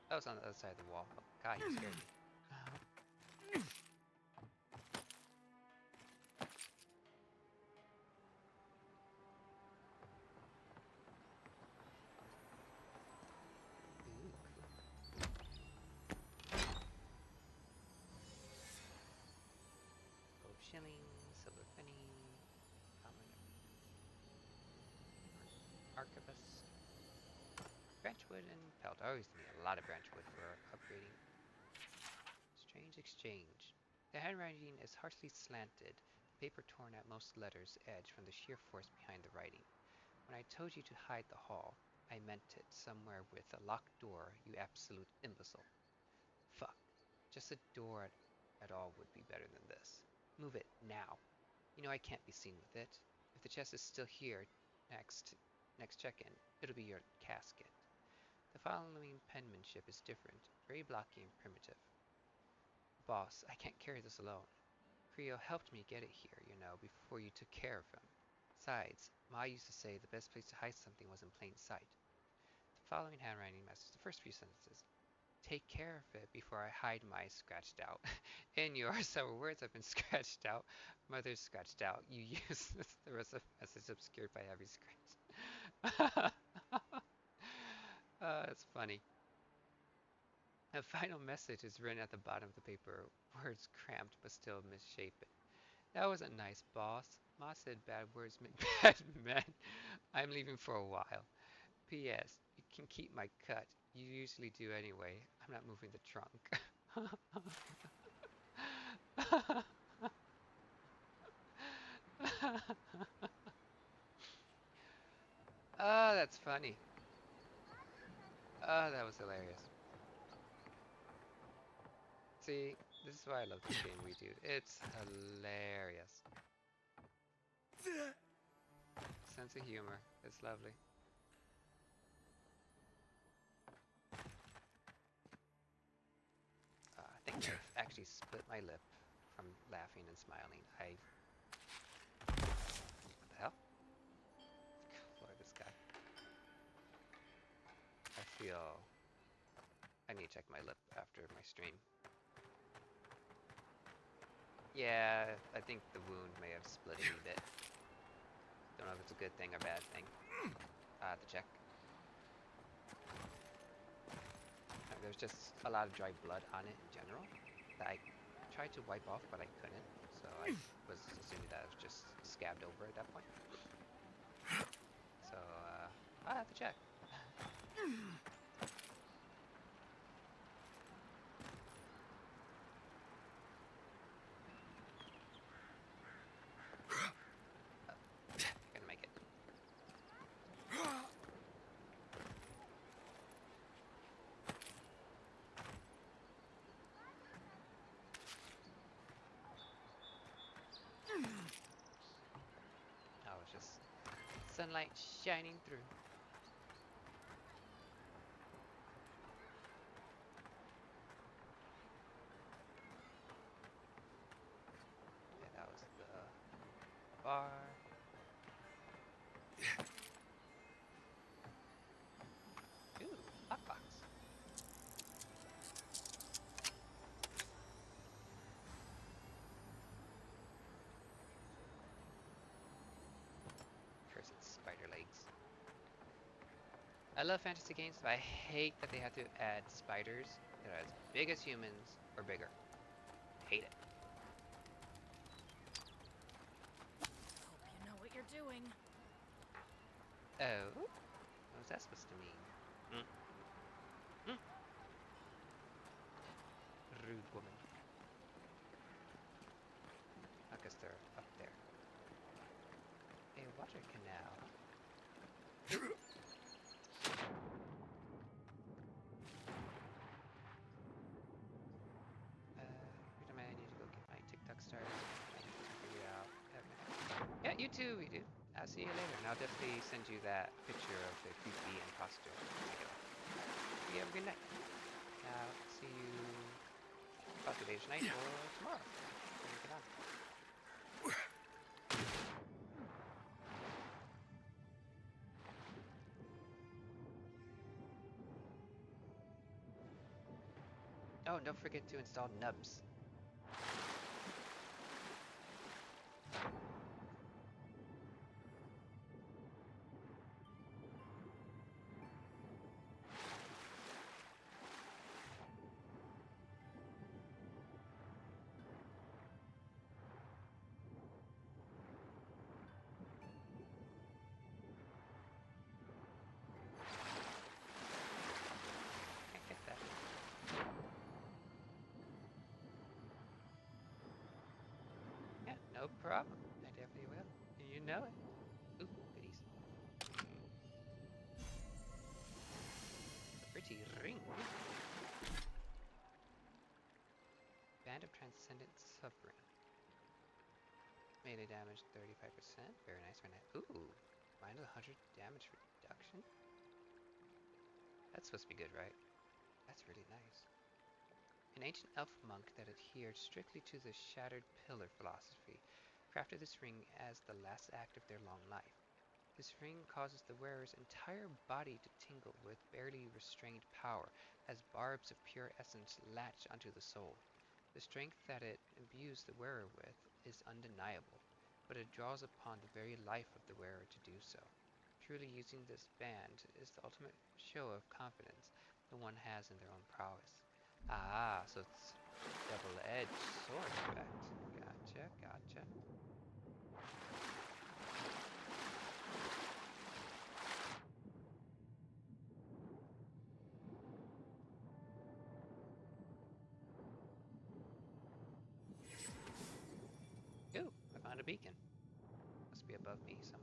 That was on the other side of the wall. Oh, God, you scared me. Gold shilling, silver penny, common archivist, branchwood, and pelt. I always need a lot of branchwood for upgrading. Strange exchange. The handwriting is harshly slanted, the paper torn at most letters' edge from the sheer force behind the writing. When I told you to hide the hall, I meant it somewhere with a locked door, you absolute imbecile. Fuck. Just a door at all would be better than this. Move it, now. You know I can't be seen with it. If the chest is still here, next check-in, it'll be your casket. The following penmanship is different, very blocky and primitive. Boss, I can't carry this alone. Creo helped me get it here, you know, before you took care of him. Besides, Ma used to say the best place to hide something was in plain sight. The following handwriting matches the first few sentences. Take care of it before I hide my scratched out. In yours, several words have been scratched out. Mother's scratched out. You use this. The rest of the message obscured by heavy scratch. That's funny. The final message is written at the bottom of the paper. Words cramped but still misshapen. That wasn't nice, boss. Ma said bad words make bad men. I'm leaving for a while. P.S. You can keep my cut. You usually do anyway. I'm not moving the trunk. Oh, that's funny. Oh, that was hilarious. See, this is why I love this game we do. It's hilarious. Sense of humor. It's lovely. I think I've actually split my lip from laughing and smiling. What the hell? Lord, this guy. I need to check my lip after my stream. Yeah, I think the wound may have split a wee bit. Don't know if it's a good thing or bad thing. I have to check. There's just a lot of dry blood on it in general that I tried to wipe off, but I couldn't. So I was assuming that it was just scabbed over at that point. So I have to check. Gonna make it. Oh, it's just sunlight shining through. Okay, that was the bar. Ooh, lockbox. I love fantasy games, but I hate that they have to add spiders that are as big as humans or bigger. Hate it. Hope you know what you're doing. Oh, what was that supposed to mean? Rude woman. I guess they're up there. A water canal. Every time I need to go get my TikTok started, I need to figure it out. Yeah, you too, we do. I'll see you later, and I'll definitely send you that picture of the creepy imposter. You have a good night. I'll see you possibly tonight or tomorrow. When you get on. Oh, and don't forget to install nubs. Can't get that. Yeah, no problem. I definitely will. You know it. Ooh, goodies. A pretty ring. Band of Transcendent Suffering. Melee damage 35%. Very nice, very nice. Ooh, minus 100 damage reduction. That's supposed to be good, right? That's really nice. An ancient elf monk that adhered strictly to the Shattered Pillar philosophy crafted this ring as the last act of their long life. This ring causes the wearer's entire body to tingle with barely restrained power as barbs of pure essence latch onto the soul. The strength that it imbues the wearer with is undeniable, but it draws upon the very life of the wearer to do so. Truly using this band is the ultimate show of confidence that one has in their own prowess. Ah, so it's double-edged sword effect. Gotcha, gotcha. Ooh, I found a beacon. Must be above me somewhere.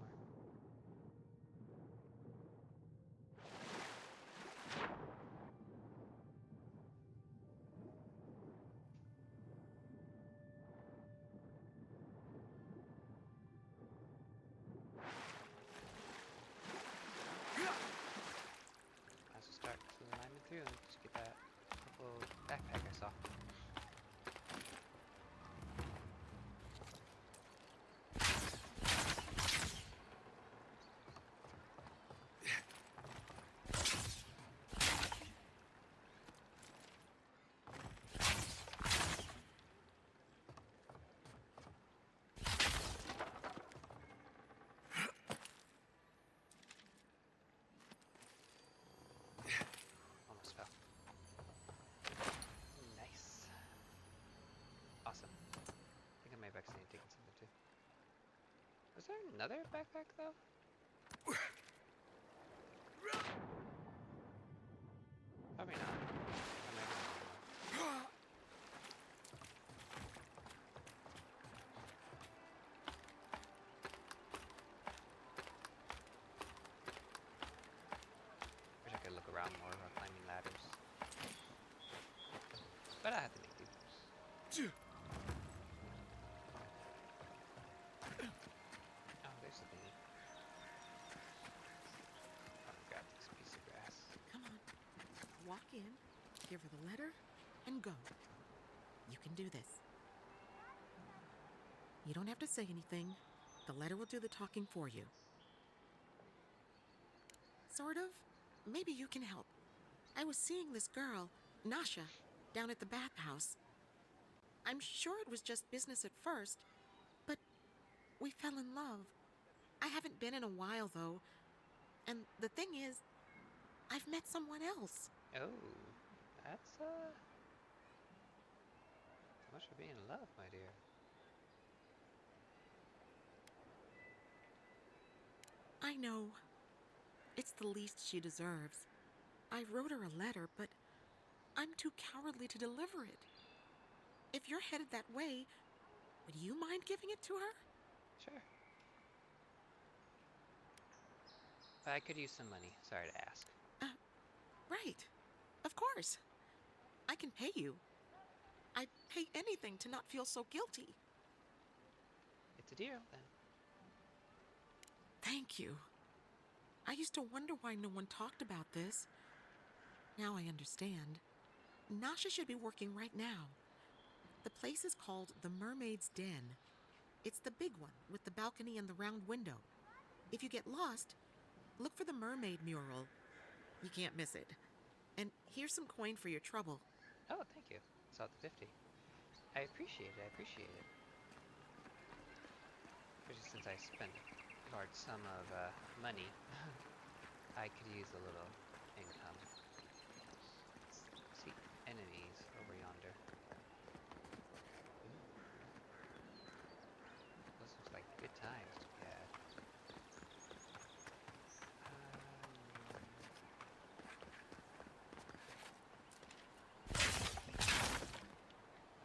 I should start climbing through and just get that purple backpack I saw. Almost fell. Nice. Awesome. I think I may have accidentally taken something too. Was there another backpack though? Probably not. I might have missed one. Wish I could look around more while climbing ladders. But I have to make do. Oh, there's the thingy. I'm gonna grab this piece of grass. Come on. Walk in, give her the letter, and go. You can do this. You don't have to say anything. The letter will do the talking for you. Sort of. Maybe you can help. I was seeing this girl, Nasha, down at the bathhouse. I'm sure it was just business at first, but we fell in love. I haven't been in a while, though. And the thing is, I've met someone else. Oh, that's so much for being in love, my dear. I know. It's the least she deserves. I wrote her a letter, but I'm too cowardly to deliver it. If you're headed that way, would you mind giving it to her? Sure. I could use some money. Sorry to ask. Right. Of course. I can pay you. I'd pay anything to not feel so guilty. It's a deal, then. Thank you. I used to wonder why no one talked about this. Now I understand. Nasha should be working right now. The place is called the Mermaid's Den. It's the big one with the balcony and the round window. If you get lost, look for the mermaid mural. You can't miss it. And here's some coin for your trouble. Oh, thank you. Saw the 50. I appreciate it. I appreciate it. Especially since I spent a large sum of money, I could use a little income. Let's see enemies over yonder. Ooh. Those looks like good times to be had.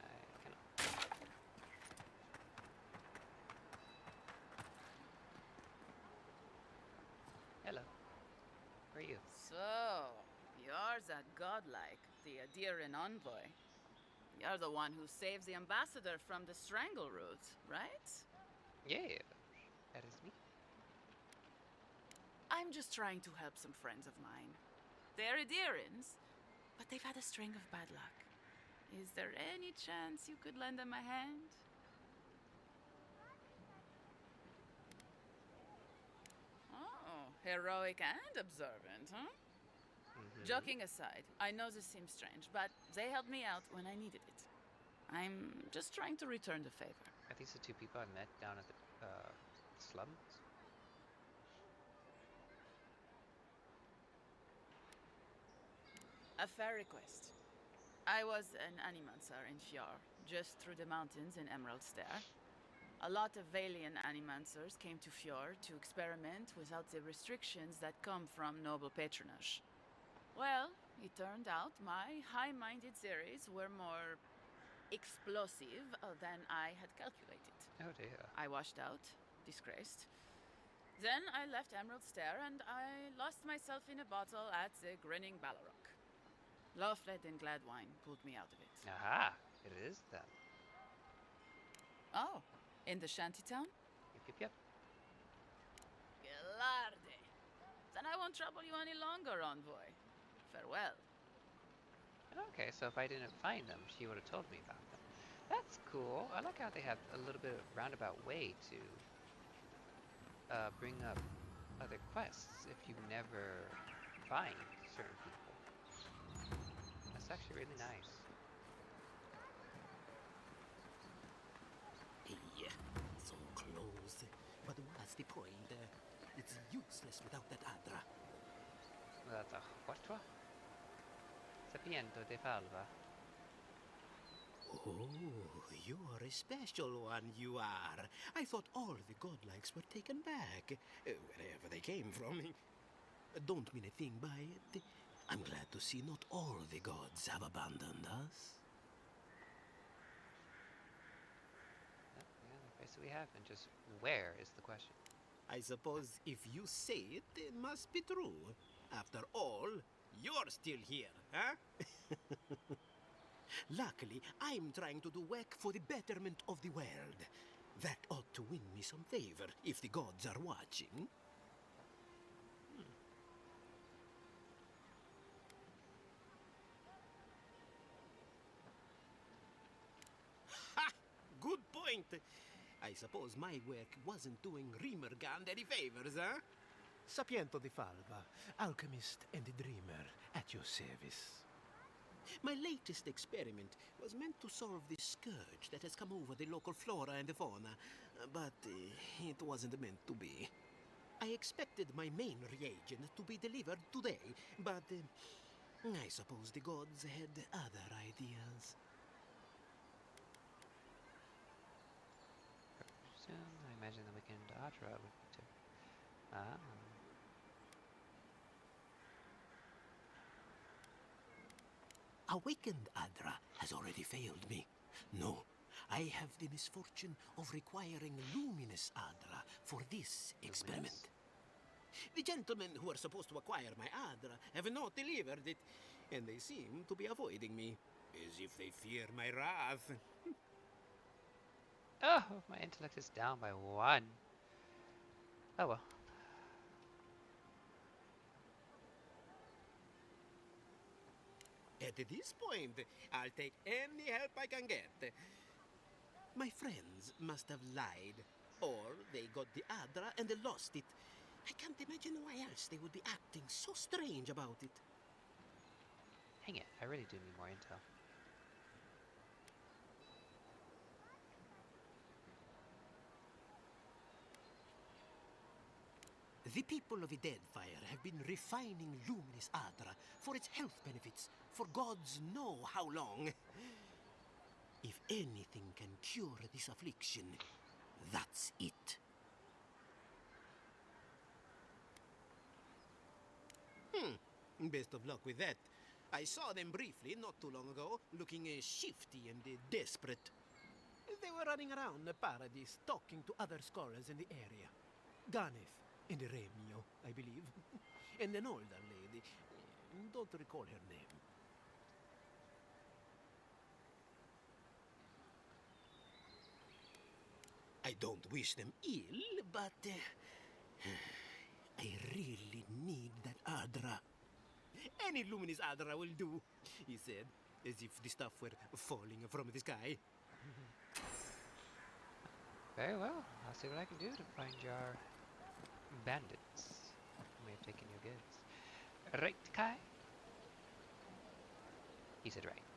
I cannot. Hello. Who are you? So, you're that godlike, the Adiran envoy. You're the one who saves the ambassador from the strangle root, right? Yeah, that is me. I'm just trying to help some friends of mine. They're Adirans, but they've had a string of bad luck. Is there any chance you could lend them a hand? Oh, heroic and observant, huh? Joking aside, I know this seems strange, but they helped me out when I needed it. I'm just trying to return the favor. Are these the two people I met down at the slums? A fair request. I was an animancer in Fjord, just through the mountains in Emerald Stair. A lot of Valian animancers came to Fjord to experiment without the restrictions that come from noble patronage. Well, it turned out my high-minded theories were more explosive than I had calculated. Oh dear. I washed out, disgraced. Then I left Emerald Stair and I lost myself in a bottle at the Grinning Ballarok. Lofled and Gladwine pulled me out of it. Aha! It is them. Oh, in the shantytown? Yep. Gelarde. Then I won't trouble you any longer, envoy. Farewell. Okay, so if I didn't find them, she would have told me about them. That's cool. I like how they have a little bit of roundabout way to bring up other quests if you never find certain people. That's actually really nice. Hey, so close. But what's the point? It's useless without that Adra. That's a quattro? Sapiento de falva. Oh, you're a special one, you are. I thought all the godlikes were taken back, wherever they came from. Don't mean a thing by it. I'm glad to see not all the gods have abandoned us. Yeah, okay, so we have, and just where is the question? I suppose if you say it, it must be true. After all, you're still here, huh? Luckily, I'm trying to do work for the betterment of the world. That ought to win me some favor if the gods are watching. Ha! Good point. I suppose my work wasn't doing Remergand any favors, huh? Sapiento di Falva, alchemist and dreamer, at your service. My latest experiment was meant to solve the scourge that has come over the local flora and the fauna, but it wasn't meant to be. I expected my main reagent to be delivered today, but I suppose the gods had other ideas. Soon, I imagine the weekend Adra would to. Ah. Awakened Adra has already failed me. No, I have the misfortune of requiring luminous Adra for this experiment. The gentlemen who are supposed to acquire my Adra have not delivered it, and they seem to be avoiding me, as if they fear my wrath. Oh, my intellect is down by 1. Oh well. At this point, I'll take any help I can get. My friends must have lied, or they got the Adra and they lost it. I can't imagine why else they would be acting so strange about it. Dang it, I really do need more intel. The people of the Deadfire have been refining luminous Adra for its health benefits for gods know how long. If anything can cure this affliction, that's it. Best of luck with that. I saw them briefly not too long ago, looking shifty and desperate. They were running around the paradise talking to other scholars in the area. Ganeth and Remio, I believe. And an older lady. Don't recall her name. I don't wish them ill, but I really need that Adra. Any luminous Adra will do, he said, as if the stuff were falling from the sky. Very well. I'll see what I can do to find your bandits who may have taken your goods. Right, Kai? He said right.